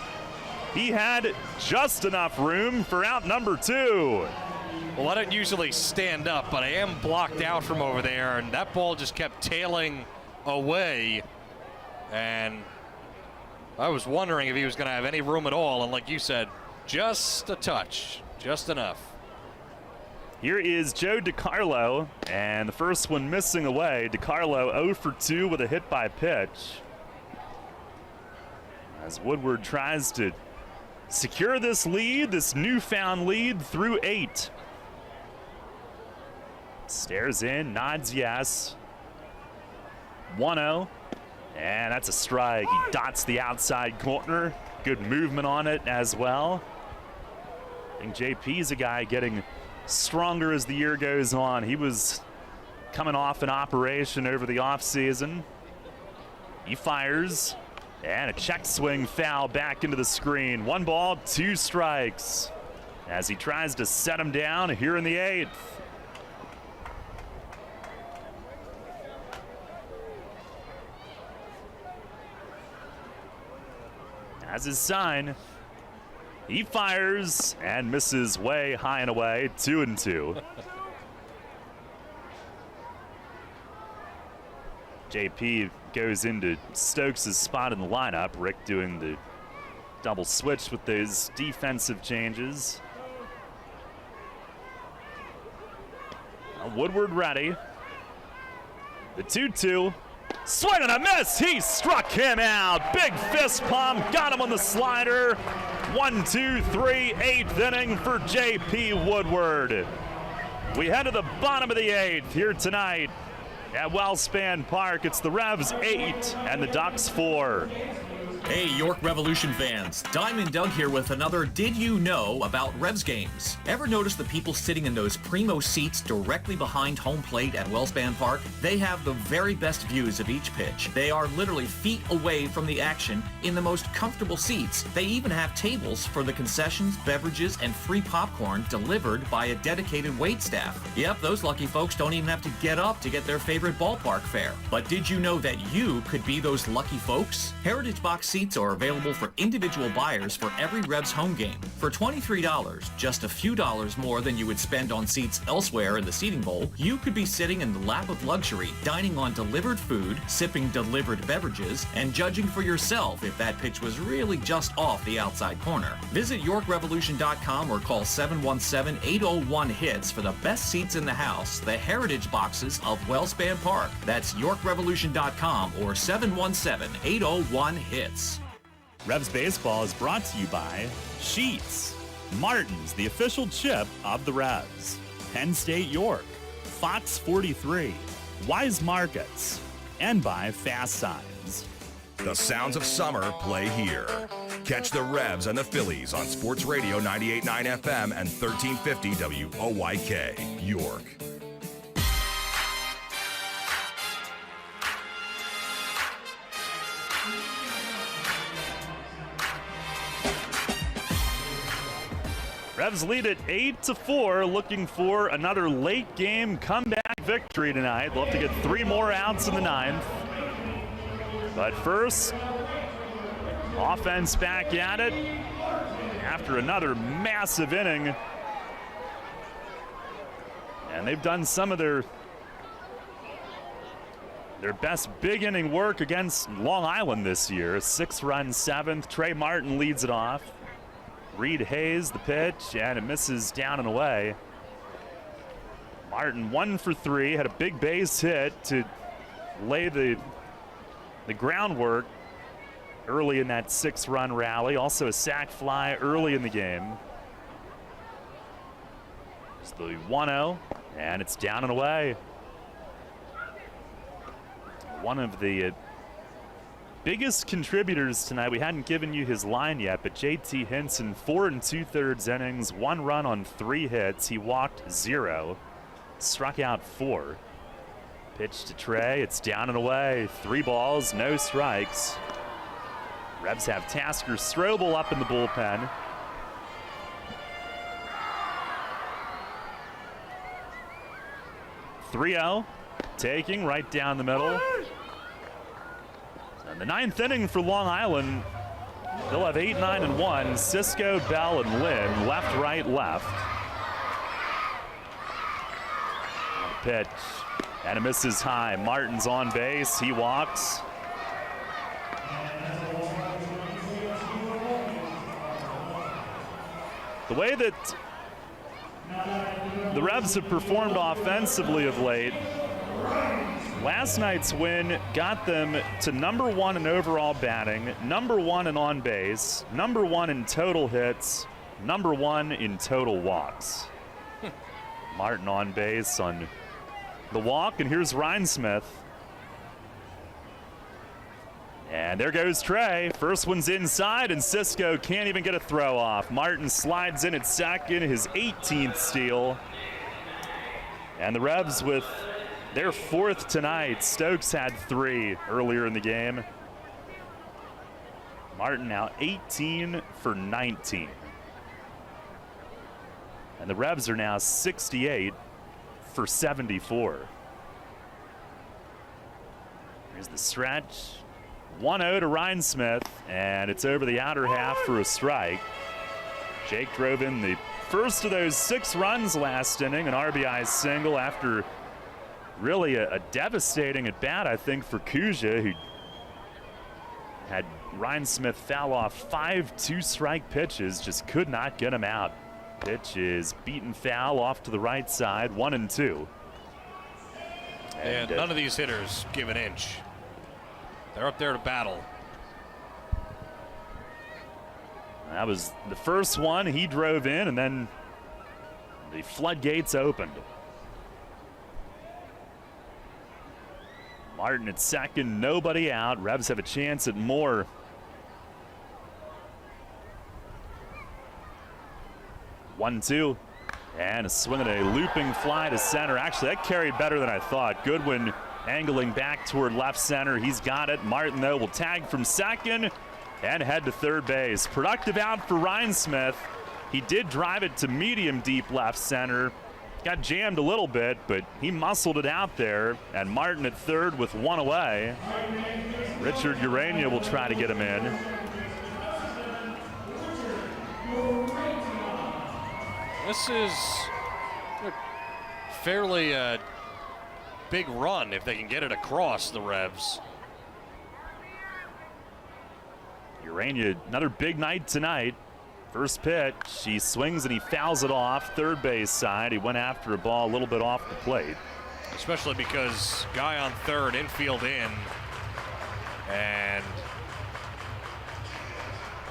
He had just enough room for out number 2. Well, I don't usually stand up, but I am blocked out from over there, and that ball just kept tailing away. And I was wondering if he was going to have any room at all, and like you said, just a touch, just enough. Here is Joe DiCarlo, and the first one missing away. DiCarlo 0 for 2 with a hit by pitch. As Woodward tries to secure this lead, this newfound lead through 8. Stares in, nods yes. 1-0, and that's a strike. He dots the outside corner. Good movement on it as well. I think JP's a guy getting stronger as the year goes on. He was coming off an operation over the offseason. He fires, and a check swing foul back into the screen. 1 ball, 2 strikes as he tries to set him down here in the 8th. As his sign, he fires and misses way high and away. 2-2. JP goes into Stokes' spot in the lineup. Rick doing the double switch with those defensive changes. Now Woodward ready. The 2-2. Swing and a miss. He struck him out. Big fist pump. Got him on the slider. 1-2-3, 8th inning for J.P. Woodward. We head to the bottom of the 8th here tonight at Wellspan Park. It's the Revs 8 and the Ducks 4. Hey, York Revolution fans. Diamond Doug here with another Did You Know about Revs games. Ever notice the people sitting in those primo seats directly behind home plate at Wellspan Park? They have the very best views of each pitch. They are literally feet away from the action in the most comfortable seats. They even have tables for the concessions, beverages, and free popcorn delivered by a dedicated waitstaff. Yep, those lucky folks don't even have to get up to get their favorite ballpark fare. But did you know that you could be those lucky folks? Heritage Box seats are available for individual buyers for every Revs home game. For $23, just a few dollars more than you would spend on seats elsewhere in the seating bowl, you could be sitting in the lap of luxury, dining on delivered food, sipping delivered beverages, and judging for yourself if that pitch was really just off the outside corner. Visit YorkRevolution.com or call 717-801-HITS for the best seats in the house, the Heritage Boxes of Wellspan Park. That's YorkRevolution.com or 717-801-HITS. Revs Baseball is brought to you by Sheets, Martin's, the official chip of the Revs, Penn State York, Fox 43, Wise Markets, and by Fast Signs. The sounds of summer play here. Catch the Revs and the Phillies on Sports Radio 98.9 FM and 1350 WOYK, York. Revs lead at 8-4, looking for another late game comeback victory tonight. They'll have to get 3 more outs in the 9th. But first, offense back at it after another massive inning. And they've done some of their best big inning work against Long Island this year. A 6-run 7th. Trey Martin leads it off. Reed Hayes the pitch, and it misses down and away. Martin 1 for 3, had a big base hit to lay the groundwork early in that 6-run rally. Also a sac fly early in the game. It's the 1-0, and it's down and away. One of the biggest contributors tonight, we hadn't given you his line yet, but JT Hinson, 4 2/3 innings, 1 run on 3 hits. He walked 0, struck out 4. Pitch to Trey, it's down and away. 3 balls, no strikes. Revs have Tasker Strobel up in the bullpen. .3-0, taking right down the middle. And the 9th inning for Long Island, they'll have 8, 9, and 1. Cisco, Bell, and Lynn, left, right, left. Pitch, and it misses high. Martin's on base, he walks. The way that the Revs have performed offensively of late, last night's win got them to number 1 in overall batting, number 1 in on base, number 1 in total hits, number 1 in total walks. Martin on base on the walk, and here's Rhinesmith. And there goes Trey. First one's inside, and Cisco can't even get a throw off. Martin slides in at second, his 18th steal. And the Revs with their 4th tonight. Stokes had 3 earlier in the game. Martin now 18 for 19. And the Revs are now 68 for 74. Here's the stretch. 1-0 to Rhinesmith, and it's over the outer half for a strike. Jake drove in the first of those 6 runs last inning, an RBI single after really a devastating at bat, I think, for Kuja, who had Rhinesmith foul off 5 2-strike pitches, just could not get him out. Pitch is beaten foul off to the right side, 1-2. And none of these hitters give an inch. They're up there to battle. That was the first one. He drove in, and then the floodgates opened. Martin at second, nobody out. Revs have a chance at more 1-2. And a swing and a looping fly to center. Actually, that carried better than I thought. Goodwin angling back toward left center. He's got it. Martin, though, will tag from second and head to third base. Productive out for Ryan Smith. He did drive it to medium deep left center. Got jammed a little bit, but he muscled it out there. And Martin at third with one away. Richard Urania will try to get him in. This is a fairly big run if they can get it across the Revs. Urania, another big night tonight. First pitch, he swings and he fouls it off third base side. He went after a ball a little bit off the plate. Especially because guy on third, infield in, and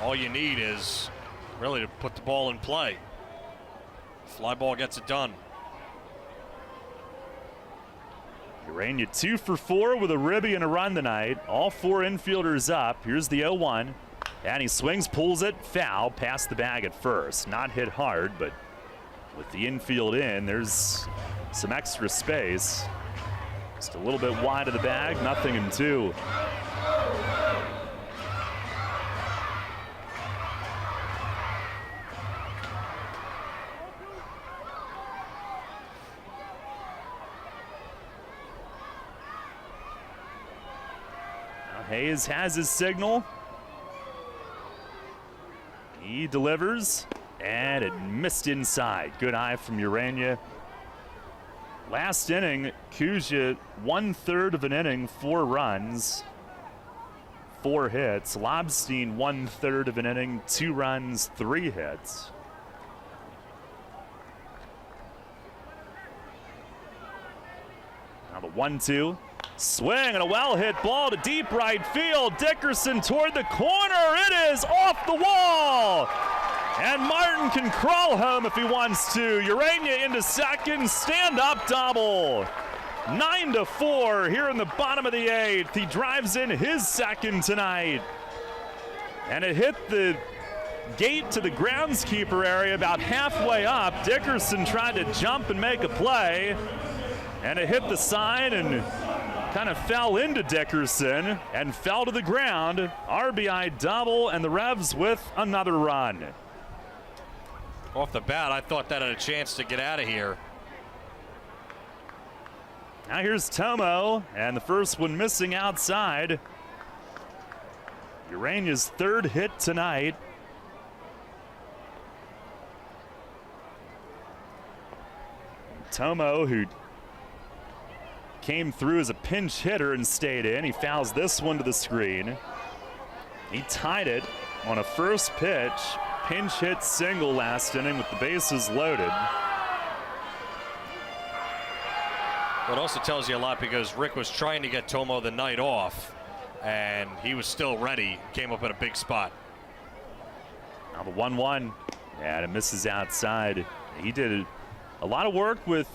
all you need is really to put the ball in play. Fly ball gets it done. Urania 2 for 4 with a ribby and a run tonight. All four infielders up. Here's the 0-1. And he swings, pulls it, foul, past the bag at first. Not hit hard, but with the infield in, there's some extra space. Just a little bit wide of the bag, nothing in 2. Now Hayes has his signal. He delivers, and it missed inside. Good eye from Urania. Last inning, Kuzia 1/3 of an inning, 4 runs, 4 hits. Lobstein 1/3 of an inning, 2 runs, 3 hits. Now the 1-2. Swing and a well-hit ball to deep right field. Dickerson toward the corner. It is off the wall. And Martin can crawl home if he wants to. Urania into second. Stand-up double. 9-4 here in the bottom of the 8th. He drives in his second tonight. And it hit the gate to the groundskeeper area about halfway up. Dickerson tried to jump and make a play. And it hit the sign and kind of fell into Dickerson and fell to the ground. RBI double, and the Revs with another run. Off the bat, I thought that had a chance to get out of here. Now here's Tomo, and the first one missing outside. Urania's 3rd hit tonight. Tomo, who came through as a pinch hitter and stayed in. He fouls this one to the screen. He tied it on a first pitch, pinch hit single last inning with the bases loaded. Well, it also tells you a lot because Rick was trying to get Tomo the night off, and he was still ready. Came up in a big spot. Now the 1-1, and it misses outside. He did a lot of work with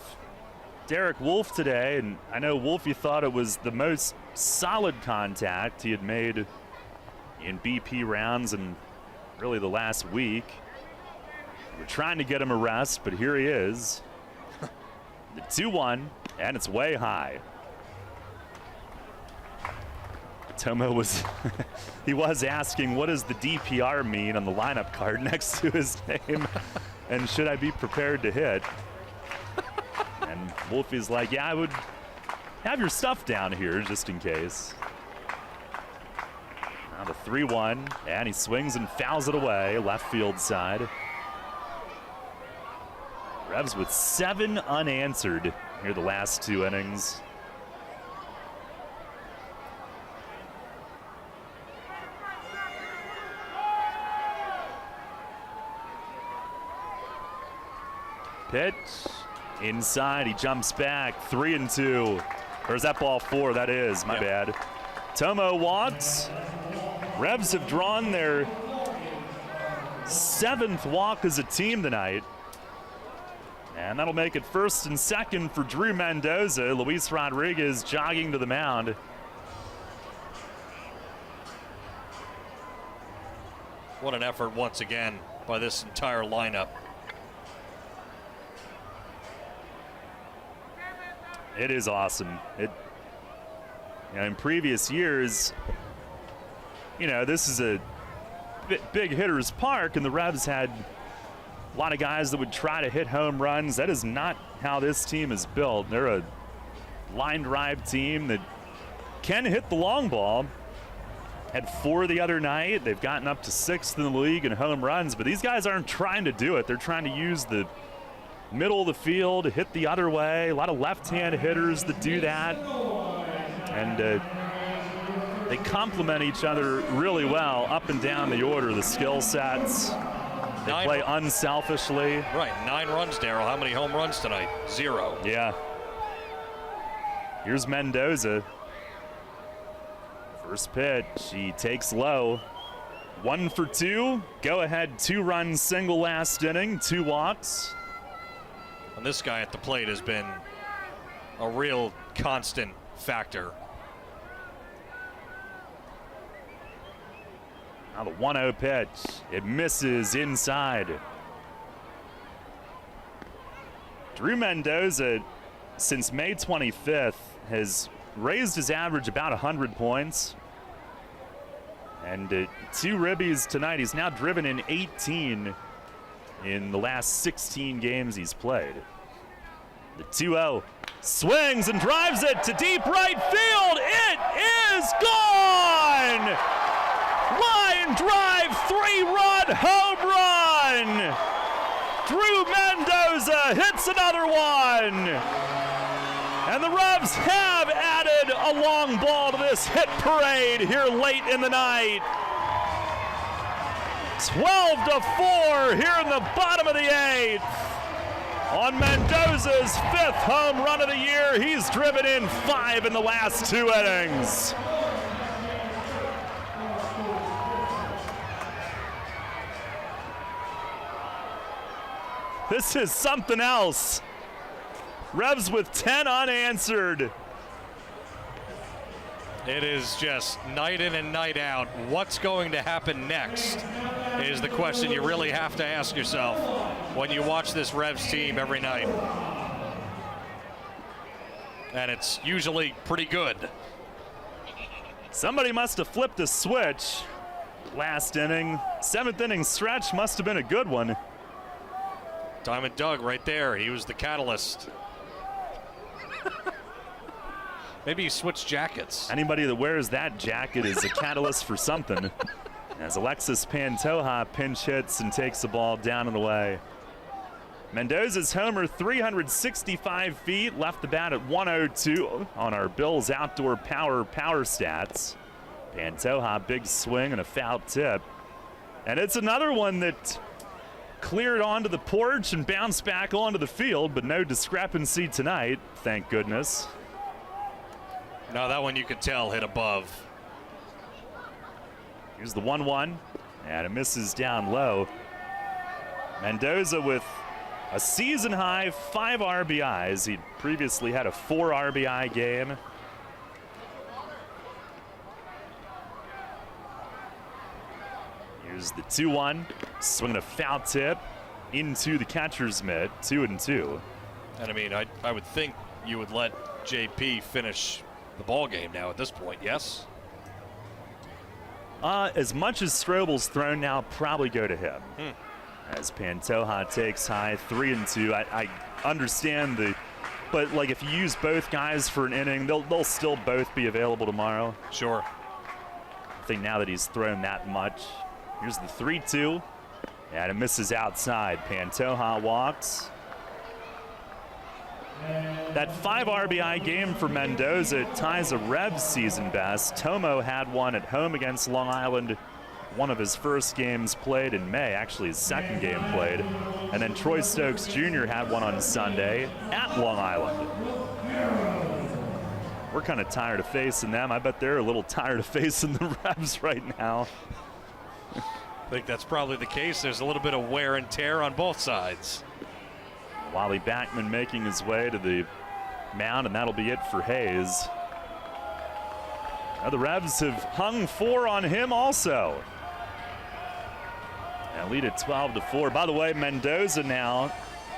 Derek Wolfe today, and I know Wolfie thought it was the most solid contact he had made in BP rounds and really the last week. We're trying to get him a rest, but here he is. The 2-1, and it's way high. Tomo was he was asking, what does the DPR mean on the lineup card next to his name, and should I be prepared to hit? And Wolfie's like, yeah, I would have your stuff down here just in case. Now the 3-1, and he swings and fouls it away, left field side. Revs with 7 unanswered here the last 2 innings. Pitch. Inside, he jumps back, 3-2. Or is that ball 4? That is, my bad. Tomo walks. Revs have drawn their 7th walk as a team tonight. And that'll make it 1st and 2nd for Drew Mendoza. Luis Rodriguez jogging to the mound. What an effort once again by this entire lineup. It is awesome. In previous years, this is a big hitter's park, and the Revs had a lot of guys that would try to hit home runs. That is not how this team is built. They're a line drive team that can hit the long ball. Had 4 the other night. They've gotten up to 6th in the league in home runs, but these guys aren't trying to do it. They're trying to use the middle of the field to hit the other way. A lot of left-hand hitters that do that. And they complement each other really well up and down the order, the skill sets. They play unselfishly. Right, 9 runs, Darryl. How many home runs tonight? 0. Yeah. Here's Mendoza. First pitch, he takes low. 1 for 2. Go ahead 2-run single last inning, 2 walks. And this guy at the plate has been a real constant factor. Now the 1-0 pitch. It misses inside. Drew Mendoza, since May 25th, has raised his average about 100 points. And 2 ribbies tonight. He's now driven in 18 in the last 16 games he's played. The 2-0 swings and drives it to deep right field. It is gone! Line drive, 3-run home run! Drew Mendoza hits another one! And the Revs have added a long ball to this hit parade here late in the night. 12-4 here in the bottom of the 8th. On Mendoza's 5th home run of the year, he's driven in 5 in the last 2 innings. This is something else. Revs with 10 unanswered. It is just night in and night out. What's going to happen next is the question you really have to ask yourself when you watch this Revs team every night. And it's usually pretty good. Somebody must have flipped a switch last inning. 7th inning stretch must have been a good one. Diamond Doug right there. He was the catalyst. Maybe he switched jackets. Anybody that wears that jacket is a catalyst for something. As Alexis Pantoja pinch hits and takes the ball down and away. Mendoza's homer, 365 feet, left the bat at 102 on our Bills outdoor power stats. Pantoja, big swing and a foul tip. And it's another one that cleared onto the porch and bounced back onto the field, but no discrepancy tonight, thank goodness. No, that one you could tell hit above. Here's the 1-1, and it misses down low. Mendoza with a season-high 5 RBIs. He'd previously had a 4 RBI game. Here's the 2-1, swinging a foul tip into the catcher's mitt, 2-2. And I mean, I would think you would let JP finish the ball game now at this point, yes? As much as Strobel's thrown now, probably go to him. As Pantoja takes high, 3-2. I understand but like if you use both guys for an inning, they'll still both be available tomorrow. Sure. I think now that he's thrown that much. Here's the 3-2, and it misses outside. Pantoja walks. That 5 RBI game for Mendoza ties a Revs season best. Tomo had one at home against Long Island, one of his first games played in May, actually his second game played. And then Troy Stokes Jr. had one on Sunday at Long Island. We're kind of tired of facing them. I bet they're a little tired of facing the Revs right now. I think that's probably the case. There's a little bit of wear and tear on both sides. Wally Backman making his way to the mound, and that'll be it for Hayes. Now the Revs have hung 4 on him also. And lead at 12-4. By the way, Mendoza now,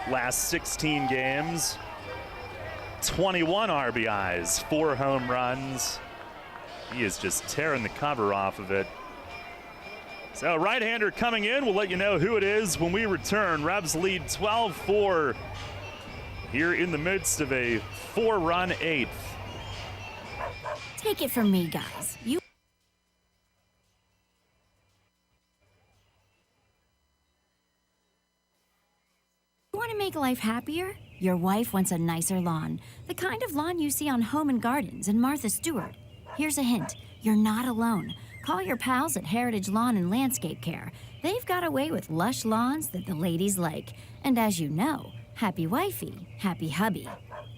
last 16 games, 21 RBIs, 4 home runs. He is just tearing the cover off of it. So right-hander coming in. We'll let you know who it is when we return. Revs lead 12-4 here in the midst of a 4-run 8th. Take it from me, guys. You want to make life happier? Your wife wants a nicer lawn. The kind of lawn you see on Home and Gardens and Martha Stewart. Here's a hint. You're not alone. Call your pals at Heritage Lawn and Landscape Care. They've got a way with lush lawns that the ladies like. And as you know, happy wifey, happy hubby.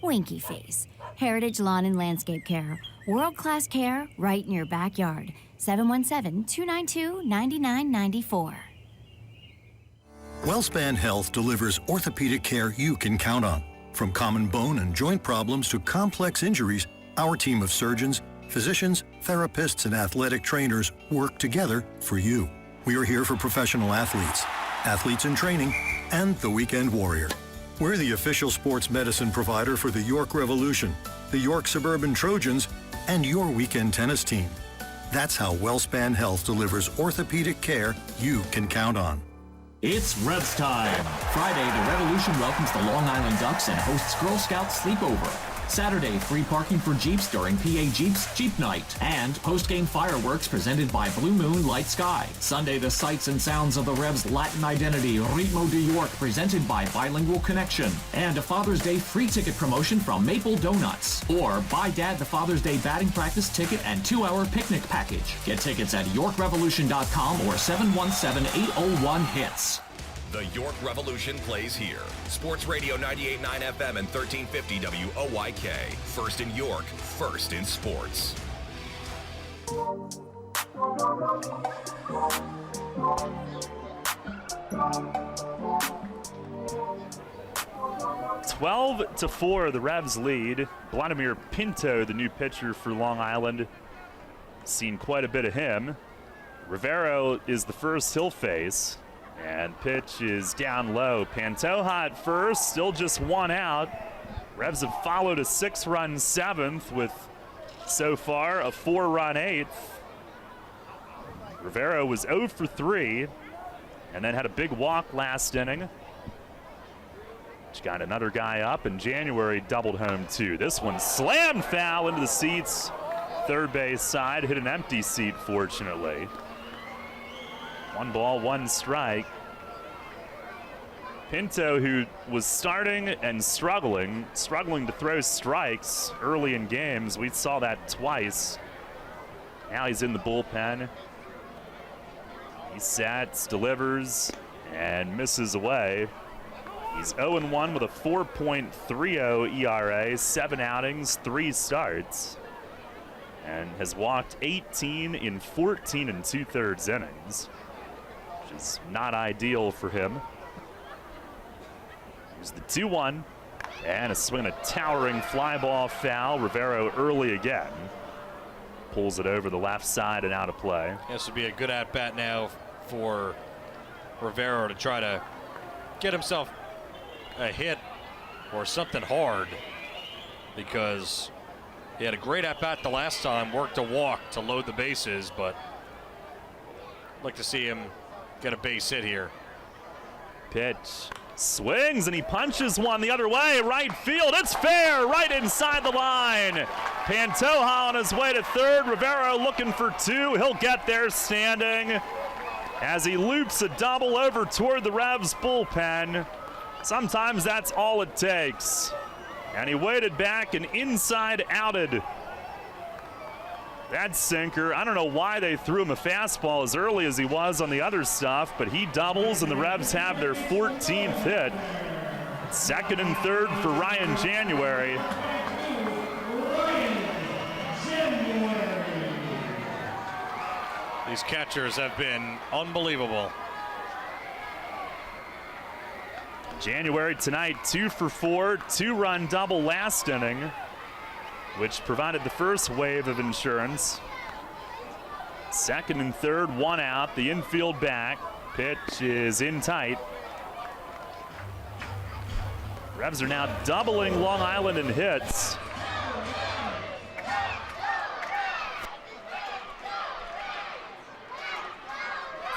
Winky face. Heritage Lawn and Landscape Care. World-class care right in your backyard. 717-292-9994. WellSpan Health delivers orthopedic care you can count on. From common bone and joint problems to complex injuries, our team of surgeons, physicians, therapists, and athletic trainers work together for you. We are here for professional athletes, athletes in training, and the weekend warrior. We're the official sports medicine provider for the York Revolution, the York Suburban Trojans, and your weekend tennis team. That's how WellSpan Health delivers orthopedic care you can count on. It's Revs time. Friday, the Revolution welcomes the Long Island Ducks and hosts Girl Scouts Sleepover. Saturday, free parking for Jeeps during PA Jeeps Jeep Night. And post-game fireworks presented by Blue Moon Light Sky. Sunday, the sights and sounds of the Revs' Latin identity, Ritmo de York, presented by Bilingual Connection. And a Father's Day free ticket promotion from Maple Donuts. Or buy Dad the Father's Day batting practice ticket and 2-hour picnic package. Get tickets at YorkRevolution.com or 717-801-HITS. The York Revolution plays here. Sports Radio 98.9 FM and 1350 WOYK. First in York, first in sports. 12-4, the Revs lead. Vladimir Pinto, the new pitcher for Long Island. Seen quite a bit of him. Rivero is the first he'll face. And pitch is down low. Pantoja at first, still just 1 out. Revs have followed a 6-run 7th with, so far, a 4-run 8th. Rivero was 0 for 3 and then had a big walk last inning. Which got another guy up, and January doubled home too. This one slammed foul into the seats. Third base side, hit an empty seat, fortunately. 1 ball, 1 strike. Pinto, who was starting and struggling to throw strikes early in games. We saw that twice. Now he's in the bullpen. He sets, delivers, and misses away. He's 0-1 with a 4.30 ERA, 7 outings, 3 starts, and has walked 18 in 14 2/3 innings. Is not ideal for him. Here's the 2-1, and a swing, a towering fly ball foul. Rivero early again. Pulls it over the left side and out of play. This would be a good at-bat now for Rivero to try to get himself a hit or something hard, because he had a great at-bat the last time, worked a walk to load the bases, but I'd like to see him get a base hit here. Pitch swings, and he punches one the other way, right field. It's fair, right inside the line. Pantoja on his way to third. Rivero looking for 2. He'll get there standing as he loops a double over toward the Revs bullpen. Sometimes that's all it takes. And he waited back and inside outed that sinker. I don't know why they threw him a fastball as early as he was on the other stuff, but he doubles, and the Revs have their 14th hit. Second and third for Ryan January. These catchers have been unbelievable. January tonight, 2 for 4, 2-run double last inning, which provided the first wave of insurance. Second and third, 1 out, the infield back. Pitch is in tight. Revs are now doubling Long Island in hits.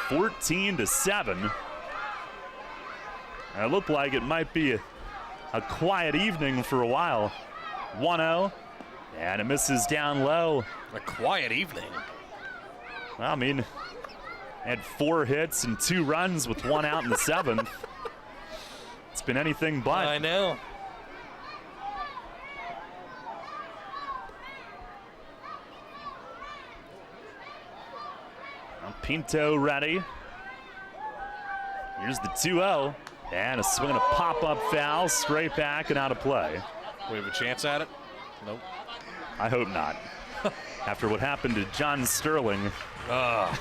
(14-7). It looked like it might be a quiet evening for a while. 1-0, and it misses down low. A quiet evening. Well, I mean, had 4 hits and 2 runs with 1 out in the 7th. It's been anything but. I know. Now Pinto ready. Here's the 2-0. And a swing and a pop-up foul, straight back and out of play. We have a chance at it? Nope. I hope not. After what happened to John Sterling. Ow!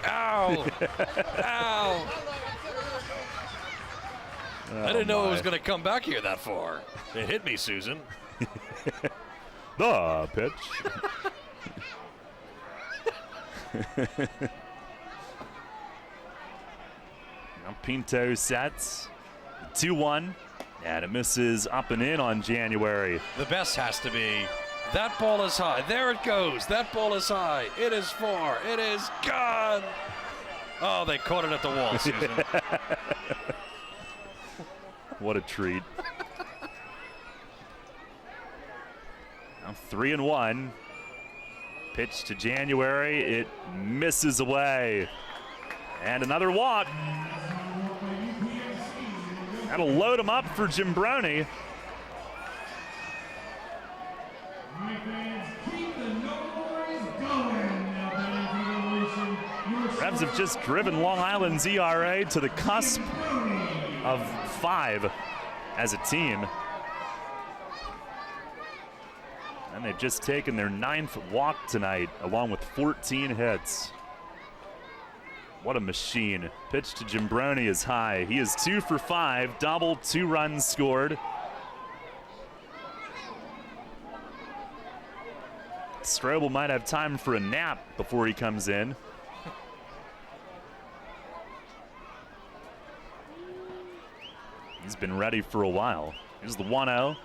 Ow! I didn't know it was going to come back here that far. It hit me, Susan. The pitch. Now Pinto sets. 2-1. And it misses up and in on January. The best has to be, that ball is high. There it goes. That ball is high. It is far. It is gone. Oh, they caught it at the wall, Susan. What a treat. Now 3-1. Pitch to January. It misses away. And another walk. That'll load him up for Jimbroni. Revs have just driven Long Island's ERA to the cusp of 5 as a team. And they've just taken their 9th walk tonight, along with 14 hits. What a machine. Pitch to Jimbroni is high. He is 2 for 5, double, 2 runs scored. Strobel might have time for a nap before he comes in. He's been ready for a while. Here's the 1-0.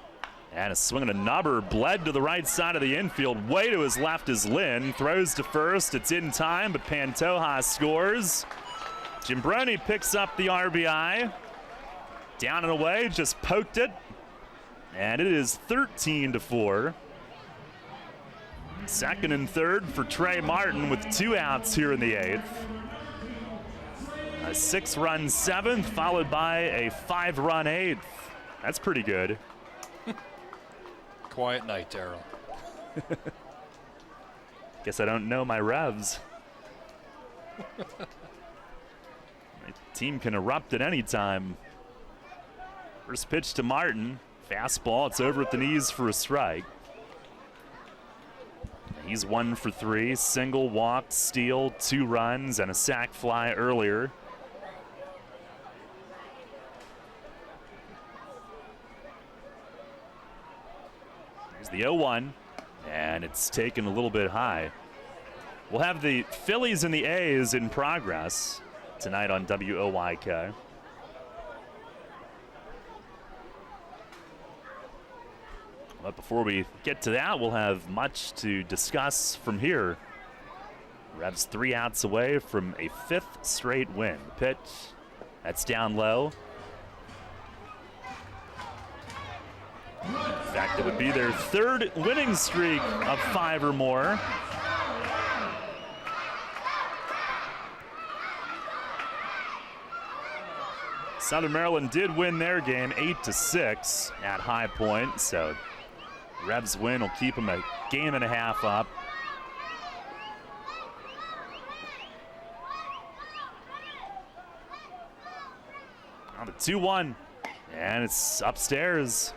And a swing and a nubber bled to the right side of the infield. Way to his left is Lynn. Throws to first. It's in time, but Pantoja scores. Jimbroni picks up the RBI. Down and away, just poked it. And it is 13-4. Second and third for Trey Martin with 2 outs here in the 8th. A 6-run 7th, followed by a 5-run 8th. That's pretty good. Quiet night, Darryl. Guess I don't know my Revs. My team can erupt at any time. First pitch to Martin. Fastball, it's over at the knees for a strike. He's 1 for 3, single, walk, steal, 2 runs, and a sac fly earlier. Here's the 0-1, and it's taken a little bit high. We'll have the Phillies and the A's in progress tonight on WOYK. But before we get to that, we'll have much to discuss from here. Revs 3 outs away from a 5th straight win. Pitch, that's down low. In fact, it would be their 3rd winning streak of 5 or more. Southern Maryland did win their game 8-6 at High Point, so Revs win will keep them a game and a half up. Now the 2-1, and it's upstairs.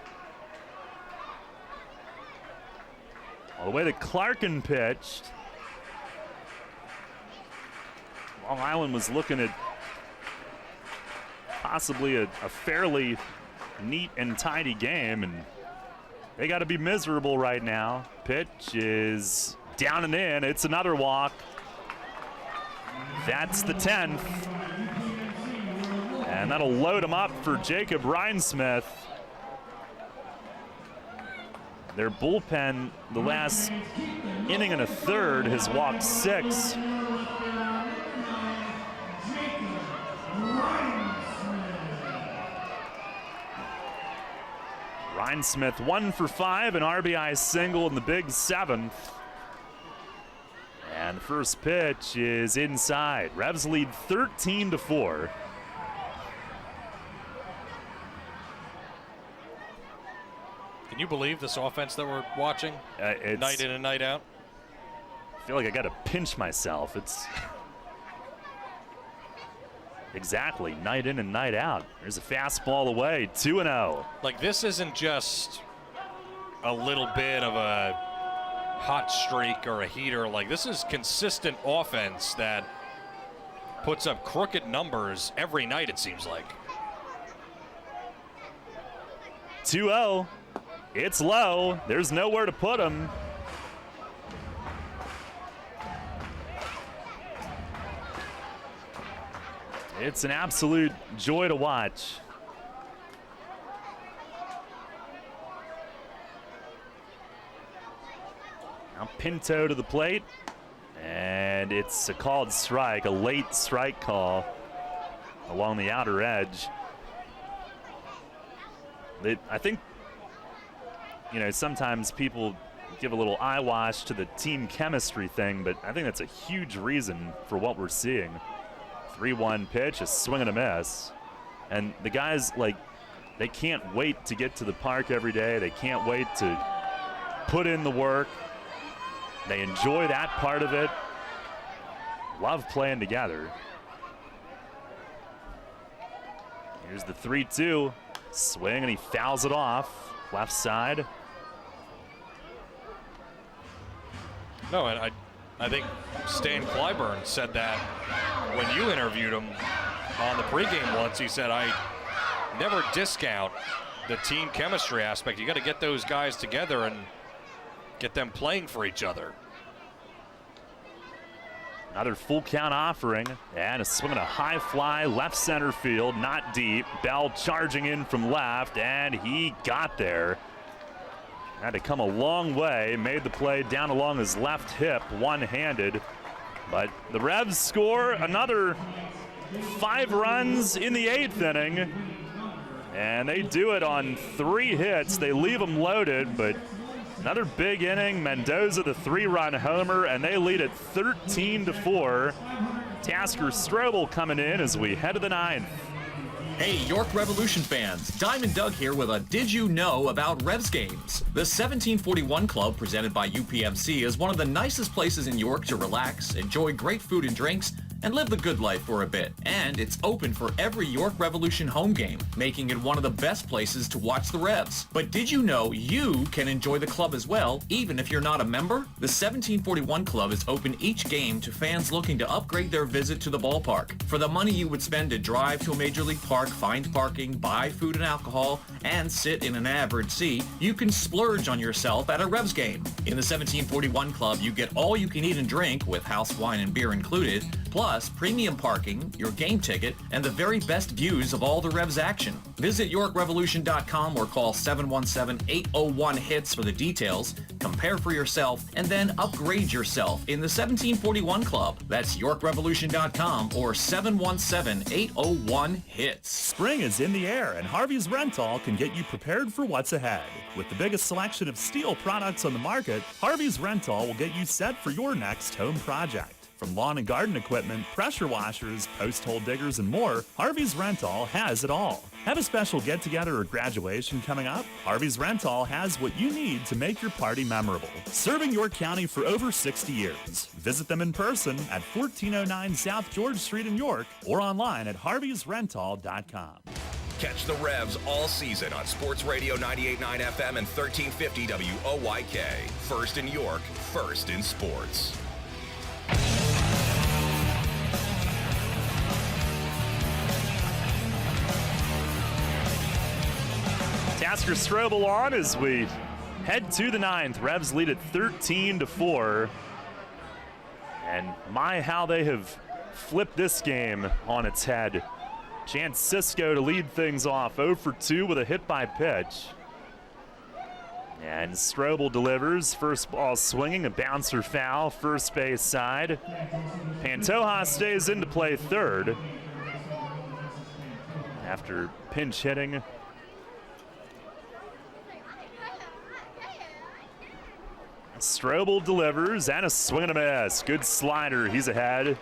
Well, the way that Clarkin pitched, Long Island was looking at possibly a fairly neat and tidy game, and they got to be miserable right now. Pitch is down and in. It's another walk. That's the 10th. And that'll load him up for Jacob Rhinesmith. Their bullpen, the last inning and a third, has walked 6. Ryan Smith 1 for 5, an RBI single in the big 7th. And the first pitch is inside. Revs lead 13-4. Can you believe this offense that we're watching night in and night out? I feel like I got to pinch myself. It's exactly night in and night out. There's a fastball away, 2-0. Like, this isn't just a little bit of a hot streak or a heater. Like, this is consistent offense that puts up crooked numbers every night, it seems like. 2-0. It's low. There's nowhere to put him. It's an absolute joy to watch. Now Pinto to the plate, and it's a called strike, a late strike call along the outer edge. I think, you know, sometimes people give a little eyewash to the team chemistry thing, but I think that's a huge reason for what we're seeing. 3-1 pitch, a swing and a miss. And the guys, like, they can't wait to get to the park every day. They can't wait to put in the work. They enjoy that part of it. Love playing together. Here's the 3-2. Swing, and he fouls it off. Left side. No, and I think Stan Clyburn said that when you interviewed him on the pregame once. He said, I never discount the team chemistry aspect. You got to get those guys together and get them playing for each other. Another full count offering, and a swing and a high fly left center field, not deep. Bell charging in from left, and he got there. Had to come a long way, made the play down along his left hip, one-handed. But the Revs score another 5 runs in the 8th inning, and they do it on 3 hits. They leave them loaded, but another big inning. Mendoza, the 3-run homer, and they lead it 13-4. Tasker Strobel coming in as we head to the 9th. Hey, York Revolution fans, Diamond Doug here with a Did You Know About Revs games. The 1741 Club, presented by UPMC, is one of the nicest places in York to relax, enjoy great food and drinks, and live the good life for a bit. And it's open for every York Revolution home game, making it one of the best places to watch the Revs. But did you know you can enjoy the club as well, even if you're not a member? The 1741 Club is open each game to fans looking to upgrade their visit to the ballpark. For the money you would spend to drive to a major league park, find parking, buy food and alcohol, and sit in an average seat, you can splurge on yourself at a Revs game. In the 1741 Club, you get all you can eat and drink, with house wine and beer included, plus premium parking, your game ticket, and the very best views of all the Revs action. Visit YorkRevolution.com or call 717-801-HITS for the details. Compare for yourself, and then upgrade yourself in the 1741 Club. That's YorkRevolution.com or 717-801-HITS. Spring is in the air, and Harvey's Rental can get you prepared for what's ahead. With the biggest selection of steel products on the market, Harvey's Rental will get you set for your next home project. From lawn and garden equipment, pressure washers, post hole diggers, and more, Harvey's Rental has it all. Have a special get-together or graduation coming up? Harvey's Rental has what you need to make your party memorable. Serving York County for over 60 years. Visit them in person at 1409 South George Street in York or online at harveysrental.com. Catch the Revs all season on Sports Radio 98.9 FM and 1350 WOYK. First in York, first in sports. Tasker Strobel on as we head to the 9th. Revs lead at 13-4. And my, how they have flipped this game on its head. Chance Sisco to lead things off, 0 for 2 with a hit by pitch. And Strobel delivers. First ball swinging, a bouncer foul, first base side. Pantoja stays in to play third after pinch hitting. Strobel delivers and a swing and a miss. Good slider, he's ahead.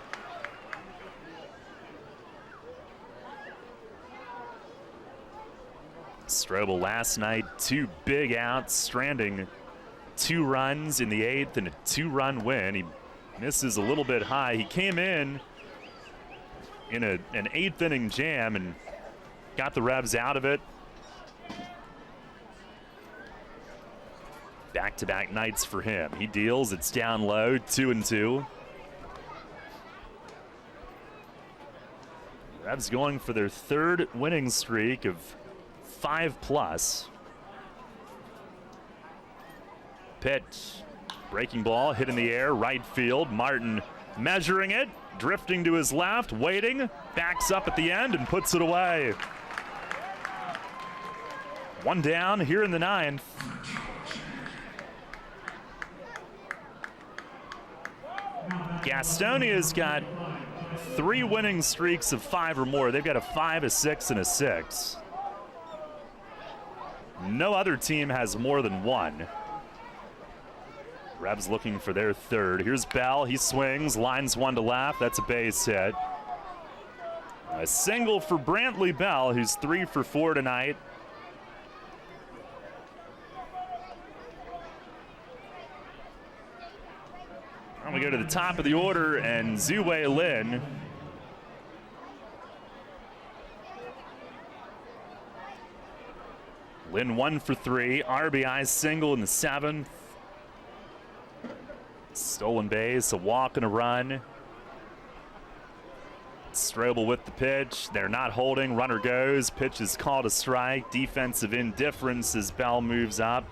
Strobel last night, 2 big outs, stranding 2 runs in the 8th and a 2-run win. He misses a little bit high. He came in an 8th inning jam and got the Revs out of it. Back-to-back nights for him. He deals, it's down low, 2-2. Revs going for their 3rd winning streak of 5+. Pitch, breaking ball, hit in the air, right field. Martin measuring it, drifting to his left, waiting, backs up at the end and puts it away. 1 down here in the 9th. Gastonia's got 3 winning streaks of 5 or more. They've got a 5, a 6, and a 6. No other team has more than 1. Revs looking for their 3rd. Here's Bell. He swings, lines 1 to left. That's a base hit. A single for Brantley Bell, who's 3 for 4 tonight. And we go to the top of the order, and Zue Lin. Lin 1 for 3, RBI single in the 7th. Stolen base, a walk and a run. Strobel with the pitch. They're not holding. Runner goes. Pitch is called a strike. Defensive indifference as Bell moves up.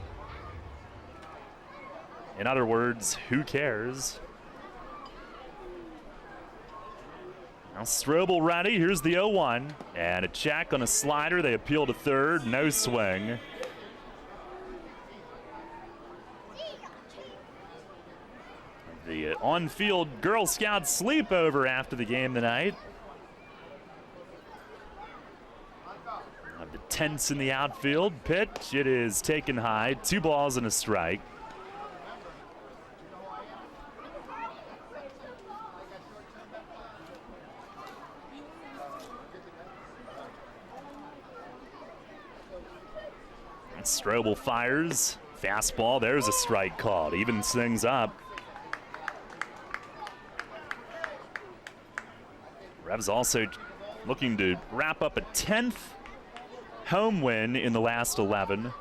In other words, who cares? Now Strobel ready. Here's the 0-1. And a check on a slider. They appeal to third. No swing. The on-field Girl Scout sleepover after the game tonight. Of the tents in the outfield. Pitch. It is taken high. 2 balls and a strike. Strobel fires. Fastball. There's a strike called. Evens things up. Revs also looking to wrap up a 10th home win in the last 11.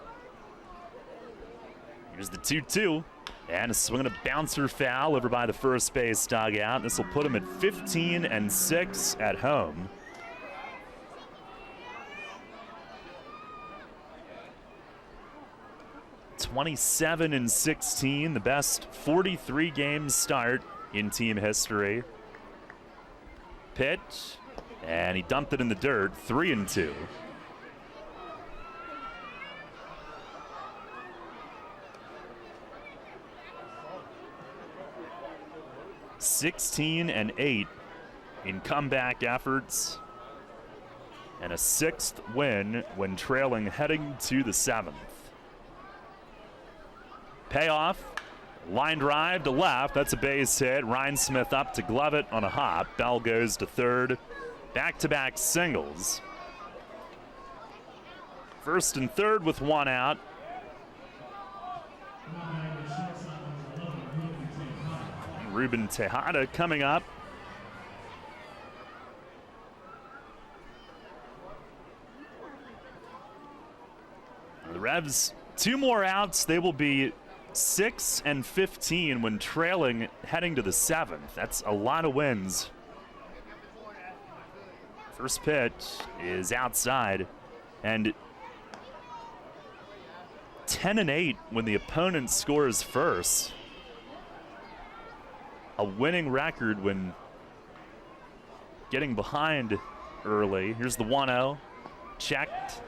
Here's the 2-2. And a swing and a bouncer foul over by the first base dugout. This will put him at 15-6 at home. (27-16), the best 43 games start in team history. Pitch, and he dumped it in the dirt. 3-2. (16-8) in comeback efforts, and a 6th win when trailing heading to the 7th. Payoff, line drive to left. That's a base hit. Ryan Smith up to glove it on a hop. Bell goes to third. Back-to-back singles. First and third with 1 out. Ruben Tejada coming up. The Revs, 2 more outs. They will be 6-15 when trailing heading to the 7th. That's a lot of wins. First pitch is outside, and 10-8 when the opponent scores first. A winning record when getting behind early. Here's the 1-0. Checked.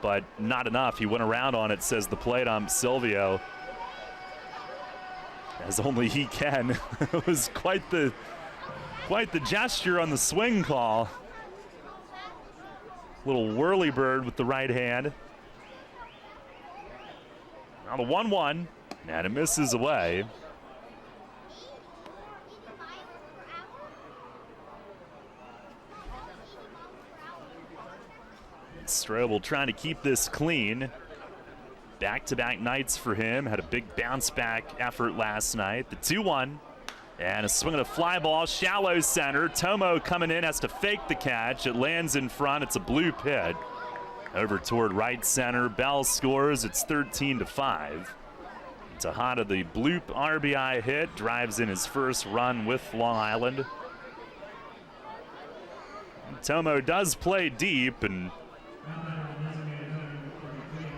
but not enough. He went around on it, says the plate ump, Silvio, as only he can. It was quite the gesture on the swing call. Little whirly bird with the right hand. Now the 1-1, and it misses away. Strobel trying to keep this clean. Back-to-back nights for him. Had a big bounce-back effort last night. The 2-1. And a swing at a fly ball, shallow center. Tomo coming in, has to fake the catch. It lands in front. It's a blue pit. Over toward right center. Bell scores. It's 13-5. Tejada, the bloop RBI hit, drives in his first run with Long Island. Tomo does play deep and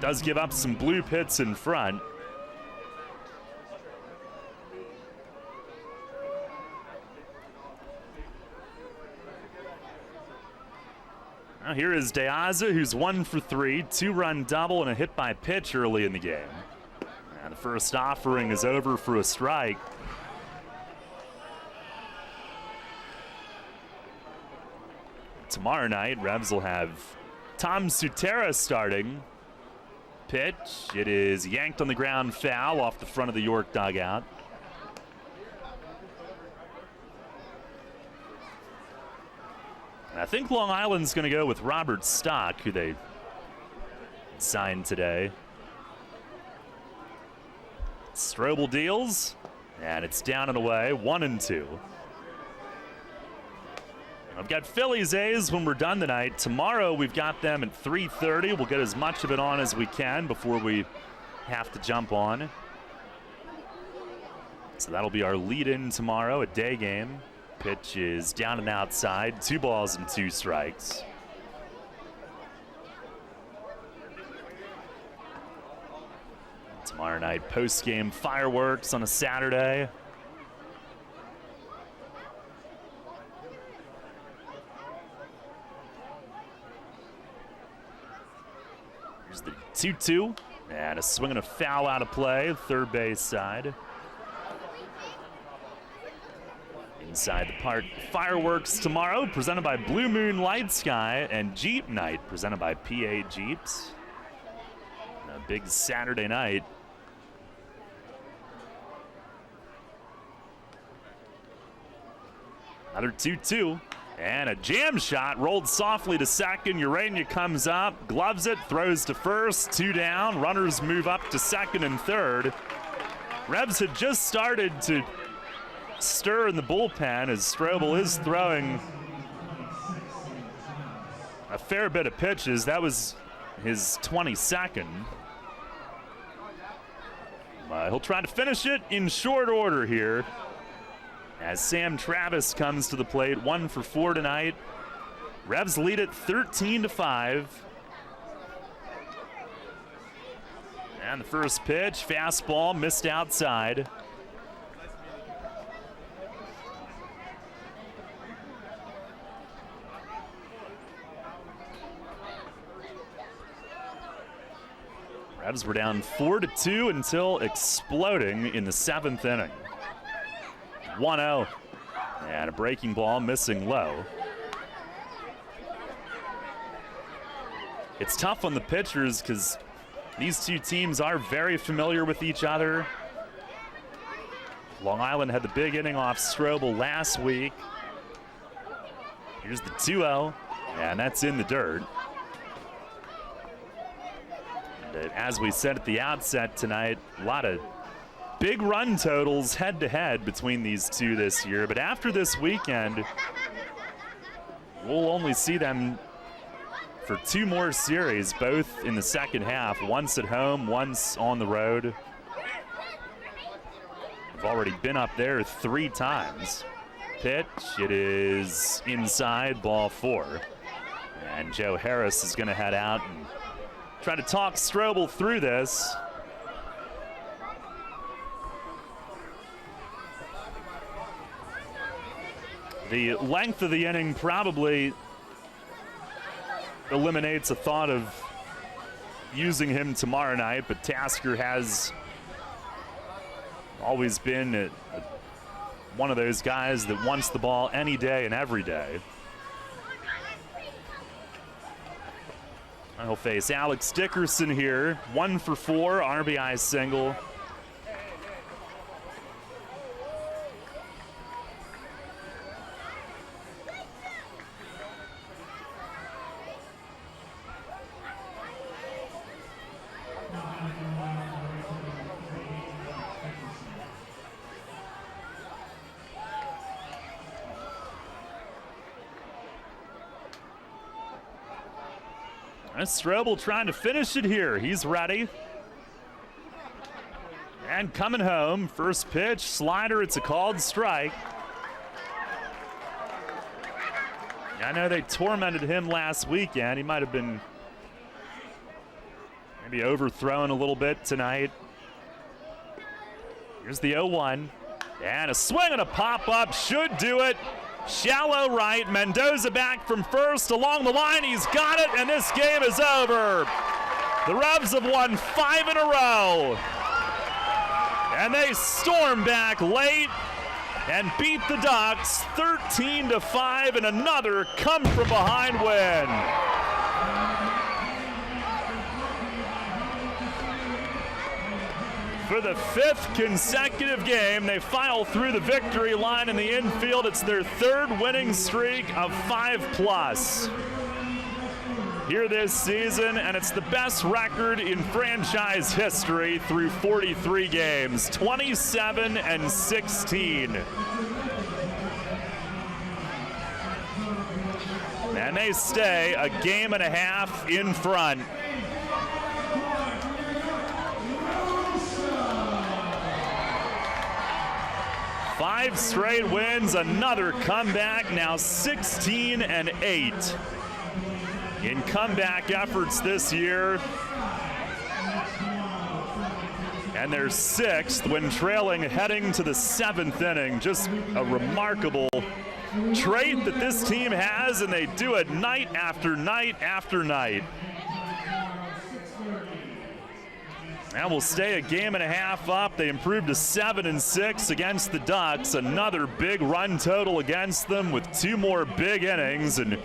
does give up some bloop hits in front. Now here is De Aza, who's 1 for 3, 2-run double and a hit by pitch early in the game. And the first offering is over for a strike. Tomorrow night, Revs will have Tom Sutera starting. Pitch, it is yanked on the ground, foul off the front of the York dugout. I think Long Island's going to go with Robert Stock, who they signed today. Strobel deals, and it's down and away, 1-2. I've got Phillies A's when we're done tonight. Tomorrow we've got them at 3:30. We'll get as much of it on as we can before we have to jump on. So that'll be our lead-in tomorrow, a day game. Pitch is down and outside, 2 balls and 2 strikes. Tomorrow night, post-game fireworks on a Saturday. Here's the 2-2, and a swing and a foul out of play, third base side. Inside the park, fireworks tomorrow, presented by Blue Moon Light Sky, and Jeep Night, presented by PA Jeeps. And a big Saturday night. Another 2-2, and a jam shot rolled softly to second. Urania comes up, gloves it, throws to first, 2 down. Runners move up to second and third. Revs had just started to stir in the bullpen as Strobel is throwing a fair bit of pitches. That was his 22nd. He'll try to finish it in short order here as Sam Travis comes to the plate, 1 for 4 tonight. Revs lead it 13-5. And the first pitch, fastball, missed outside. Revs were down 4-2 until exploding in the 7th inning. 1-0, and a breaking ball missing low. It's tough on the pitchers because these two teams are very familiar with each other. Long Island had the big inning off Strobel last week. Here's the 2-0, and that's in the dirt. And as we said at the outset tonight, a lot of big run totals head-to-head between these two this year. But after this weekend, we'll only see them for 2 more series, both in the second half, once at home, once on the road. We've already been up there 3 times. Pitch, it is inside, ball 4. And Joe Harris is going to head out and try to talk Strobel through this. The length of the inning probably eliminates a thought of using him tomorrow night, but Tasker has always been one of those guys that wants the ball any day and every day. He'll face Alex Dickerson here. 1 for 4, RBI single. Strobel trying to finish it here. He's ready. And coming home. First pitch, slider. It's a called strike. I know they tormented him last weekend. He might have been maybe overthrown a little bit tonight. Here's the 0-1. And a swing and a pop-up should do it. Shallow right, Mendoza back from first along the line. He's got it, and this game is over. The Revs have won 5 in a row. And they storm back late and beat the Ducks 13-5 in another come-from-behind win. For the 5th consecutive game, they file through the victory line in the infield. It's their 3rd winning streak of 5+ here this season, and it's the best record in franchise history through 43 games, 27-16. And they stay a game and a half in front. Five straight wins, another comeback, now 16-8 in comeback efforts this year. And they're 6th when trailing heading to the 7th inning. Just a remarkable trait that this team has, and they do it night after night after night. And we'll stay a game and a half up. They improved to 7-6 against the Ducks. Another big run total against them with 2 more big innings. And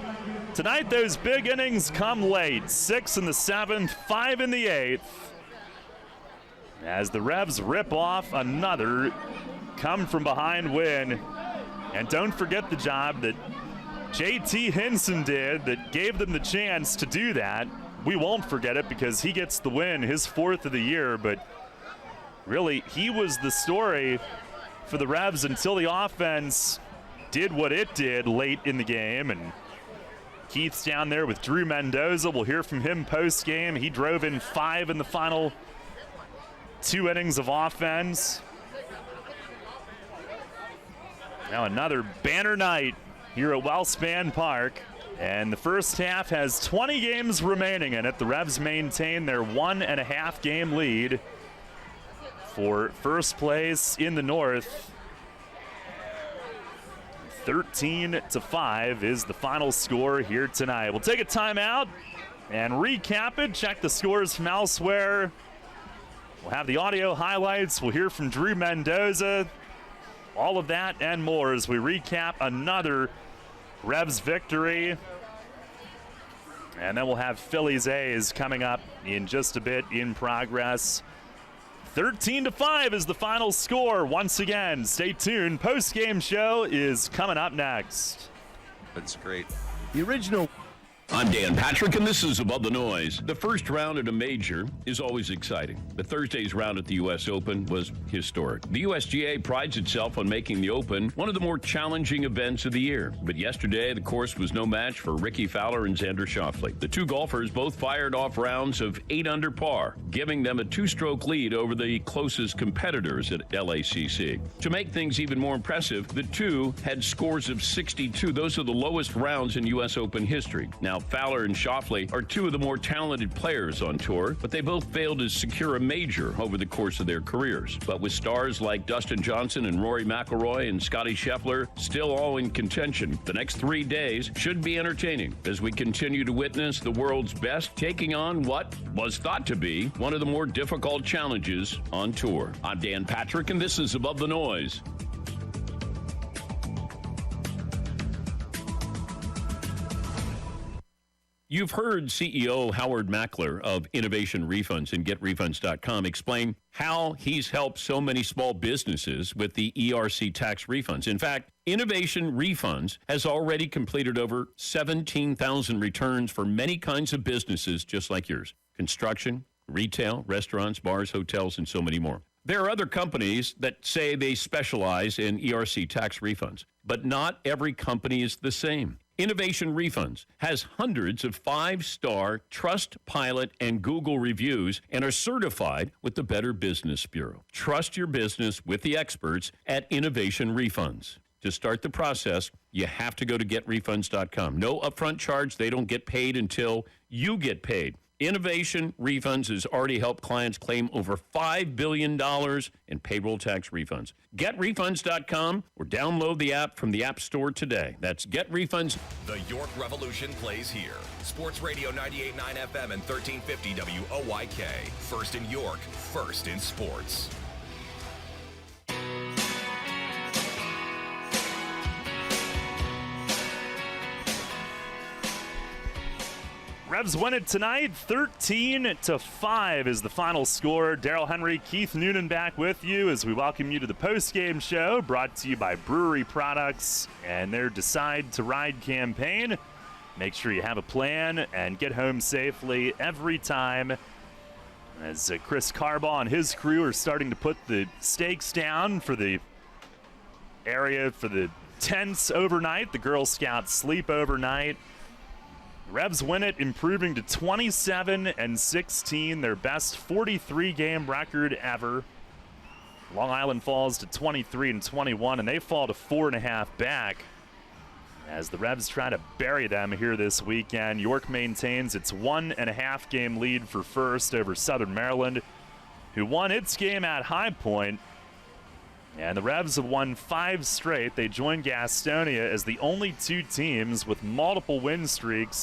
tonight those big innings come late. 6 in the 7th, 5 in the 8th. As the Revs rip off another come-from-behind win. And don't forget the job that JT Hinson did that gave them the chance to do that. We won't forget it because he gets the win, his 4th of the year, but really he was the story for the Revs until the offense did what it did late in the game. And Keith's down there with Drew Mendoza. We'll hear from him post-game. He drove in 5 in the final 2 innings of offense. Now another banner night here at Wellspan Park. And the first half has 20 games remaining in it. The Revs maintain their 1.5 game lead for first place in the North. 13-5 is the final score here tonight. We'll take a timeout and recap it, check the scores from elsewhere. We'll have the audio highlights. We'll hear from Drew Mendoza. All of that and more as we recap another Revs victory. And then we'll have Phillies A's coming up in just a bit in progress. 13-5 is the final score. Once again, stay tuned. Post-game show is coming up next. That's great. The original. I'm Dan Patrick, and this is Above the Noise. The first round at a major is always exciting, but Thursday's round at the U.S. Open was historic. The USGA prides itself on making the Open one of the more challenging events of the year, but yesterday the course was no match for Ricky Fowler and Xander Schauffele. The two golfers both fired off rounds of 8 under par, giving them a 2-stroke lead over the closest competitors at LACC. To make things even more impressive, the two had scores of 62. Those are the lowest rounds in U.S. Open history. Now, Fowler and Schauffele are two of the more talented players on tour, but they both failed to secure a major over the course of their careers. But with stars like Dustin Johnson and Rory McIlroy and Scottie Scheffler still all in contention, the next 3 days should be entertaining as we continue to witness the world's best taking on what was thought to be one of the more difficult challenges on tour. I'm Dan Patrick, and this is Above the Noise. You've heard CEO Howard Mackler of Innovation Refunds and GetRefunds.com explain how he's helped so many small businesses with the ERC tax refunds. In fact, Innovation Refunds has already completed over 17,000 returns for many kinds of businesses just like yours. Construction, retail, restaurants, bars, hotels, and so many more. There are other companies that say they specialize in ERC tax refunds, but not every company is the same. Innovation Refunds has hundreds of 5-star Trustpilot and Google reviews and are certified with the Better Business Bureau. Trust your business with the experts at Innovation Refunds. To start the process, you have to go to GetRefunds.com. No upfront charge. They don't get paid until you get paid. Innovation Refunds has already helped clients claim over $5 billion in payroll tax refunds. GetRefunds.com or download the app from the App Store today. That's GetRefunds. The York Revolution plays here. Sports Radio 98.9 FM and 1350 WOYK. First in York, first in sports. Revs win it tonight, 13-5 is the final score. Darrell Henry, Keith Noonan back with you as we welcome you to the post-game show, brought to you by Brewery Products and their Decide to Ride campaign. Make sure you have a plan and get home safely every time. As Chris Carbaugh and his crew are starting to put the stakes down for the area for the tents overnight. The Girl Scouts sleep overnight. Revs win it, improving to 27-16, their best 43-game record ever. Long Island falls to 23-21, and they fall to 4.5 back as the Revs try to bury them here this weekend. York maintains its 1.5 game lead for first over Southern Maryland, who won its game at High Point. And the Revs have won 5 straight. They join Gastonia as the only two teams with multiple win streaks